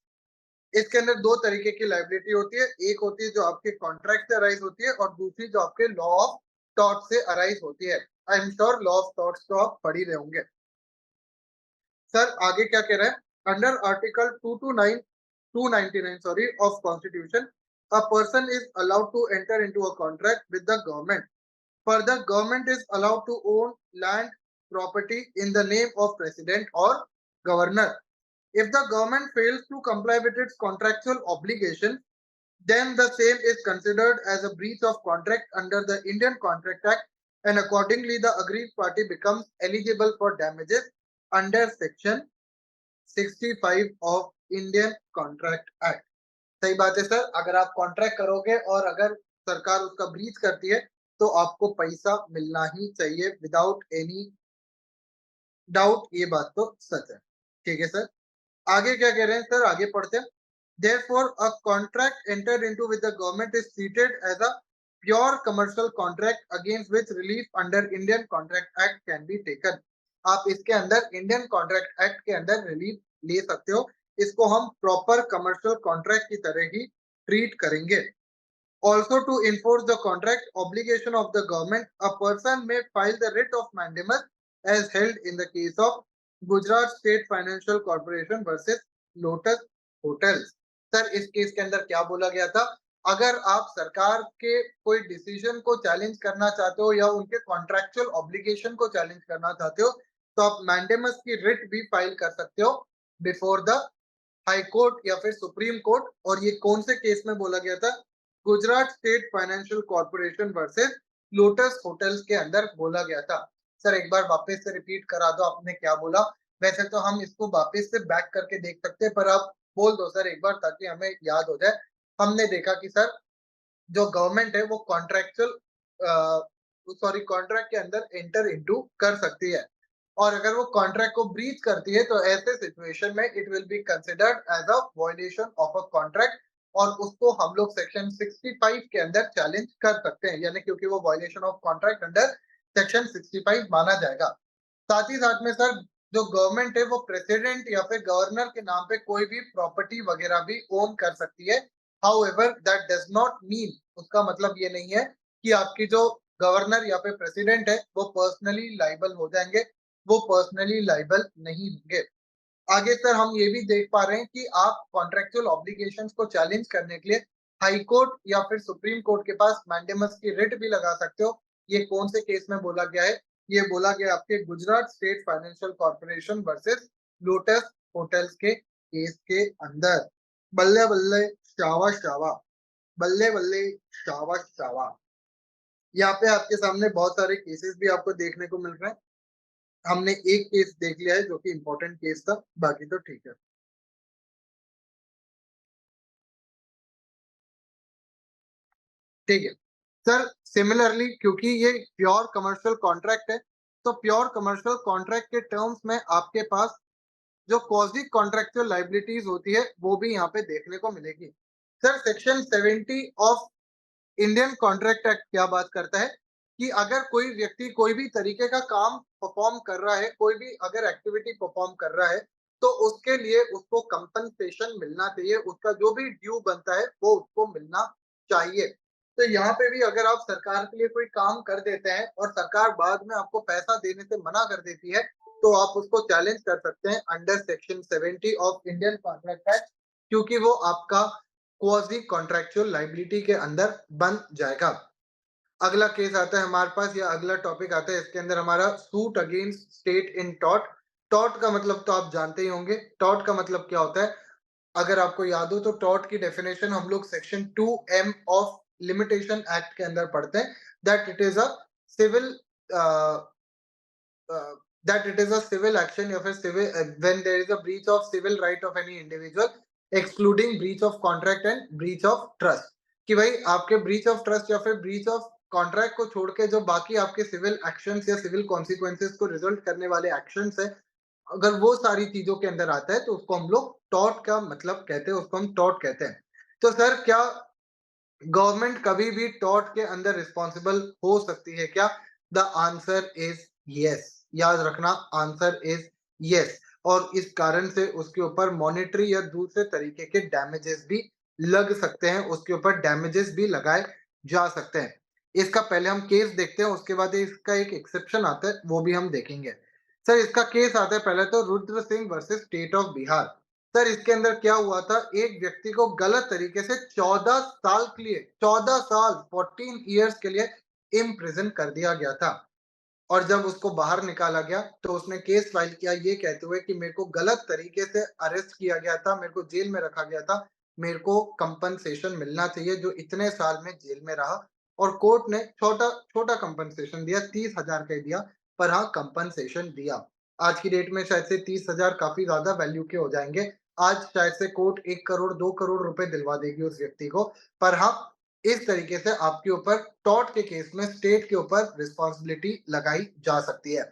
इसके अंदर दो तरीके की लाइबिलिटी होती है, एक होती है जो आपके कॉन्ट्रैक्ट से अराइज होती है और दूसरी जो आपके लॉ ऑफ टॉर्ट से अराइज होती है। I am sure law of torts तो आप पढ़ ही रहे होंगे। सर आगे क्या कह रहा है? Under article 229 299 sorry of constitution, a person is allowed to enter into a contract with the government. Further, government is allowed to own land property in the name of president or governor. If the government fails to comply with its contractual obligation, then the same is considered as a breach of contract under the Indian Contract Act, and accordingly the aggrieved party becomes eligible for damages under section 65 of Indian Contract Act. सही बात है sir, अगर आप contract करोगे और अगर सरकार उसका ब्रीच करती है तो आपको पैसा मिलना ही चाहिए विदाउट एनी डाउट, ये बात तो सच है। ठीक है सर। आगे क्या कह रहे हैं सर, आगे पढ़ते हैं। Therefore, a contract entered into with the government is treated as a pure commercial contract against which relief under Indian Contract Act can be taken. आप इसके अंदर इंडियन कॉन्ट्रैक्ट एक्ट के अंदर रिलीफ ले सकते हो। इसको हम प्रॉपर कमर्शियल कॉन्ट्रैक्ट की तरह ही ट्रीट करेंगे। Also, to enforce the contract obligation of the government, a person may file the writ of mandamus as held in the case of Gujarat State Financial Corporation versus Lotus Hotels. Sir इस case के अंदर क्या बोला गया था? अगर आप सरकार के कोई डिसीजन को चैलेंज करना चाहते हो या उनके कॉन्ट्रैक्चुअल ऑब्लिगेशन को चैलेंज करना चाहते हो, तो आप मैंडेमस की रिट भी फाइल कर सकते हो बिफोर द हाई कोर्ट या फिर सुप्रीम कोर्ट। और ये कौन से केस में बोला गया था? Gujarat state financial corporation versus lotus hotels के अंदर बोला गया था। सर एक बार वापस से रिपीट करा दो, आपने क्या बोला? वैसे तो हम इसको वापस से बैक करके देख सकते हैं, पर आप बोल दो सर एक बार ताकि हमें याद हो जाए। हमने देखा कि सर जो गवर्नमेंट है वो कॉन्ट्रैक्ट के अंदर एंटर इनटू कर सकती है, और अगर वो कॉन्ट्रैक्ट को ब्रीच करती है तो ऐसे सिचुएशन में it will be considered as a violation of a contract, और उसको हम लोग सेक्शन 65 के अंदर चैलेंज कर सकते हैं, यानी क्योंकि वो violation of contract under section 65 माना जाएगा। साथ ही साथ में सर जो गवर्नमेंट है वो प्रेसिडेंट या फिर गवर्नर के नाम पे कोई भी प्रॉपर्टी वगैरह भी ओन कर सकती है। However that does not mean, उसका मतलब ये नहीं है कि आपकी जो गवर्नर या फिर प्रेसिडेंट है वो पर्सनली लाइबल हो जाएंगे, वो पर्सनली लाइबल नहीं होंगे। आगे सर हम ये भी देख पा रहे हैं कि आप कॉन्ट्रेक्चुअल ऑब्लिगेशंस को चैलेंज करने के लिए हाई कोर्ट या फिर सुप्रीम कोर्ट के पास मैंडेमस की रिट भी लगा सकते हो। ये कौन से केस में बोला गया है? ये बोला गया आपके Gujarat state financial corporation versus lotus hotels के केस के अंदर। बल्ले बल्ले शावा शावा, बल्ले बल्ले शावा शावा। यहाँ पे आपके सामने बहुत सारे केसेस भी आपको देखने को मिल रहे हैं। हमने एक केस देख लिया है जो कि इम्पोर्टेंट केस था, बाकी तो ठीक है। ठीक है सर, सिमिलरली क्योंकि ये प्योर कमर्शियल कॉन्ट्रैक्ट है, तो प्योर कमर्शियल कॉन्ट्रैक्ट के टर्म्स में आपके पास जो क्वाजी कॉन्ट्रैक्चुअल लाइबिलिटीज होती है वो भी यहाँ पे देखने को मिलेगी। Sir section 70 of Indian contract act क्या बात करता है कि अगर कोई व्यक्ति कोई भी तरीके का काम परफॉर्म कर रहा है, कोई भी अगर एक्टिविटी परफॉर्म कर रहा है, तो उसके लिए उसको कंपनसेशन मिलना चाहिए, उसका जो भी ड्यू बनता है वो उसको मिलना चाहिए। तो यहाँ पे भी अगर आप सरकार के लिए कोई काम कर देते हैं और सरकार बाद में आपको पैसा देने से मना कर देती है, तो आप उसको चैलेंज कर सकते हैं under section 70 of Indian contract act, क्योंकि वो आपका क्वाजी कॉन्ट्रैक्चुअल लाइबिलिटी के अंदर बन जाएगा। अगला केस आता है हमारे पास, या अगला टॉपिक आता है इसके अंदर हमारा suit against state in taught. Taught का मतलब तो आप जानते ही होंगे, टॉट का मतलब क्या होता है? अगर आपको याद हो तो टॉट की डेफिनेशन हम लोग section 2M of limitation act के अंदर पढ़ते हैं, that it is a civil that it is a civil action या फिर civil when there is a breach of civil right of any individual excluding breach of contract and breach of trust, कि भाई आपके breach of trust या फिर breach of contract को छोड़ के जो बाकी आपके civil actions या civil consequences को result करने वाले actions है, अगर वो सारी चीजों के अंदर आता है तो उसको हम लोग टॉट का मतलब कहते हैं, उसको हम टॉट कहते हैं। तो सर क्या गवर्नमेंट कभी भी टॉट के अंदर रिस्पॉन्सिबल हो सकती है क्या? The answer is yes. याद रखना, आंसर इज यस। और इस कारण से उसके ऊपर मॉनेटरी या दूसरे तरीके के डैमेजेस भी लग सकते हैं, उसके ऊपर डैमेजेस भी लगाए जा सकते हैं। इसका पहले हम केस देखते हैं, उसके बाद इसका एक एक्सेप्शन आता है वो भी हम देखेंगे। सर इसका केस आता है पहले तो Rudra Singh versus state of Bihar. Sir इसके अंदर क्या हुआ था, एक व्यक्ति को गलत तरीके से 14 साल के लिए, 14 साल 14 इयर्स के लिए इम्प्रिजन कर दिया गया था। और जब उसको बाहर निकाला गया तो उसने केस फाइल किया ये कहते हुए कि मेरे को गलत तरीके से अरेस्ट किया गया था, मेरे को जेल में रखा गया था, मेरे को कंपनसेशन मिलना चाहिए जो इतने साल में जेल में रहा। और कोर्ट ने छोटा छोटा कंपनसेशन दिया, 30,000 का ही दिया, पर हाँ कंपनसेशन दिया। आज की डेट में शायद से 30,000 काफी ज्यादा वैल्यू के हो जाएंगे। आज शायद से कोर्ट 1 करोड़ 2 करोड़ रुपए दिलवा देगी उस व्यक्ति को। पर हाँ इस तरीके से आपके ऊपर टॉर्ट के केस में स्टेट के ऊपर रिस्पॉन्सिबिलिटी लगाई जा सकती है।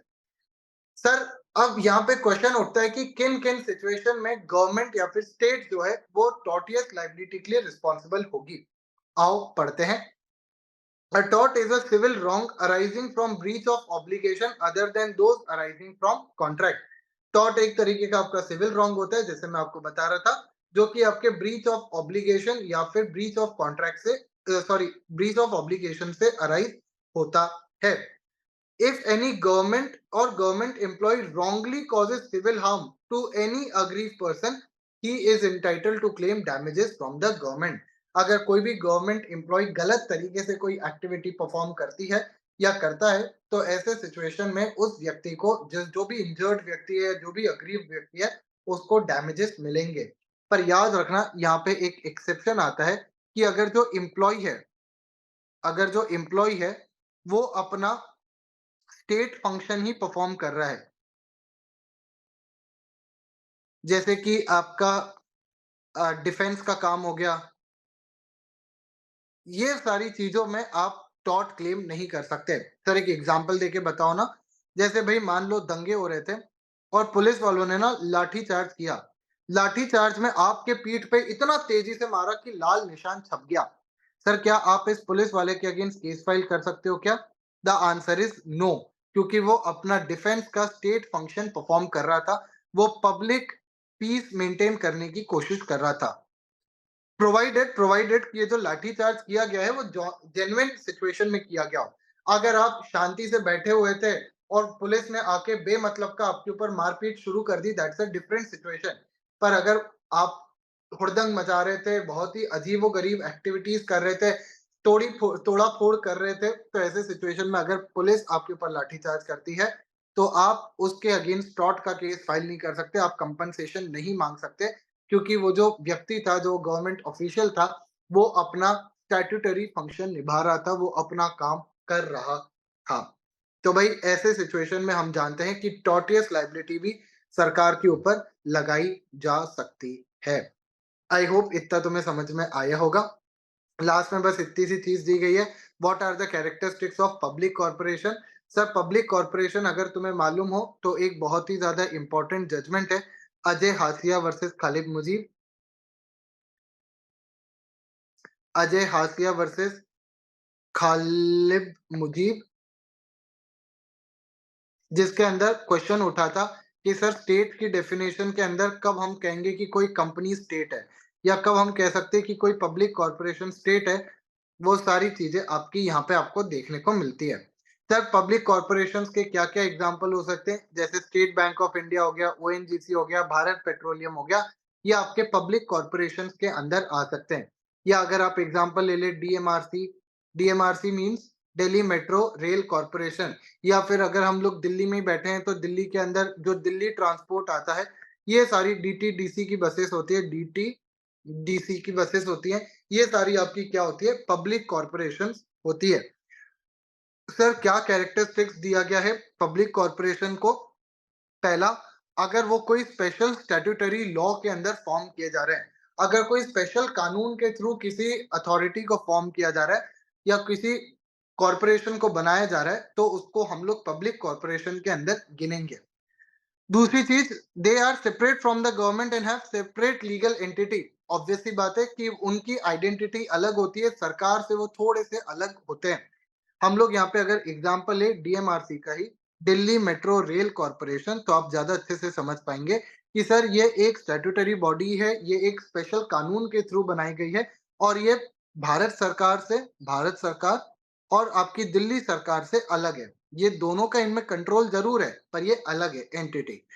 सर अब यहाँ पे क्वेश्चन उठता है कि किन किन सिचुएशन में गवर्नमेंट या फिर स्टेट जो है वो टॉर्टियस लाइबिलिटी के लिए रिस्पॉन्सिबल होगी। आओ पढ़ते हैं। A tort is a civil wrong arising from breach of obligation other than those arising from contract. Tort एक तरीके का आपका सिविल रॉन्ग होता है, जैसे मैं आपको बता रहा था, जो कि आपके ब्रीच ऑफ ऑब्लिगेशन या फिर ब्रीच ऑफ कॉन्ट्रैक्ट से ब्रीच ऑफ ऑब्लिगेशन से अराइज होता है। If any government or government employee wrongly causes civil harm to any aggrieved person, he is entitled to claim damages from the government. अगर कोई भी government employ गलत तरीके से कोई एक्टिविटी परफॉर्म करती है या करता है, तो ऐसे सिचुएशन में उस व्यक्ति को, जो भी इंजर्ड व्यक्ति है, जो भी अग्रीव व्यक्ति है, उसको डैमेजेस मिलेंगे। पर याद रखना, यहाँ पे एक एक्सेप्शन आता है कि अगर जो एम्प्लॉय है वो अपना स्टेट फंक्शन ही परफॉर्म कर रहा है, जैसे कि आपका डिफेंस का काम हो गया, ये सारी चीजों में आप टॉर्ट क्लेम नहीं कर सकते। सर एक एग्जांपल देके बताओ ना, जैसे भाई मान लो दंगे हो रहे थे और पुलिस वालों ने ना लाठी चार्ज किया, लाठी चार्ज में आपके पीठ पे इतना तेजी से मारा कि लाल निशान छप गया। सर क्या आप इस पुलिस वाले के अगेंस्ट केस फाइल कर सकते हो क्या? द आंसर इज नो, क्योंकि वो अपना डिफेंस का स्टेट फंक्शन परफॉर्म कर रहा था, वो पब्लिक पीस मेंटेन करने की कोशिश कर रहा था। प्रोवाइडेड ये जो लाठीचार्ज किया गया है वो जेन्युइन सिचुएशन में किया गया हो। अगर आप शांति से बैठे हुए थे और पुलिस ने आके बेमतलब का आपके ऊपर मारपीट शुरू कर दी, दैट्स अ डिफरेंट सिचुएशन। पर अगर आप हुड़दंग मचा रहे थे, बहुत ही अजीबो गरीब एक्टिविटीज कर रहे थे, तोड़ा फोड़ कर रहे थे, तो ऐसे सिचुएशन में अगर पुलिस आपके ऊपर लाठीचार्ज करती है, तो आप उसके अगेंस्ट टॉर्ट का केस फाइल नहीं कर सकते, आप कंपनसेशन नहीं मांग सकते, क्योंकि वो जो व्यक्ति था, जो गवर्नमेंट ऑफिशियल था, वो अपना स्टैट्यूटरी फंक्शन निभा रहा था, वो अपना काम कर रहा था। तो भाई ऐसे सिचुएशन में हम जानते हैं कि टॉर्टियस लाइबिलिटी भी सरकार के ऊपर लगाई जा सकती है। आई होप इतना तुम्हें समझ में आया होगा। लास्ट में बस इतनी सी चीज दी गई है, what are the characteristics of public corporation. Sir public corporation अगर तुम्हें मालूम हो तो एक बहुत ही ज्यादा इंपॉर्टेंट जजमेंट है, अजय हासिया वर्सेस खालिद मुजीब। अजय हासिया वर्सेस खालिद मुजीब, जिसके अंदर क्वेश्चन उठा था कि सर स्टेट की डेफिनेशन के अंदर कब हम कहेंगे कि कोई कंपनी स्टेट है, या कब हम कह सकते हैं कि कोई पब्लिक कॉर्पोरेशन स्टेट है। वो सारी चीजें आपकी यहाँ पे आपको देखने को मिलती है। सर पब्लिक कॉर्पोरेशंस के क्या क्या एग्जांपल हो सकते हैं, जैसे स्टेट बैंक ऑफ इंडिया हो गया, ओएनजीसी हो गया, भारत पेट्रोलियम हो गया, ये आपके पब्लिक कॉर्पोरेशन के अंदर आ सकते हैं। या अगर आप एग्जांपल ले ले DMRC, DMRC means Delhi metro rail corporation. या फिर अगर हम लोग दिल्ली में ही बैठे हैं तो दिल्ली के अंदर जो दिल्ली ट्रांसपोर्ट आता है, ये सारी डीटीडीसी की बसेस होती है, डीटीडीसी की बसेस होती हैं, ये सारी आपकी क्या होती है, पब्लिक कॉर्पोरेशन होती है। सर क्या कैरेक्टरिस्टिक्स दिया गया है पब्लिक कॉर्पोरेशन को? पहला, अगर वो कोई स्पेशल स्टैट्यूटरी लॉ के अंदर फॉर्म किए जा रहे हैं, अगर कोई स्पेशल कानून के थ्रू किसी अथॉरिटी को फॉर्म किया जा रहा है या किसी कॉर्पोरेशन को बनाया जा रहा है, तो उसको हम लोग पब्लिक कॉर्पोरेशन के अंदर गिनेंगे। दूसरी चीज, they are separate from the government and have separate legal entity. Obvious सी बात है कि उनकी आइडेंटिटी अलग होती है, सरकार से वो थोड़े से अलग होते हैं। हम लोग यहाँ पे अगर एग्जांपल ले डीएमआरसी का ही, दिल्ली मेट्रो रेल कॉर्पोरेशन, तो आप ज्यादा अच्छे से समझ पाएंगे कि सर ये एक स्टैट्यूटरी बॉडी है, ये एक स्पेशल कानून के थ्रू बनाई गई है, और ये भारत सरकार और आपकी दिल्ली सरकार से अलग है। ये दोनों का इनमें कंट्रोल जरूर है, पर ये अलग है एंटिटी।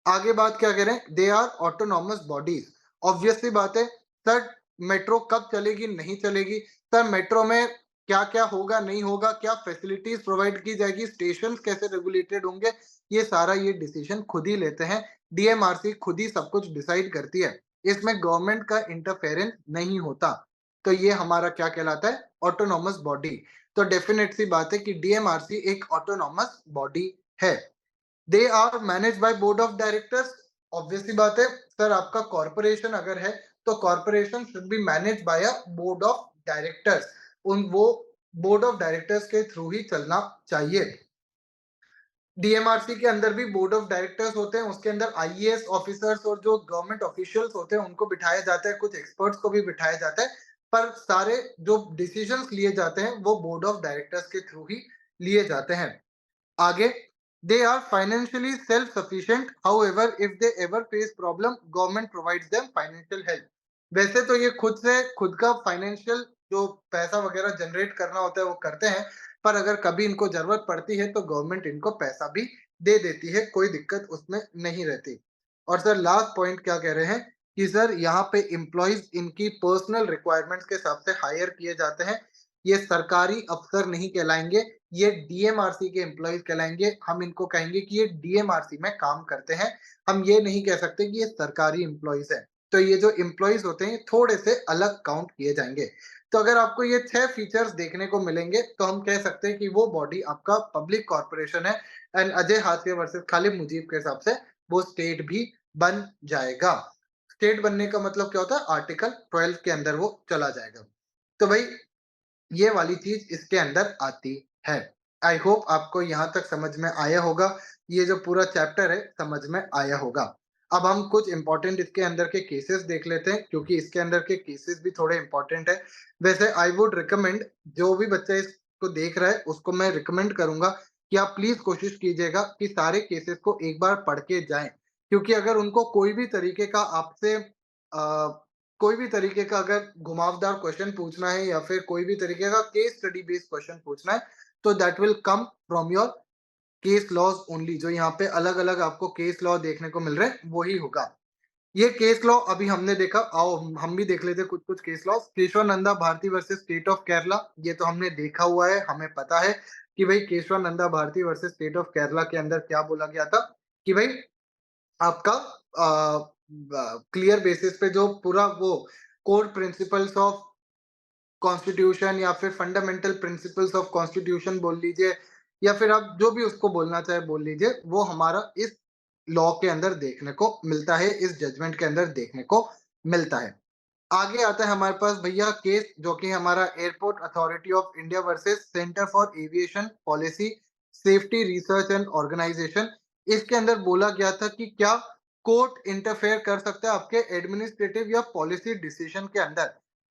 आगे बात क्या करें, they are autonomous bodies. Obvious सी बात है सर, मेट्रो कब चलेगी नहीं चलेगी, सर मेट्रो में क्या क्या होगा नहीं होगा, क्या फैसिलिटीज प्रोवाइड की जाएगी, स्टेशन कैसे रेगुलेटेड होंगे, ये सारा ये डिसीजन खुद ही लेते हैं। डीएमआरसी खुद ही सब कुछ डिसाइड करती है, इसमें गवर्नमेंट का इंटरफेरेंस नहीं होता। तो ये हमारा क्या कहलाता है, ऑटोनॉमस बॉडी। तो डेफिनेट सी बात है कि डीएमआरसी एक ऑटोनॉमस बॉडी है। They are manage by board of directors. Obvious सी बात है सर, आपका कॉर्पोरेशन अगर है तो corporation should be manage by a board of directors. उन वो बोर्ड ऑफ डायरेक्टर्स के थ्रू ही चलना चाहिए। डीएमआरसी के अंदर भी बोर्ड ऑफ डायरेक्टर्स होते हैं, उसके अंदर आईएएस ऑफिसर्स और जो गवर्नमेंट ऑफिशियल्स होते हैं उनको बिठाया जाता है, कुछ एक्सपर्ट्स को भी बिठाया जाता है, पर सारे जो डिसीजंस लिए जाते हैं वो बोर्ड ऑफ डायरेक्टर्स के थ्रू ही लिए जाते हैं। आगे, they are financially self sufficient, however if they ever face problem government provides them financial help. वैसे तो ये खुद से खुद का फाइनेंशियल जो पैसा वगैरह जनरेट करना होता है वो करते हैं, पर अगर कभी इनको ज़रूरत पड़ती है तो गवर्नमेंट इनको पैसा भी दे देती है, कोई दिक्कत उसमें नहीं रहती। और सर लास्ट पॉइंट क्या कह रहे हैं कि सर यहाँ पे एम्प्लॉइज़ इनकी पर्सनल रिक्वायरमेंट्स के हिसाब से हायर किए जाते हैं। ये सरकारी अफ़सर नहीं कहलाएँगे, ये डीएमआरसी के एम्प्लॉइज़ कहलाएँगे। हम इनको कहेंगे कि ये डीएमआरसी में काम करते हैं। हम ये नहीं कह सकते कि ये सरकारी एम्प्लॉइज़ हैं। तो ये जो एम्प्लॉइज़ होते हैं, थोड़े से अलग काउंट किए जाएँगे। तो अगर आपको ये 6 फीचर्स देखने को मिलेंगे, तो हम कह सकते हैं कि वो बॉडी आपका पब्लिक कॉर्पोरेशन है एंड अजय हाशिया वर्सेस खालिद मुजीब के हिसाब से वो स्टेट भी बन जाएगा। स्टेट बनने का मतलब क्या होता है? आर्टिकल 12 के अंदर वो चला जाएगा। तो भाई ये वाली चीज़ इसके अंदर आती है। आई होप आपको यहाँ तक समझ में आया होगा। ये जो पूरा चैप्टर है समझ में आया होगा। अब हम कुछ इम्पोर्टेंट इसके अंदर के केसेस देख लेते हैं क्योंकि इसके अंदर के केसेस भी थोड़े इम्पोर्टेंट है। वैसे आई वुड रिकमेंड जो भी बच्चा इसको देख रहा है उसको मैं रिकमेंड करूँगा कि आप प्लीज़ कोशिश कीजिएगा कि सारे केसेस को एक बार पढ़ के जाएँ। क्योंकि अगर उनको कोई भी तरीके का आपसे कोई भी तरीके का अगर घुमावदार क्वेश्चन पूछना है या फिर कोई भी तरीके का केस स्टडी बेस्ड क्वेश्चन पूछना है, तो that will come from your case laws only जो यहाँ पे अलग-अलग आपको केस लॉ देखने को मिल रहे हैं, वही होगा। ये केस लॉ अभी हमने देखा, आओ हम भी देख लेते हैं कुछ-कुछ case law. Kesavananda Bharati versus state of Kerala, ये तो हमने देखा हुआ है, हमें पता है कि भई Kesavananda Bharati versus state of Kerala के अंदर क्या बोला गया था कि भई आपका क्लियर बेसिस पे जो पूरा वो कोर प्रिंसिपल्स ऑफ कॉन्स्टिट्यूशन या फिर फंडामेंटल प्रिंसिपल्स ऑफ कॉन्स्टिट्यूशन बोल लीजिए या फिर आप जो भी उसको बोलना चाहे बोल लीजिए, वो हमारा इस लॉ के अंदर देखने को मिलता है, इस जजमेंट के अंदर देखने को मिलता है। आगे आता है हमारे पास भैया केस जो कि हमारा airport authority of India versus centre for aviation policy safety research and organisation. इसके अंदर बोला गया था कि क्या कोर्ट इंटरफेयर कर सकता है आपके एडमिनिस्ट्रेटिव या पॉलिसी डिसीजन के अंदर।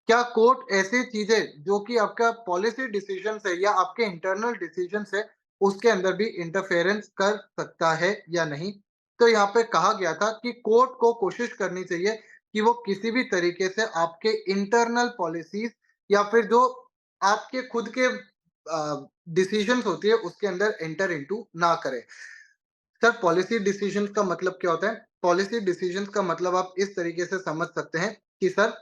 क्या कोर्ट ऐसी चीजें जो कि आपका पॉलिसी डिसीजन से या आपके इंटरनल डिसीजन से उसके अंदर भी इंटरफेरेंस कर सकता है या नहीं। तो यहाँ पे कहा गया था कि कोर्ट को कोशिश करनी चाहिए कि वो किसी भी तरीके से आपके इंटरनल पॉलिसीज या फिर जो आपके खुद के डिसीजंस होती है उसके अंदर एंटर इनटू ना करे। सर पॉलिसी डिसीजंस का मतलब क्या होता है? पॉलिसी डिसीजंस का मतलब आप इस तरीके से समझ सकते हैं कि सर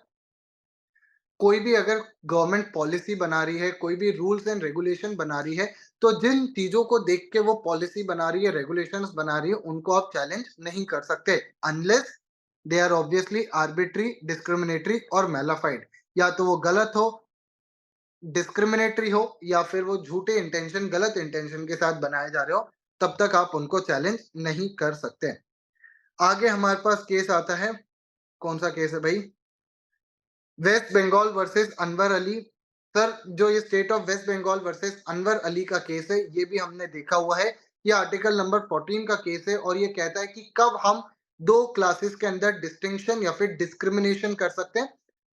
कोई भी अगर गवर्नमेंट पॉलिसी बना रही है, कोई भी रूल्स एंड रेगुलेशन बना रही है, तो जिन चीज़ों को देख के वो पॉलिसी बना रही है, रेगुलेशंस बना रही है, उनको आप चैलेंज नहीं कर सकते unless they are obviously arbitrary, discriminatory और मैलिफाइड। या तो वो गलत हो, डिस्क्रिमिनेटरी हो या फिर वो झूठे इंटेंशन, गलत इंटेंशन के साथ बनाए जा रहे हो, तब तक आप उनको चैलेंज नहीं कर सकते। आगे हमारे पास केस आता है, कौन-सा केस है भई? वेस्ट बंगाल वर्सेस अनवर अली। सर जो ये state of West Bengal versus Anwar Ali का केस है ये भी हमने देखा हुआ है। ये आर्टिकल नंबर 14 का केस है और ये कहता है कि कब हम दो क्लासेस के अंदर डिस्टिंक्शन या फिर डिस्क्रिमिनेशन कर सकते हैं।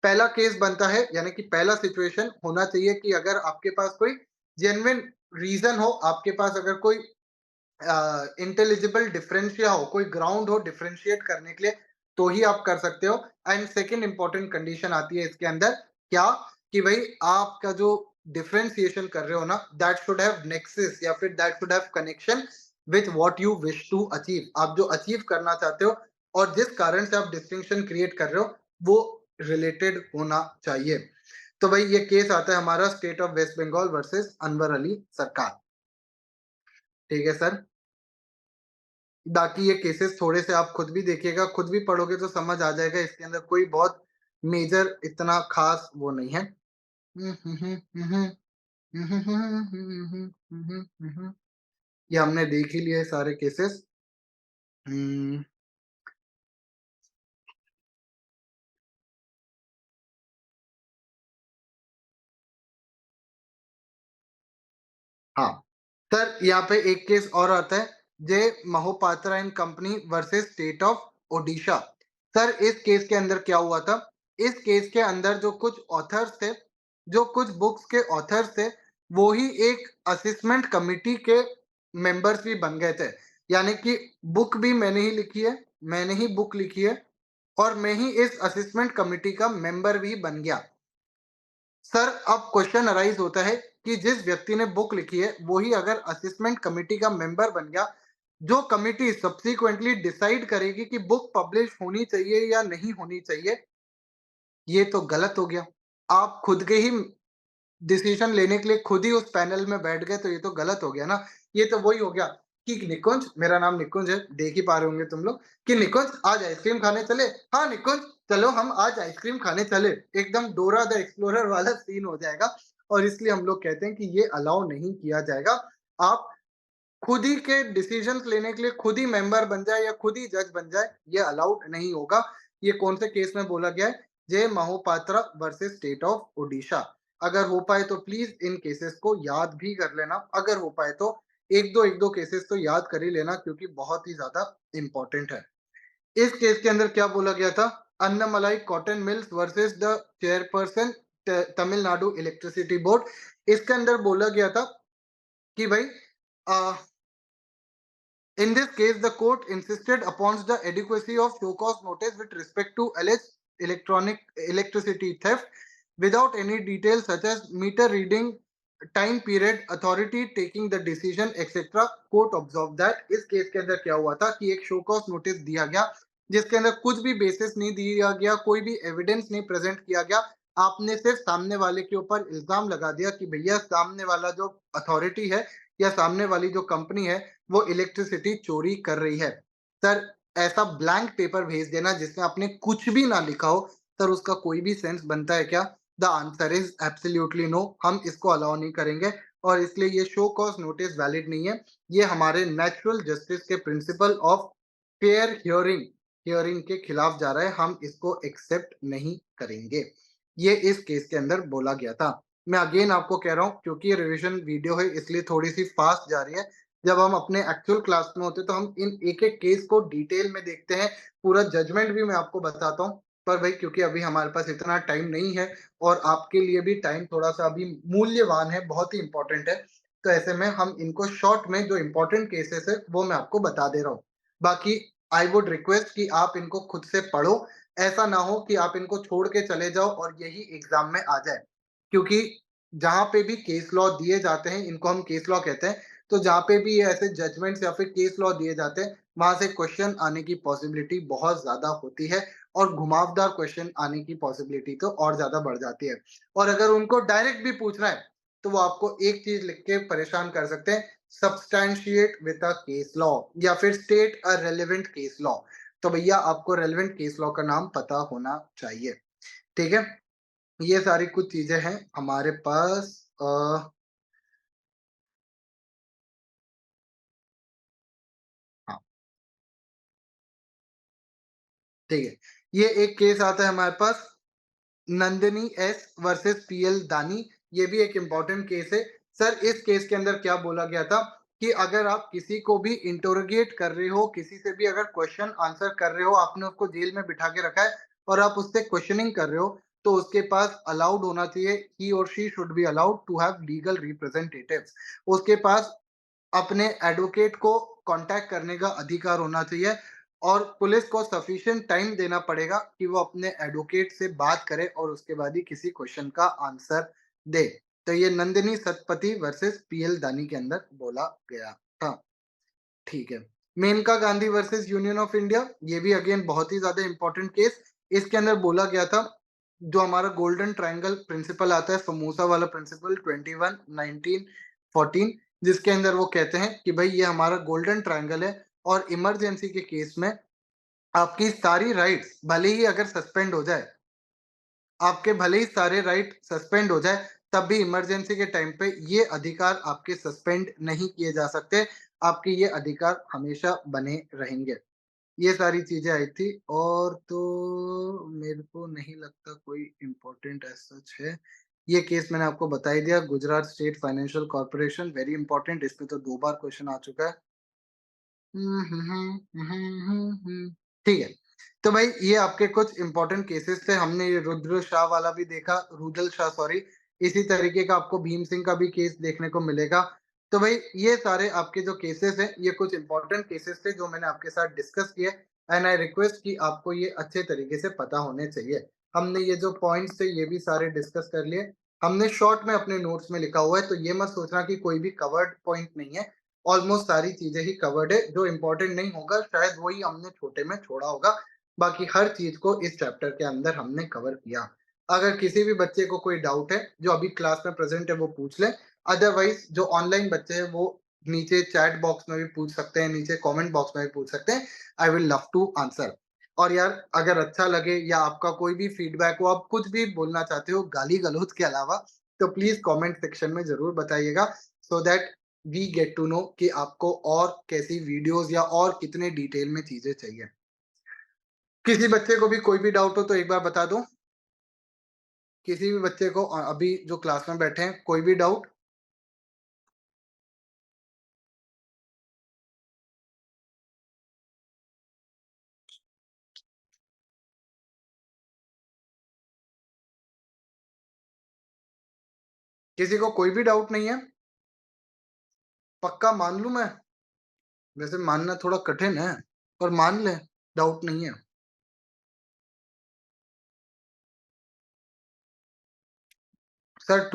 पहला केस बनता है यानी कि पहला सिचुएशन होना चाहिए कि अगर आपके पास कोई जेन्युइन रीजन हो, आपके पास अगर कोई इंटेलिजिबल डिफरेंशिया हो, कोई ग्राउंड हो डिफरेंशिएट करने के लिए, तो ही आप कर सकते हो। एंड सेकंड इंपॉर्टेंट कंडीशन आती है इसके अंदर, क्या? कि भाई आपका जो डिफरेंशिएशन कर रहे हो ना, दैट शुड हैव नेक्सस या फिर that should have connection with what you wish to achieve. आप जो अचीव करना चाहते हो और जिस कारण से आप डिस्टिंक्शन क्रिएट कर रहे हो, वो रिलेटेड होना चाहिए। तो भाई ये केस आता है हमारा state of West Bengal versus Anwar Ali Sarkar. ठीक है सर? बाकी ये केसेस थोड़े से आप खुद भी देखिएगा, खुद भी पढ़ोगे तो समझ आ जाएगा, इसके अंदर कोई बहुत मेजर इतना खास वो नहीं है। ये हमने देख ही लिए सारे केसेस। हुँ, हाँ। सर यहाँ पे एक केस और आता है, J Mohapatra and company versus state of Odisha. Sir इस केस के अंदर क्या हुआ था? इस केस के अंदर जो कुछ ऑथर्स थे, जो कुछ बुक्स के ऑथर्स थे, वो ही एक असेसमेंट कमिटी के मेंबर्स भी बन गए थे। यानी कि बुक भी मैंने ही लिखी है, मैंने ही बुक लिखी है और मैं ही इस असेसमेंट कमिटी का मेंबर भी बन गया। सर अब क्वेश्चन अराइज होता है कि जिस व्यक्ति ने बुक लिखी है वो ही अगर असेसमेंट कमेटी का मेंबर बन गया, जो कमेटी सब्सिक्वेंटली डिसाइड करेगी कि बुक पब्लिश होनी चाहिए या नहीं होनी चाहिए, ये तो गलत हो गया। आप खुद के ही डिसीजन लेने के लिए खुद ही उस पैनल में बैठ गए तो ये तो गलत हो गया ना। ये तो वही हो गया कि निकुंज, मेरा नाम निकुंज है, देख ही पा रहे होंगे तुम लोग, कि निकुंज आज आइसक्रीम खाने चले। हाँ निकुंज, चलो हम आज आइसक्रीम खाने चले। एकदम डोरा द एक्सप्लोरर वाला सीन हो जाएगा। और इसलिए हम लोग कहते हैं कि ये अलाउ नहीं किया जाएगा। आप खुद ही के डिसीजंस लेने के लिए खुद ही मेंबर बन जाए या खुद ही जज बन जाए, ये अलाउड नहीं होगा। ये कौन से केस में बोला गया है? Jai Mahapatra versus state of Odisha. अगर हो पाए तो प्लीज इन केसेस को याद भी कर लेना। अगर हो पाए तो एक दो केसेस तो याद कर ही लेना, क्योंकि बहुत ही ज्यादा इंपॉर्टेंट है। इस केस के अंदर क्या बोला गया था? Annamalai cotton mills versus the chairperson Tamil Nadu electricity board. इसके अंदर बोला गया था कि भाई, in this case, the court insisted upon the adequacy of show cause notice with respect to alleged electronic electricity theft without any details such as meter reading, time period, authority taking the decision, etc. Court observed that इस case के अंदर क्या हुआ था कि एक show cause notice दिया गया जिसके अंदर कुछ भी बेसिस नहीं दिया गया, कोई भी एविडेंस नहीं प्रेजेंट किया गया। आपने सिर्फ सामने वाले के ऊपर इल्जाम लगा दिया कि भैया सामने वाला जो अथॉरिटी है या सामने वाली जो कंपनी है वो इलेक्ट्रिसिटी चोरी कर रही है। सर, ऐसा ब्लैंक पेपर भेज देना जिसमें आपने कुछ भी ना लिखा हो, सर उसका कोई भी सेंस बनता है क्या? The answer is absolutely no. हम इसको अलाउ नहीं करेंगे और इसलिए ये शो कॉज नोटिस वैलिड नहीं है। ये हमारे नेचुरल जस्टिस के principle of fair hearing hearing के खिलाफ जा रहा है। हम इसको एक्सेप्ट नहीं करेंगे। ये इस केस के अंदर बोला गया था। मैं अगेन आपको कह रहा हूँ, क्योंकि ये रिवीजन वीडियो है इसलिए थोड़ी सी फास्ट जा रही है। जब हम अपने एक्चुअल क्लास में होते तो हम इन एक एक केस को डिटेल में देखते हैं, पूरा जजमेंट भी मैं आपको बताता हूँ। पर भाई क्योंकि अभी हमारे पास इतना टाइम नहीं है और आपके लिए भी टाइम थोड़ा सा अभी मूल्यवान है, बहुत ही इंपॉर्टेंट है, तो ऐसे में हम इनको शॉर्ट में जो इंपॉर्टेंट केसेस है वो मैं आपको बता दे रहा हूँ। बाकी आई वुड रिक्वेस्ट कि आप इनको खुद से पढ़ो। ऐसा ना हो कि आप इनको छोड़ के चले जाओ और यही एग्जाम में आ जाए, क्योंकि जहां पे भी केस लॉ दिए जाते हैं, इनको हम केस लॉ कहते हैं, तो जहाँ पे भी ये ऐसे जजमेंट्स या फिर केस लॉ दिए जाते हैं, वहां से क्वेश्चन आने की पॉसिबिलिटी बहुत ज्यादा होती है और घुमावदार क्वेश्चन आने की पॉसिबिलिटी तो और ज्यादा बढ़ जाती है। और अगर उनको डायरेक्ट भी पूछना है तो वो आपको एक चीज लिख के परेशान कर सकते हैं, substantiate with a case law या फिर स्टेट अ रेलेवेंट केस लॉ। तो भैया आपको रेलेवेंट केस लॉ का नाम पता होना चाहिए। ठीक है, ये सारी कुछ चीजें हैं हमारे पास। हाँ, ठीक है। ये एक केस आता है हमारे पास, नंदिनी एस वर्सेस पीएल दानी। ये भी एक इंपॉर्टेंट केस है। सर इस केस के अंदर क्या बोला गया था कि अगर आप किसी को भी इंटरोगेट कर रहे हो, किसी से भी अगर क्वेश्चन आंसर कर रहे हो, आपने उसको जेल में बिठा के रखा है और आप उससे क्वेश्चनिंग कर रहे हो, तो उसके पास अलाउड होना चाहिए, he or she should be allowed to have legal representatives. उसके पास अपने एडवोकेट को कांटेक्ट करने का अधिकार होना चाहिए और पुलिस को सफिशिएंट टाइम देना पड़ेगा कि वो अपने एडवोकेट से बात करे और उसके बाद ही किसी क्वेश्चन का आंसर दे। तो ये नंदिनी सतपथी वर्सेस पीएल दानी के अंदर बोला गया था। ठीक है। Maneka Gandhi versus union of India, ये भी अगेन बहुत ही ज्यादा इंपॉर्टेंट केस। इसके अंदर बोला गया था, जो हमारा गोल्डन ट्रायंगल प्रिंसिपल आता है, समोसा वाला प्रिंसिपल 21 19 14, जिसके अंदर वो कहते हैं कि भाई ये हमारा गोल्डन ट्रायंगल है और इमरजेंसी के केस में आपकी सारी राइट्स भले ही अगर सस्पेंड हो जाए, आपके भले ही सारे राइट सस्पेंड हो जाए, तब भी इमरजेंसी के टाइम पे ये अधिकार आपके सस्पेंड नहीं किए जा सकते। आपके ये अधिकार हमेशा बने रहेंगे। ये सारी चीजें आई थी और तो मेरे को नहीं लगता कोई इम्पोर्टेंट एज सच है। ये केस मैंने आपको बता ही दिया, Gujarat state financial corporation, very important, इस पे तो 2 बार क्वेश्चन आ चुका है। ठीक है। तो भाई ये आपके कुछ इंपॉर्टेंट केसेस थे। हमने ये रुद्र शाह वाला भी देखा, रुदल शाह सॉरी। इसी तरीके का आपको भीम सिंह का भी केस देखने को मिलेगा। तो भाई ये सारे आपके जो केसेस हैं, ये कुछ इंपॉर्टेंट केसेस थे जो मैंने आपके साथ डिस्कस किए एंड आई रिक्वेस्ट कि आपको ये अच्छे तरीके से पता होने चाहिए। हमने ये जो पॉइंट्स थे ये भी सारे डिस्कस कर लिए। हमने शॉर्ट में अपने नोट्स में लिखा हुआ है, तो ये मत सोचना कि कोई भी कवर्ड पॉइंट नहीं है। ऑलमोस्ट सारी चीजें ही कवर्ड है, जो इंपॉर्टेंट नहीं होगा शायद वही हमने छोटे में छोड़ा होगा। बाकी हर चीज को इस चैप्टर के अंदर हमने कवर किया। अगर किसी भी बच्चे को कोई डाउट है जो अभी क्लास में प्रेजेंट है वो पूछ ले। अदरवाइज जो ऑनलाइन बच्चे हैं वो नीचे चैट बॉक्स में भी पूछ सकते हैं, नीचे कमेंट बॉक्स में भी पूछ सकते हैं। I will love to answer. और यार अगर अच्छा लगे या आपका कोई भी फीडबैक हो, आप कुछ भी बोलना चाहते हो गाली गलौज के अलावा, तो प्लीज कमेंट सेक्शन में जरूर बताइएगा, so that we get to know कि आपको और कैसी वीडियोस या और कितने डिटेल में चीजें चाहिए। किसी बच्चे को भी कोई भी डाउट हो तो एक बार बता दो। किसी भी बच्चे को अभी जो क्लास में बैठे हैं कोई भी डाउट। किसी को कोई भी डाउट नहीं है? पक्का मान लूं मैं? वैसे मानना थोड़ा कठिन है, पर मान ले, डाउट नहीं है। सर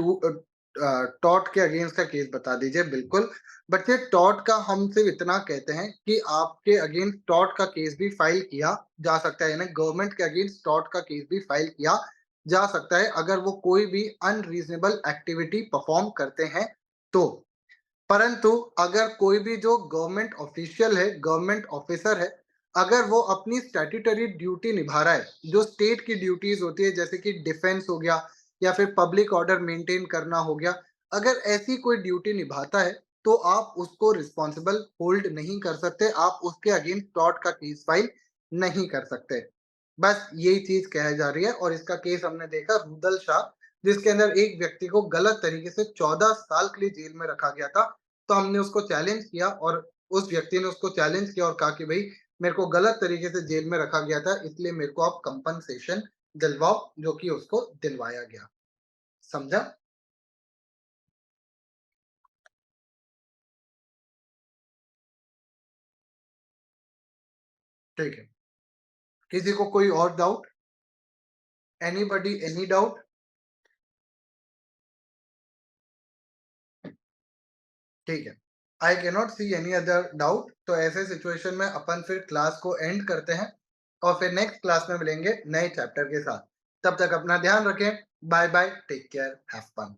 टॉट के अगेंस्ट का केस बता दीजिए बिल्कुल। बट ये टॉट का हम सिर्फ इतना कहते हैं कि आपके अगेंस्ट टॉट का केस भी फाइल किया जा सकता है, यानी गवर्नमेंट के अगेंस्ट टॉट का केस भी फाइल किया जा सकता है अगर वो कोई भी अनरीजनेबल एक्टिविटी परफॉर्म करते हैं तो। परंतु अगर कोई भी जो गवर्नमेंट ऑफिशियल है, गवर्नमेंट ऑफिसर है, अगर वो अपनी स्टैट्यूटरी ड्यूटी निभा रहा है, जो स्टेट की ड्यूटीज होती है जैसे कि डिफेंस हो गया या फिर पब्लिक ऑर्डर मेंटेन करना हो गया, अगर ऐसी कोई ड्यूटी निभाता है तो आप उसको रिस्पॉन्सिबल होल्ड नहीं कर सकते, आप उसके अगेंस्ट टॉर्ट का केस फाइल नहीं कर सकते। बस यही चीज कही जा रही है। और इसका केस हमने देखा रुदल शाह, जिसके अंदर एक व्यक्ति को गलत तरीके से 14 साल के लिए जेल में रखा गया था। तो हमने उसको चैलेंज किया और उस व्यक्ति ने उसको चैलेंज किया और कहा कि भाई मेरे को गलत तरीके से जेल में रखा गया था, इसलिए मेरे को आप कंपनसेशन दिलवाओ, जो कि उसको दिलवाया गया। समझा? ठीक है। किसी को कोई और डाउट? Anybody any doubt? ठीक है। I can not see any other doubt, तो ऐसे सिचुएशन में अपन फिर क्लास को एंड करते हैं और फिर नेक्स्ट क्लास में मिलेंगे नए चैप्टर के साथ। तब तक अपना ध्यान रखें। Bye bye, take care, have fun.